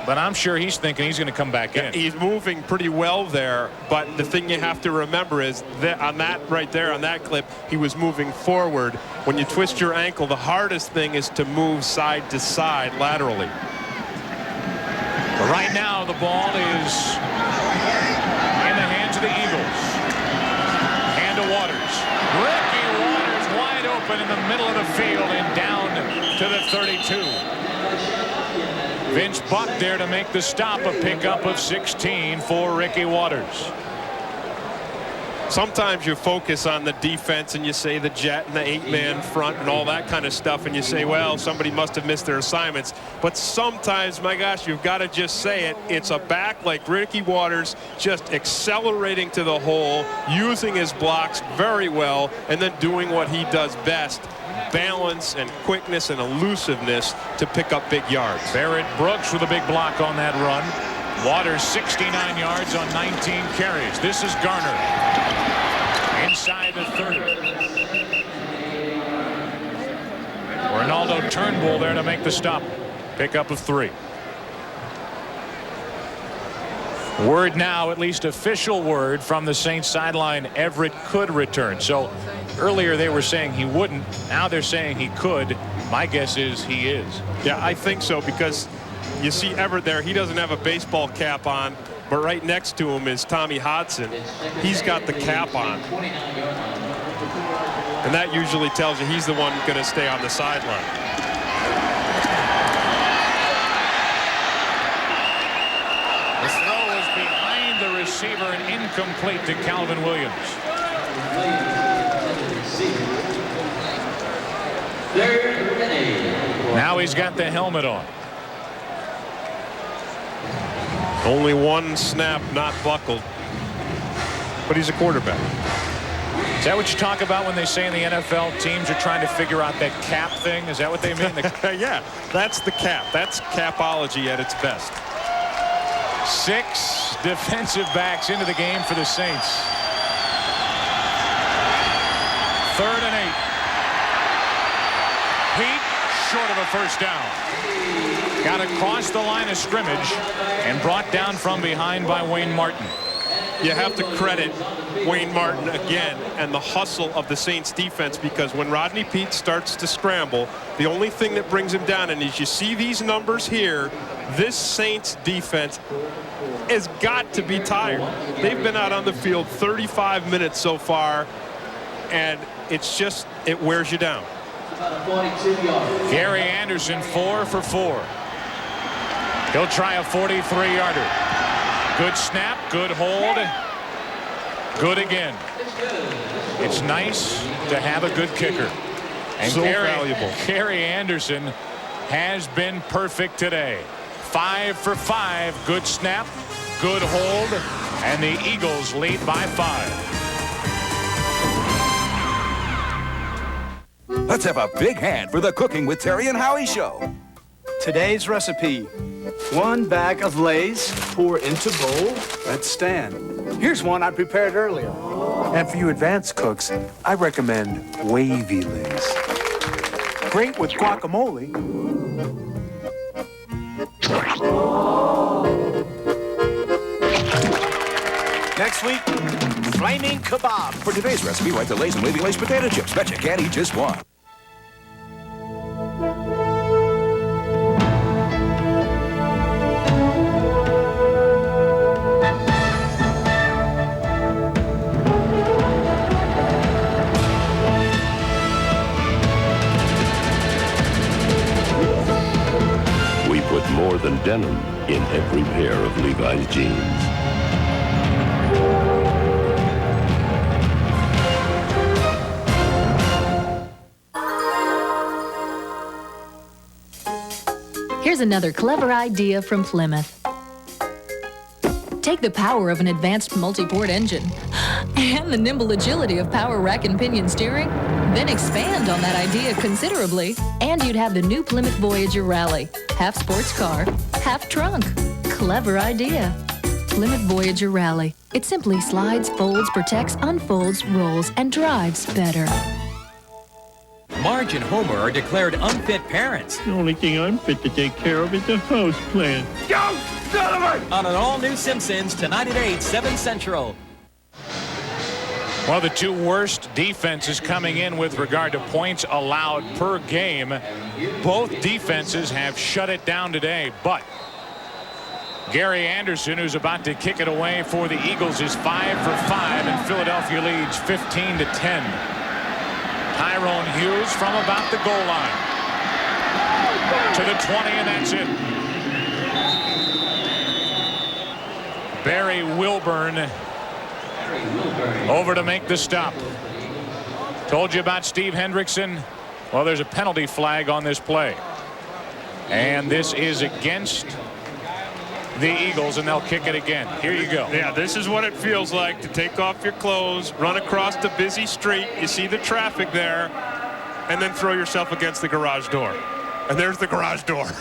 but I'm sure he's thinking he's going to come back in. He's moving pretty well there, but the thing you have to remember is that on that right there, on that clip, he was moving forward. When you twist your ankle, the hardest thing is to move side to side laterally. But right now, the ball is in the hands of the Eagles. Hand to Waters. Ricky Waters wide open in the middle of the field and down to the 32. Vince Buck there to make the stop, a pickup of 16 for Ricky Waters. Sometimes you focus on the defense and you say the jet and the 8-man front and all that kind of stuff, and you say, well, somebody must have missed their assignments. But sometimes, my gosh, you've got to just say it. It's a back like Ricky Waters just accelerating to the hole, using his blocks very well, and then doing what he does best. Balance and quickness and elusiveness to pick up big yards. Barrett Brooks with a big block on that run. Waters 69 yards on 19 carries. This is Garner inside the 30. Ronaldo Turnbull there to make the stop. Pickup of 3. Word now, at least official word from the Saints sideline, Everett could return. So earlier they were saying he wouldn't. Now they're saying he could. My guess is he is. Yeah, I think so, because you see Everett there. He doesn't have a baseball cap on, but right next to him is Tommy Hodson. He's got the cap on. And that usually tells you he's the one going to stay on the sideline. The throw is behind the receiver and incomplete to Calvin Williams. Now he's got the helmet on. Only one snap not buckled, but he's a quarterback. Is that what you talk about when they say in the NFL teams are trying to figure out that cap thing? Is that what they mean? Yeah, that's the cap. That's capology at its best. 6 defensive backs into the game for the Saints. 3rd and 8. Peete short of a first down. Got across the line of scrimmage and brought down from behind by Wayne Martin. You have to credit Wayne Martin again and the hustle of the Saints defense, because when Rodney Peete starts to scramble, the only thing that brings him down, and as you see these numbers here, this Saints defense has got to be tired. They've been out on the field 35 minutes so far, and it's just, it wears you down. Gary Anderson 4 for 4. He'll try a 43-yarder. Good snap, good hold, good again. It's nice to have a good kicker. And so valuable. Gary Anderson has been perfect today. 5 for 5. Good snap, good hold, and the Eagles lead by 5. Let's have a big hand for the Cooking with Terry and Howie show. Today's recipe: 1 bag of Lay's, pour into bowl, let stand. Here's one I prepared earlier. And for you advanced cooks, I recommend wavy Lay's. Great with guacamole. Next week, flaming kebab. For today's recipe, write the Lay's and wavy Lay's potato chips. Bet you can't eat just one. We put more than denim in every pair of Levi's jeans. Here's another clever idea from Plymouth. Take the power of an advanced multi-port engine and the nimble agility of power rack and pinion steering, then expand on that idea considerably, and you'd have the new Plymouth Voyager Rally. Half sports car, half trunk. Clever idea. Plymouth Voyager Rally. It simply slides, folds, protects, unfolds, rolls, and drives better. Marge and Homer are declared unfit parents. The only thing I'm fit to take care of is the house plant. Go, Sullivan! On an all-new Simpsons tonight at 8, 7 Central. Well, the two worst defenses coming in with regard to points allowed per game. Both defenses have shut it down today, but Gary Anderson, who's about to kick it away for the Eagles, is 5 for 5, and Philadelphia leads 15-10. Tyrone Hughes from about the goal line to the 20, and that's it. Barry Wilburn over to make the stop. Told you about Steve Hendrickson. Well, there's a penalty flag on this play, and this is against the Eagles, and they'll kick it again. Here you go. Yeah, this is what it feels like to take off your clothes, run across the busy street. You see the traffic there, and then throw yourself against the garage door. And there's the garage door.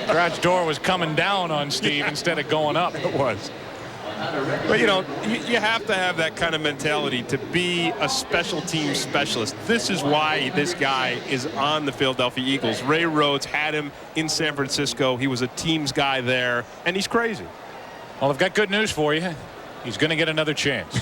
Garage door was coming down on Steve instead of going up. It was. But, you know, you have to have that kind of mentality to be a special team specialist. This is why this guy is on the Philadelphia Eagles. Ray Rhodes had him in San Francisco. He was a teams guy there, and he's crazy. Well, I've got good news for you. He's going to get another chance.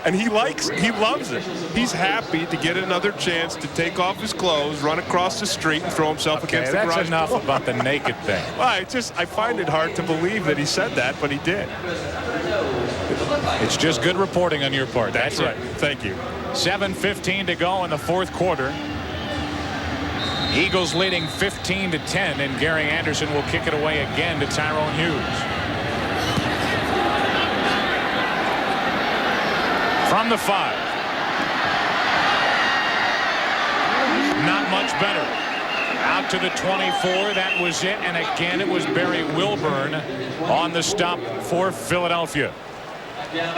And he loves it. He's happy to get another chance to take off his clothes, run across the street, and throw himself against the garage. That's enough about the naked thing. Well, I find it hard to believe that he said that, but he did. It's just good reporting on your part. That's right. Thank you. 7:15 to go in the fourth quarter. Eagles leading 15-10, and Gary Anderson will kick it away again to Tyrone Hughes. From the 5. Not much better. Out to the 24. That was it. And again, it was Barry Wilburn on the stop for Philadelphia.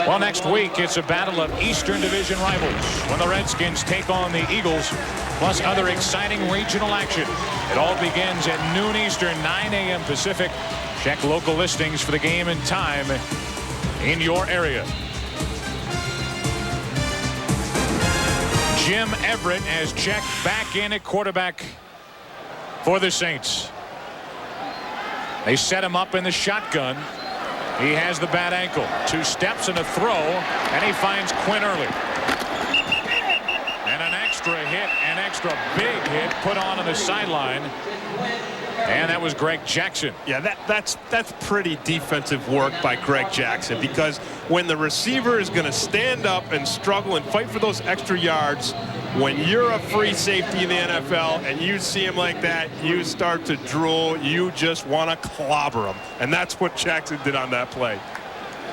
Well, next week, it's a battle of Eastern Division rivals when the Redskins take on the Eagles, plus other exciting regional action. It all begins at noon Eastern, 9 a.m. Pacific. Check local listings for the game and time in your area. Jim Everett has checked back in at quarterback for the Saints. They set him up in the shotgun. He has the bad ankle. 2 steps and a throw, and he finds Quinn Early. And an extra hit, an extra big hit put on the sideline. And that was Greg Jackson. Yeah, that's pretty defensive work by Greg Jackson, because when the receiver is going to stand up and struggle and fight for those extra yards, when you're a free safety in the NFL and you see him like that, you start to drool. You just want to clobber him. And that's what Jackson did on that play.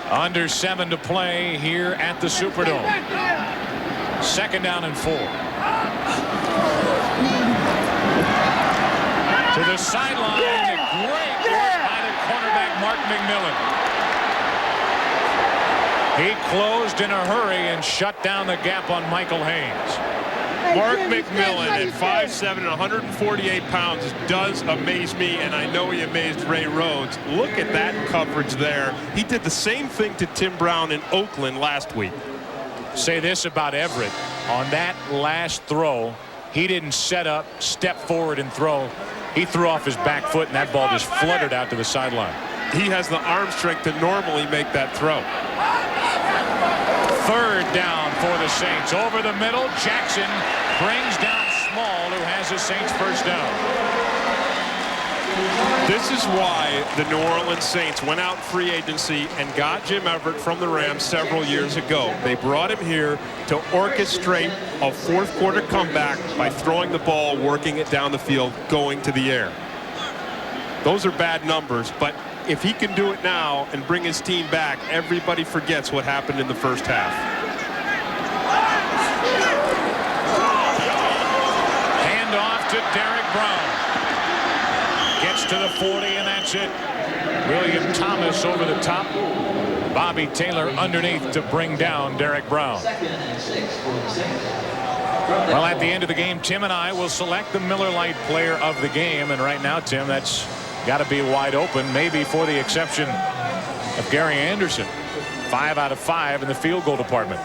Under 7 to play here at the Superdome. 2nd down and 4. To the sideline. Great work by the cornerback, Mark McMillan. He closed in a hurry and shut down the gap on Michael Haynes. Mark McMillan at 5'7" and 148 pounds does amaze me, and I know he amazed Ray Rhodes. Look at that coverage there. He did the same thing to Tim Brown in Oakland last week. Say this about Everett. On that last throw, he didn't set up, step forward, and throw. He threw off his back foot, and that ball just fluttered out to the sideline. He has the arm strength to normally make that throw. 3rd down for the Saints. Over the middle, Jackson brings down Small, who has the Saints first down. This is why the New Orleans Saints went out in free agency and got Jim Everett from the Rams several years ago. They brought him here to orchestrate a 4th quarter comeback by throwing the ball, working it down the field, going to the air. Those are bad numbers, but if he can do it now and bring his team back, everybody forgets what happened in the first half. Hand off to Derek Brown. Gets to the 40, and that's it. William Thomas over the top. Bobby Taylor underneath to bring down Derek Brown. Well, at the end of the game, Tim and I will select the Miller Lite player of the game. And right now, Tim, that's got to be wide open, maybe for the exception of Gary Anderson. 5 out of 5 in the field goal department.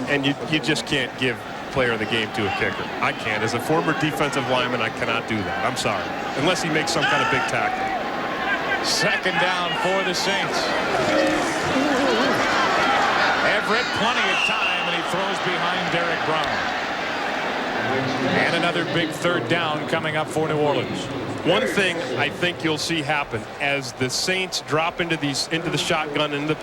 And you just can't give player of the game to a kicker. I can't. As a former defensive lineman, I cannot do that. I'm sorry. Unless he makes some kind of big tackle. 2nd down for the Saints. Everett, plenty of time, and he throws behind Derek Brown. And another big 3rd down coming up for New Orleans. One thing I think you'll see happen as the Saints drop into the shotgun and the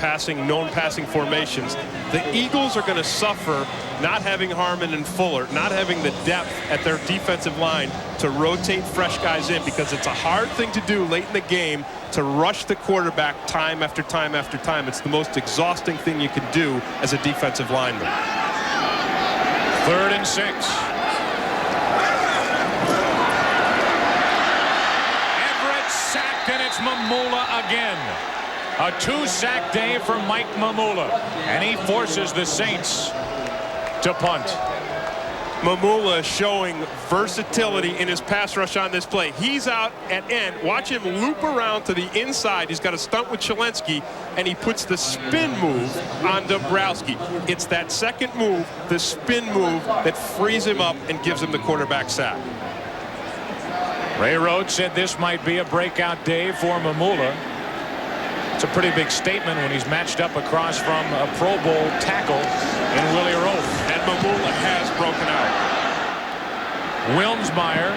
known passing formations, the Eagles are going to suffer not having Harmon and Fuller, not having the depth at their defensive line to rotate fresh guys in, because it's a hard thing to do late in the game to rush the quarterback time after time after time. It's the most exhausting thing you can do as a defensive lineman. 3rd and 6. And it's Mamula again. A 2-sack day for Mike Mamula, and he forces the Saints to punt. Mamula showing versatility in his pass rush on this play. He's out at end. Watch him loop around to the inside. He's got a stunt with Chelensky, and he puts the spin move on Dombrowski. It's that second move, the spin move, that frees him up and gives him the quarterback sack. Ray Rhodes said this might be a breakout day for Mamula. It's a pretty big statement when he's matched up across from a Pro Bowl tackle in Willie Roaf. And Mamula has broken out. Wilmsmeyer,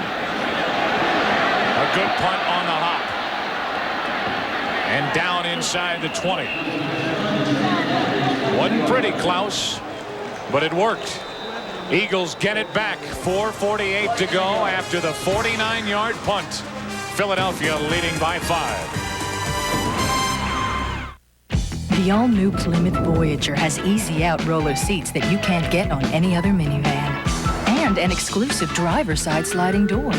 a good punt on the hop. And down inside the 20. Wasn't pretty, Klaus, but it worked. Eagles get it back. 4:48 to go after the 49-yard punt. Philadelphia leading by 5. The all-new Plymouth Voyager has easy-out roller seats that you can't get on any other minivan. And an exclusive driver-side sliding door.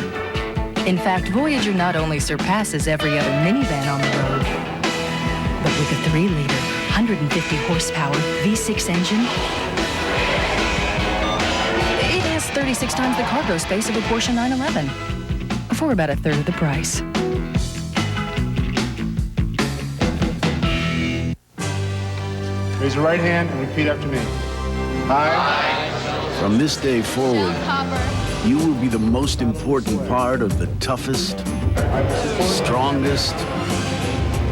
In fact, Voyager not only surpasses every other minivan on the road, but with a 3-liter, 150-horsepower V6 engine, it has 36 times the cargo space of a Porsche 911 for about a third of the price. Raise your right hand and repeat after me. I. From this day forward, you will be the most important part of the toughest, strongest,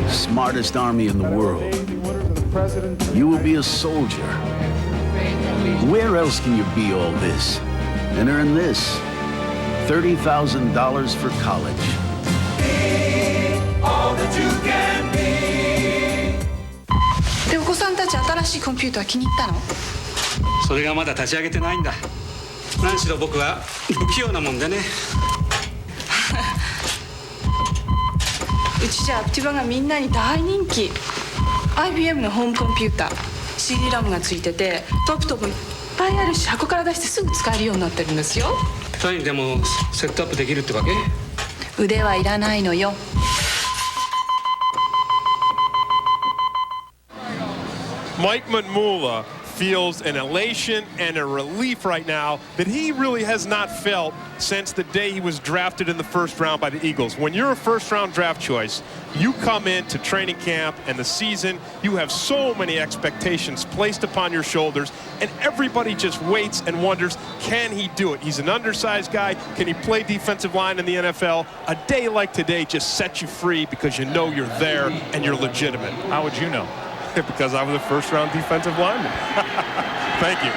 smartest army in the world. You will be a soldier. Where else can you be all this and earn this? $30,000 for college. でお子さんたち新しいコンピューター気に入ったの？それがまだ立ち上げてないんだ。何しろ僕は不器用なもんでね。うちじゃアプティバがみんなに大人気。 IBM のホームコンピューター CD ラムがついててトップトップいっぱいあるし箱から出してすぐ使えるようになってるんですよ。単位でもセットアップできるってわけ？腕はいらないのよ。Mike Mamula feels an elation and a relief right now that he really has not felt since the day he was drafted in the first round by the Eagles. When you're a first-round draft choice, you come into training camp and the season, you have so many expectations placed upon your shoulders, and everybody just waits and wonders, can he do it? He's an undersized guy. Can he play defensive line in the NFL? A day like today just sets you free because you know you're there and you're legitimate. How would you know? Because I was a first-round defensive lineman. Thank you.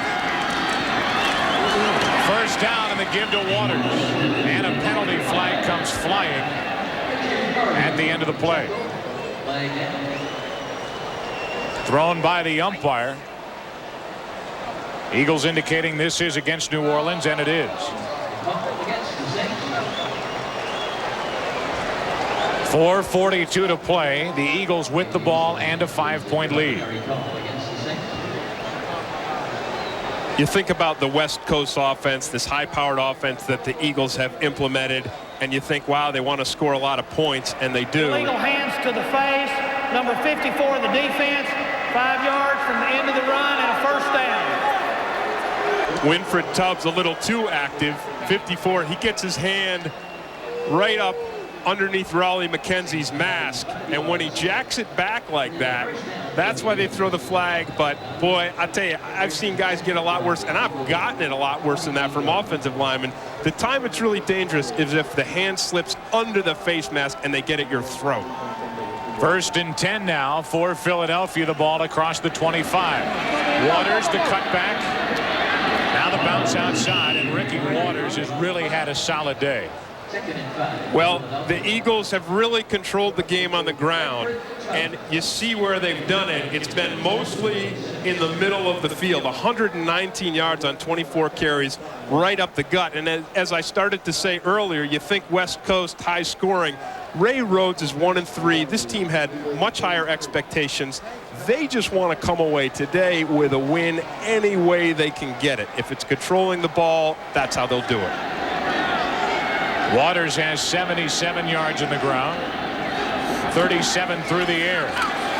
First down and the give to Waters. And a penalty flag comes flying at the end of the play. Thrown by the umpire. Eagles indicating this is against New Orleans, and it is. 4:42 to play. The Eagles with the ball and a 5-point lead. You think about the West Coast offense, this high-powered offense that the Eagles have implemented, and you think, wow, they want to score a lot of points, and they do. Illegal hands to the face. Number 54 of the defense. 5 yards from the end of the run and a first down. Winfred Tubbs a little too active. 54, he gets his hand right up underneath Raleigh McKenzie's mask, and when he jacks it back like that, that's why they throw the flag. But boy, I tell you, I've seen guys get a lot worse, and I've gotten it a lot worse than that from offensive linemen. The time it's really dangerous is if the hand slips under the face mask and they get at your throat. 1st and 10 now for Philadelphia. The ball across the 25. Waters the cutback. Now the bounce outside, and Ricky Waters has really had a solid day. Well, the Eagles have really controlled the game on the ground, and you see where they've done it. It's been mostly in the middle of the field, 119 yards on 24 carries, right up the gut. And as I started to say earlier, you think West Coast high scoring. Ray Rhodes is 1-3. This team had much higher expectations. They just want to come away today with a win any way they can get it. If it's controlling the ball, that's how they'll do it. Waters has 77 yards in the ground, 37 through the air.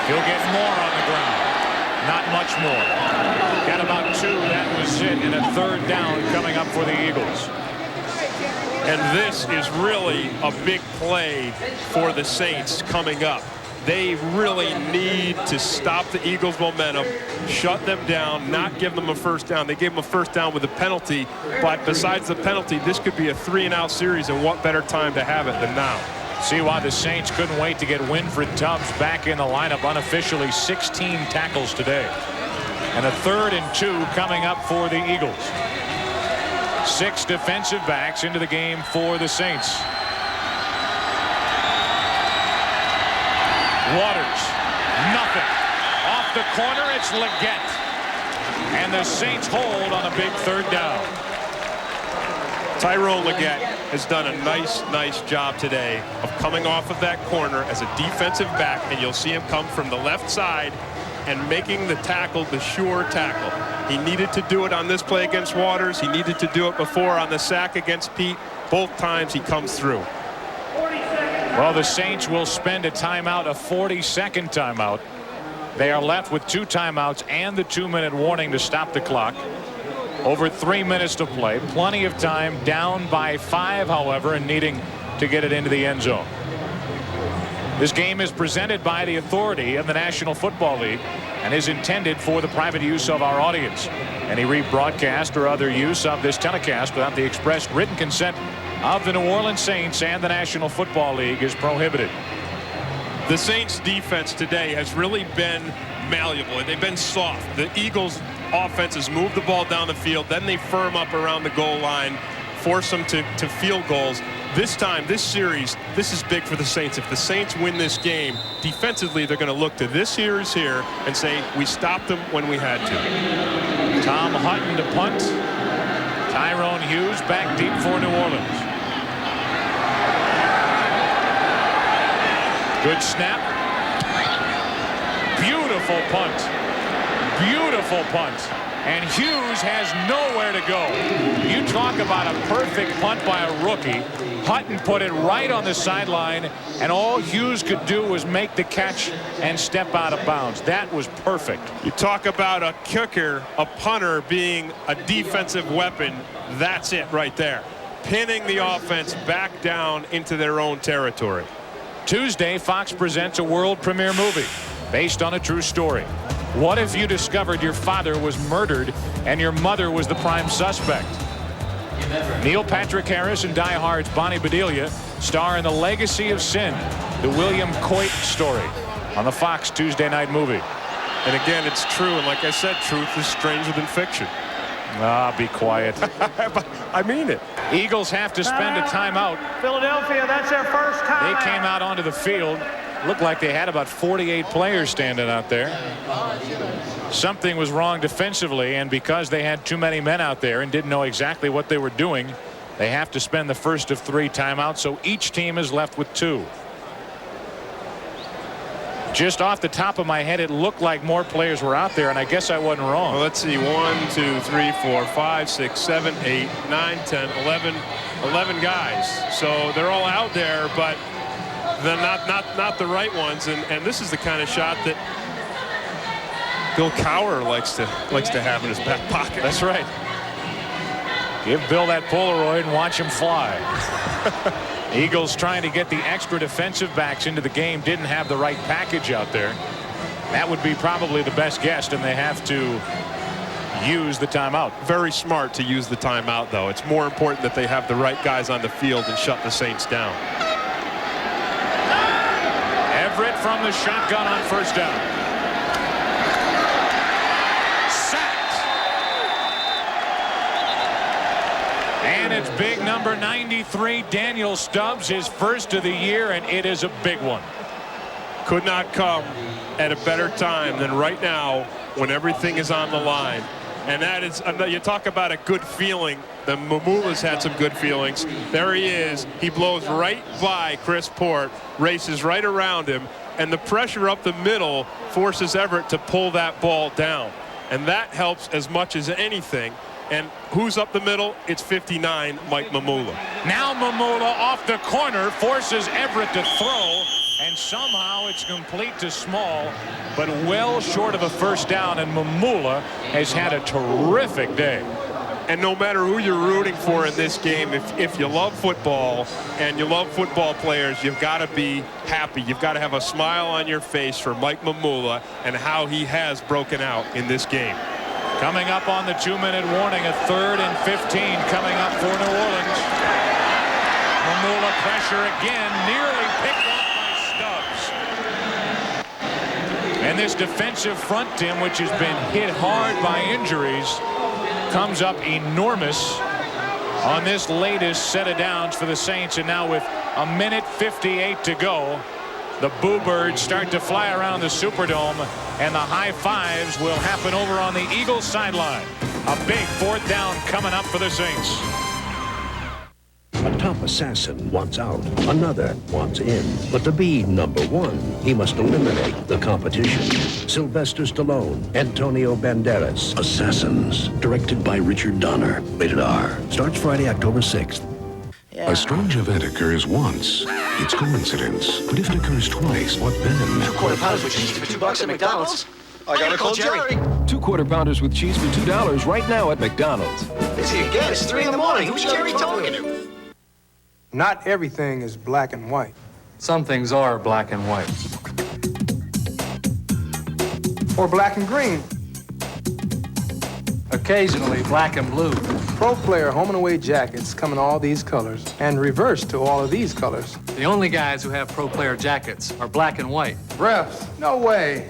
He'll get more on the ground. Not much more. Got about 2. That was it. And a 3rd down coming up for the Eagles. And this is really a big play for the Saints coming up. They really need to stop the Eagles' momentum, shut them down, not give them a first down. They gave them a first down with a penalty, but besides the penalty, this could be a 3-and-out series, and what better time to have it than now? See why the Saints couldn't wait to get Winfred Tubbs back in the lineup. Unofficially 16 tackles today. And a 3rd and 2 coming up for the Eagles. 6 defensive backs into the game for the Saints. Waters, nothing. Off the corner, it's Leggett. And the Saints hold on a big 3rd down. Tyrone Leggett has done a nice job today of coming off of that corner as a defensive back, and you'll see him come from the left side and making the tackle the sure tackle. He needed to do it on this play against Waters. He needed to do it before on the sack against Pete. Both times he comes through. Well, the Saints will spend a timeout, a 40-second timeout. They are left with 2 timeouts and the 2-minute warning to stop the clock. Over 3 minutes to play. Plenty of time. Down by 5, however, and needing to get it into the end zone. This game is presented by the authority of the National Football League and is intended for the private use of our audience. Any rebroadcast or other use of this telecast without the express written consent of the New Orleans Saints and the National Football League is prohibited. The Saints defense today has really been malleable. They've been soft. The Eagles offense has moved the ball down the field, then they firm up around the goal line. force them to field goals. This time, this series, this is big for the Saints. If the Saints win this game, defensively, they're going to look to this series here and say, we stopped them when we had to. Tom Hutton to punt. Tyrone Hughes back deep for New Orleans. Good snap. Beautiful punt. Beautiful punt. And Hughes has nowhere to go. You talk about a perfect punt by a rookie. Hutton put it right on the sideline, and all Hughes could do was make the catch and step out of bounds. That was perfect. You talk about a kicker, a punter being a defensive weapon. That's it right there. Pinning the offense back down into their own territory. Tuesday, Fox presents a world premiere movie based on a true story. What if you discovered your father was murdered and your mother was the prime suspect? Neil Patrick Harris and Die Hard's Bonnie Bedelia star in The Legacy of Sin, the William Coit story, on the Fox Tuesday night movie. And again, it's true, and like I said, truth is stranger than fiction. Ah, be quiet. I mean it. Eagles have to spend a timeout. Philadelphia, that's their first time. They came out onto the field. Looked like they had about 48 players standing out there. Something was wrong defensively, and because they had too many men out there and didn't know exactly what they were doing, they have to spend the first of 3 timeouts, so each team is left with 2. Just off the top of my head, it looked like more players were out there, and I guess I wasn't wrong. Well, let's see. 1, 2, 3, 4, 5, 6, 7, 8, 9, 10, 11 guys. So they're all out there, but they're not the right ones. And this is the kind of shot that Bill Cowher likes to have in his back pocket. That's right. Give Bill that Polaroid and watch him fly. Eagles trying to get the extra defensive backs into the game, didn't have the right package out there. That would be probably the best guess, and they have to use the timeout. Very smart to use the timeout, though. It's more important that they have the right guys on the field and shut the Saints down. Everett from the shotgun on first down. Sacked. And it's big number 93, Daniel Stubbs, his first of the year, and it is a big one. Could not come at a better time than right now when everything is on the line. And that is, you talk about a good feeling. The Mamula's had some good feelings. There he is. He blows right by Chris Port, races right around him, and the pressure up the middle forces Everett to pull that ball down. And that helps as much as anything. And who's up the middle? It's 59, Mike Mamula. Now Mamula off the corner forces Everett to throw, and somehow it's complete to Small, but well short of a first down, and Mamula has had a terrific day. And no matter who you're rooting for in this game, if you love football and you love football players, you've got to be happy. You've got to have a smile on your face for Mike Mamula and how he has broken out in this game. Coming up on the 2-minute warning, a 3rd and 15 coming up for New Orleans. Mamula pressure again, nearly picked up by Stubbs. And this defensive front, Tim, which has been hit hard by injuries, comes up enormous on this latest set of downs for the Saints. And now with 1:58 to go, the Boo Birds start to fly around the Superdome, and the high fives will happen over on the Eagles sideline. A big 4th down coming up for the Saints. A top assassin wants out, another wants in. But to be number one, he must eliminate the competition. Sylvester Stallone, Antonio Banderas, Assassins, directed by Richard Donner. Rated R. Starts Friday, October 6th. A strange event occurs once. It's coincidence. But if it occurs twice, what then? 2 quarter pounders with cheese for $2 at McDonald's. I gotta call Jerry. 2 quarter pounders with cheese for $2 right now at McDonald's. Is he again? It's 3 in the morning. Who's Jerry talking to? Not everything is black and white. Some things are black and white. Or black and green. Occasionally black and blue. Pro Player home and away jackets come in all these colors and reverse to all of these colors. The only guys who have Pro Player jackets are black and white. Refs, no way.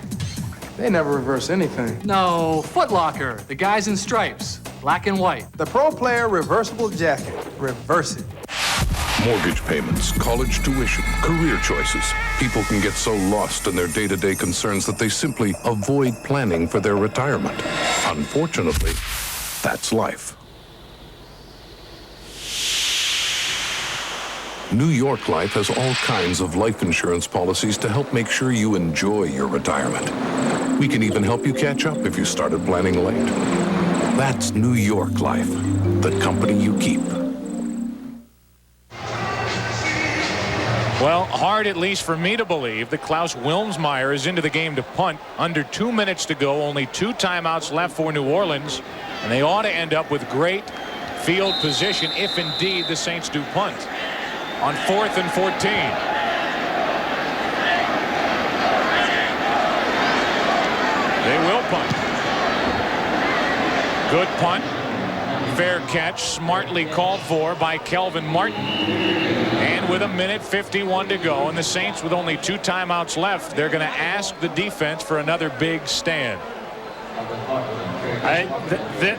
They never reverse anything. No, Foot Locker, the guys in stripes. Black and white. The Pro Player reversible jacket. Reverse it. Mortgage payments, college tuition, career choices. People can get so lost in their day-to-day concerns that they simply avoid planning for their retirement. Unfortunately, that's life. New York Life has all kinds of life insurance policies to help make sure you enjoy your retirement. We can even help you catch up if you started planning late. That's New York Life, the company you keep. Well, hard at least for me to believe that Klaus Wilmsmeyer is into the game to punt. Under 2 minutes to go, only 2 timeouts left for New Orleans, and they ought to end up with great field position if indeed the Saints do punt on 4th and 14. They will punt. Good punt. Fair catch, smartly called for by Kelvin Martin. And with 1:51 to go, and the Saints with only 2 timeouts left, they're going to ask the defense for another big stand.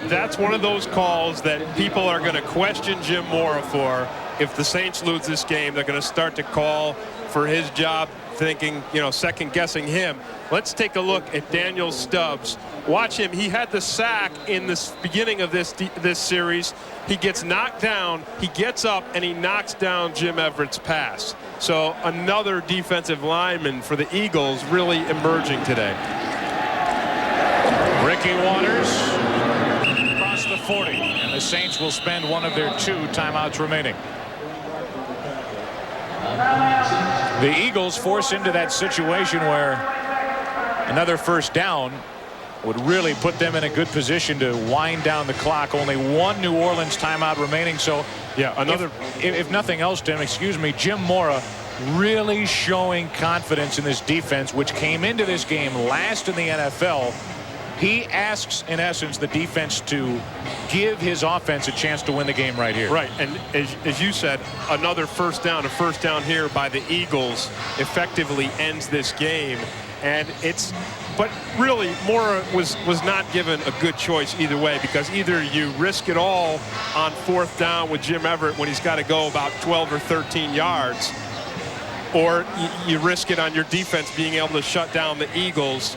That's one of those calls that people are going to question Jim Mora for. If the Saints lose this game, they're going to start to call for his job, thinking, second guessing him. Let's take a look at Daniel Stubbs. Watch him. He had the sack in the beginning of this series. He gets knocked down, he gets up, and he knocks down Jim Everett's pass. So another defensive lineman for the Eagles really emerging today. Ricky Watters across the 40, and the Saints will spend one of their 2 timeouts remaining. The Eagles force into that situation where another first down would really put them in a good position to wind down the clock. Only 1 New Orleans timeout remaining. So yeah, another. If nothing else, Tim, excuse me, Jim Mora really showing confidence in this defense, which came into this game last in the NFL. He asks, in essence, the defense to give his offense a chance to win the game right here. Right, and as you said, another first down. A first down here by the Eagles effectively ends this game. And but really, Mora was not given a good choice either way, because either you risk it all on 4th down with Jim Everett when he's got to go about 12 or 13 yards, or you risk it on your defense being able to shut down the Eagles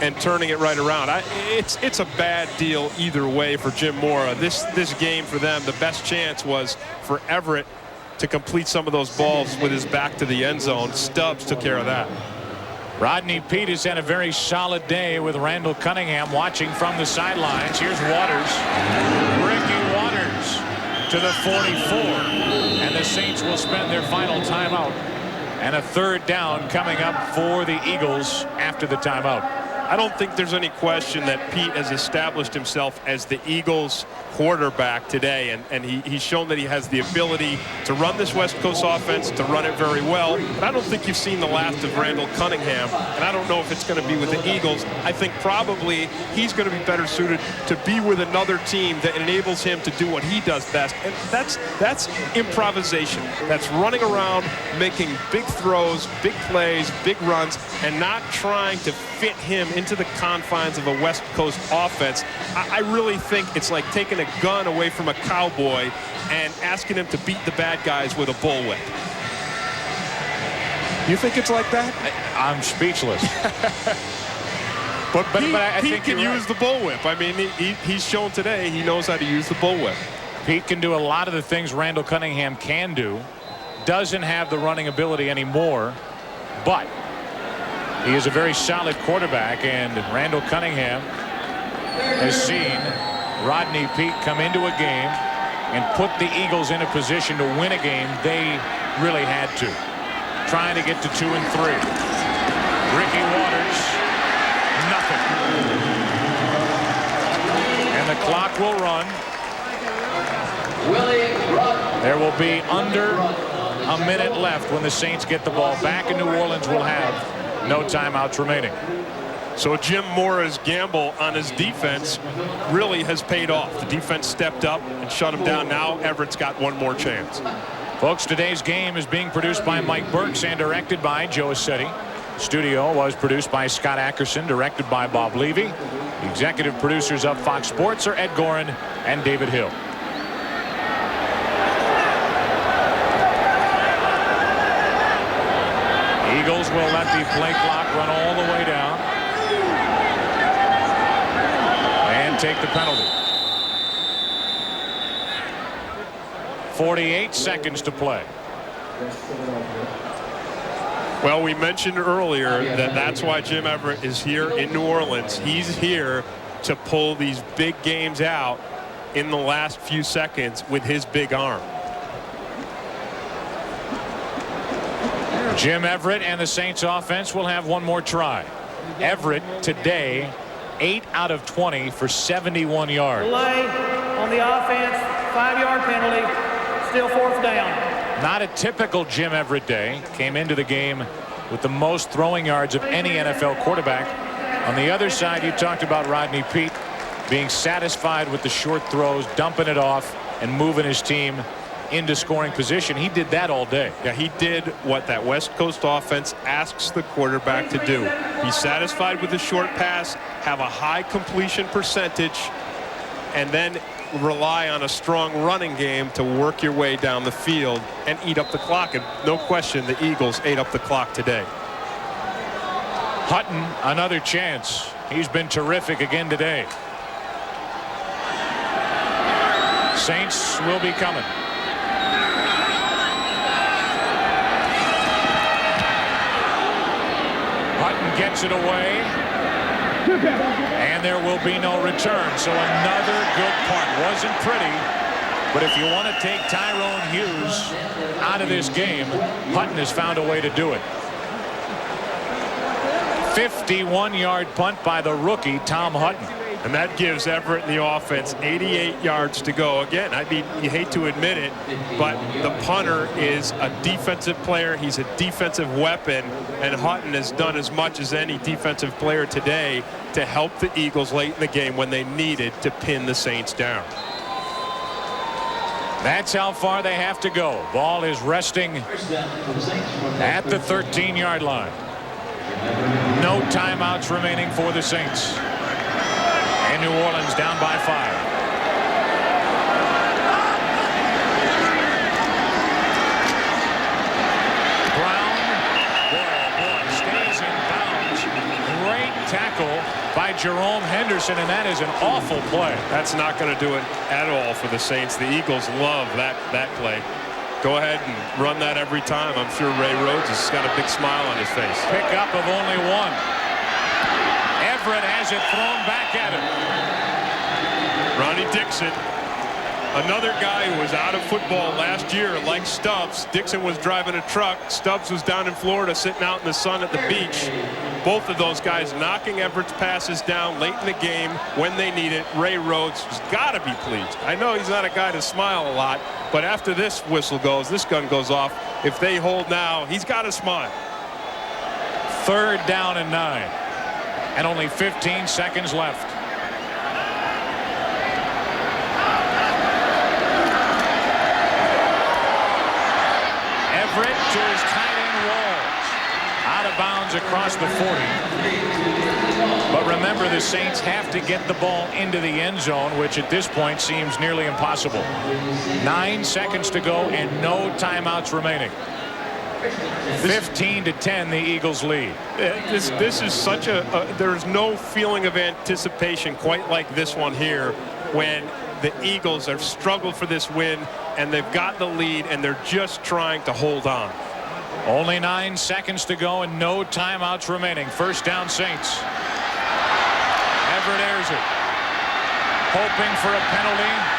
and turning it right around. It's a bad deal either way for Jim Mora. This game for them, the best chance was for Everett to complete some of those balls with his back to the end zone. Stubbs took care of that. Rodney Peete has had a very solid day with Randall Cunningham watching from the sidelines. Here's Waters. Ricky Watters to the 44. And the Saints will spend their final timeout. And a 3rd down coming up for the Eagles after the timeout. I don't think there's any question that Peete has established himself as the Eagles quarterback today, and he's shown that he has the ability to run this West Coast offense, to run it very well. But I don't think you've seen the last of Randall Cunningham, and I don't know if it's going to be with the Eagles. I think probably he's going to be better suited to be with another team that enables him to do what he does best, and that's improvisation. That's running around, making big throws, big plays, big runs, and not trying to fit him into the confines of a West Coast offense. I really think it's like taking a gun away from a cowboy and asking him to beat the bad guys with a bullwhip. You think it's like that? I'm speechless. but I think he can use the bullwhip. I mean, he's shown today he knows how to use the bullwhip. Peete can do a lot of the things Randall Cunningham can do. Doesn't have the running ability anymore, but he is a very solid quarterback, and Randall Cunningham has seen Rodney Peete come into a game and put the Eagles in a position to win a game they really had to. Trying to get to 2 and 3. Ricky Watters, nothing. And the clock will run. There will be under a minute left when the Saints get the ball back, and New Orleans will have no timeouts remaining. So Jim Mora's gamble on his defense really has paid off. The defense stepped up and shut him down. Now Everett's got one more chance. Folks, today's game is being produced by Mike Burks and directed by Joe Assetti. Studio was produced by Scott Ackerson, directed by Bob Levy. The executive producers of Fox Sports are Ed Gorin and David Hill. Eagles will let the play clock run all the way down and take the penalty. 48 seconds to play. Well, we mentioned earlier that that's why Jim Everett is here in New Orleans. He's here to pull these big games out in the last few seconds with his big arm. Jim Everett and the Saints offense will have one more try. Everett today 8 out of 20 for 71 yards. Delay on the offense, 5-yard penalty, still 4th down. Not a typical Jim Everett day. Came into the game with the most throwing yards of any NFL quarterback. On the other side, you talked about Rodney Peete being satisfied with the short throws, dumping it off and moving his team into scoring position. He did that all day. Yeah, he did what that West Coast offense asks the quarterback to do. Be satisfied with the short pass, have a high completion percentage, and then rely on a strong running game to work your way down the field and eat up the clock. And no question, the Eagles ate up the clock today. Hutton, another chance. He's been terrific again today. Saints will be coming. Hutton gets it away. And there will be no return. So another good punt. Wasn't pretty, but if you want to take Tyrone Hughes out of this game, Hutton has found a way to do it. 51-yard punt by the rookie Tom Hutton. And that gives Everett and the offense 88 yards to go. Again, I mean, you hate to admit it, but the punter is a defensive player. He's a defensive weapon, and Hutton has done as much as any defensive player today to help the Eagles late in the game when they needed to pin the Saints down. That's how far they have to go. Ball is resting at the 13-yard line. No timeouts remaining for the Saints. And New Orleans down by 5. Brown, boy, stays in bounds. Great tackle by Jerome Henderson, and that is an awful play. That's not going to do it at all for the Saints. The Eagles love that play. Go ahead and run that every time. I'm sure Ray Rhodes has got a big smile on his face. Pickup of only 1. Everett has it thrown back at him. Ronnie Dixon, another guy who was out of football last year like Stubbs. Dixon was driving a truck. Stubbs was down in Florida sitting out in the sun at the beach. Both of those guys knocking Everett's passes down late in the game when they need it. Ray Rhodes has got to be pleased. I know he's not a guy to smile a lot, but after this whistle goes, this gun goes off, if they hold now, he's got to smile. 3rd down and 9. And only 15 seconds left. Everett to his tight end Walls. Out of bounds across the 40. But remember, the Saints have to get the ball into the end zone, which at this point seems nearly impossible. 9 seconds to go and no timeouts remaining. 15-10, the Eagles lead. This is such there's no feeling of anticipation quite like this one here when the Eagles have struggled for this win and they've got the lead and they're just trying to hold on. Only 9 seconds to go and no timeouts remaining. 1st down, Saints. Everett airs it. Hoping for a penalty.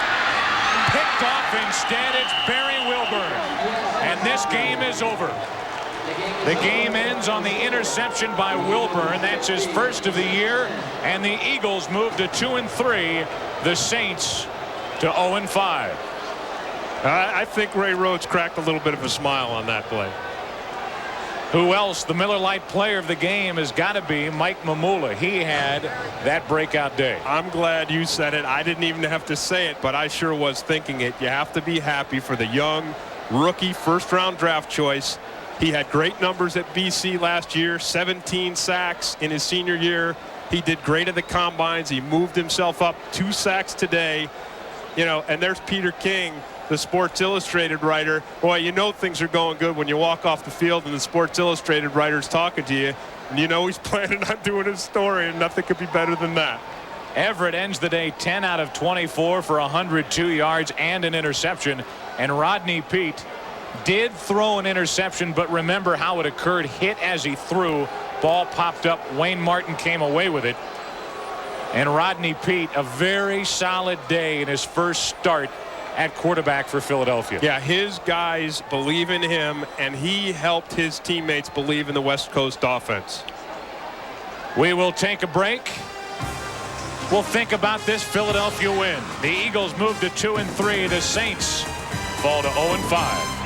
Picked off instead. It's Barry Wilburn. And this game is over. The game ends on the interception by Wilburn. That's his first of the year. And the Eagles move to 2-3. The Saints to 0-5. I think Ray Rhodes cracked a little bit of a smile on that play. Who else? The Miller Lite player of the game has got to be Mike Mamula. He had that breakout day. I'm glad you said it. I didn't even have to say it, but I sure was thinking it. You have to be happy for the young rookie 1st-round draft choice He had great numbers at BC last year, 17 sacks in his senior year. He did great at the combines. He moved himself up, 2 sacks today. You know, and there's Peter King, the Sports Illustrated writer. Boy, you know things are going good when you walk off the field and the Sports Illustrated writer's talking to you. And you know he's planning on doing his story, and nothing could be better than that. Everett ends the day 10 out of 24 for 102 yards and an interception. And Rodney Peete did throw an interception, but remember how it occurred. Hit as he threw. Ball popped up. Wayne Martin came away with it. And Rodney Peete, a very solid day in his first start at quarterback for Philadelphia. Yeah, his guys believe in him, and he helped his teammates believe in the West Coast offense. We will take a break. We'll think about this Philadelphia win. The Eagles move to 2-3. The Saints fall to 0-5.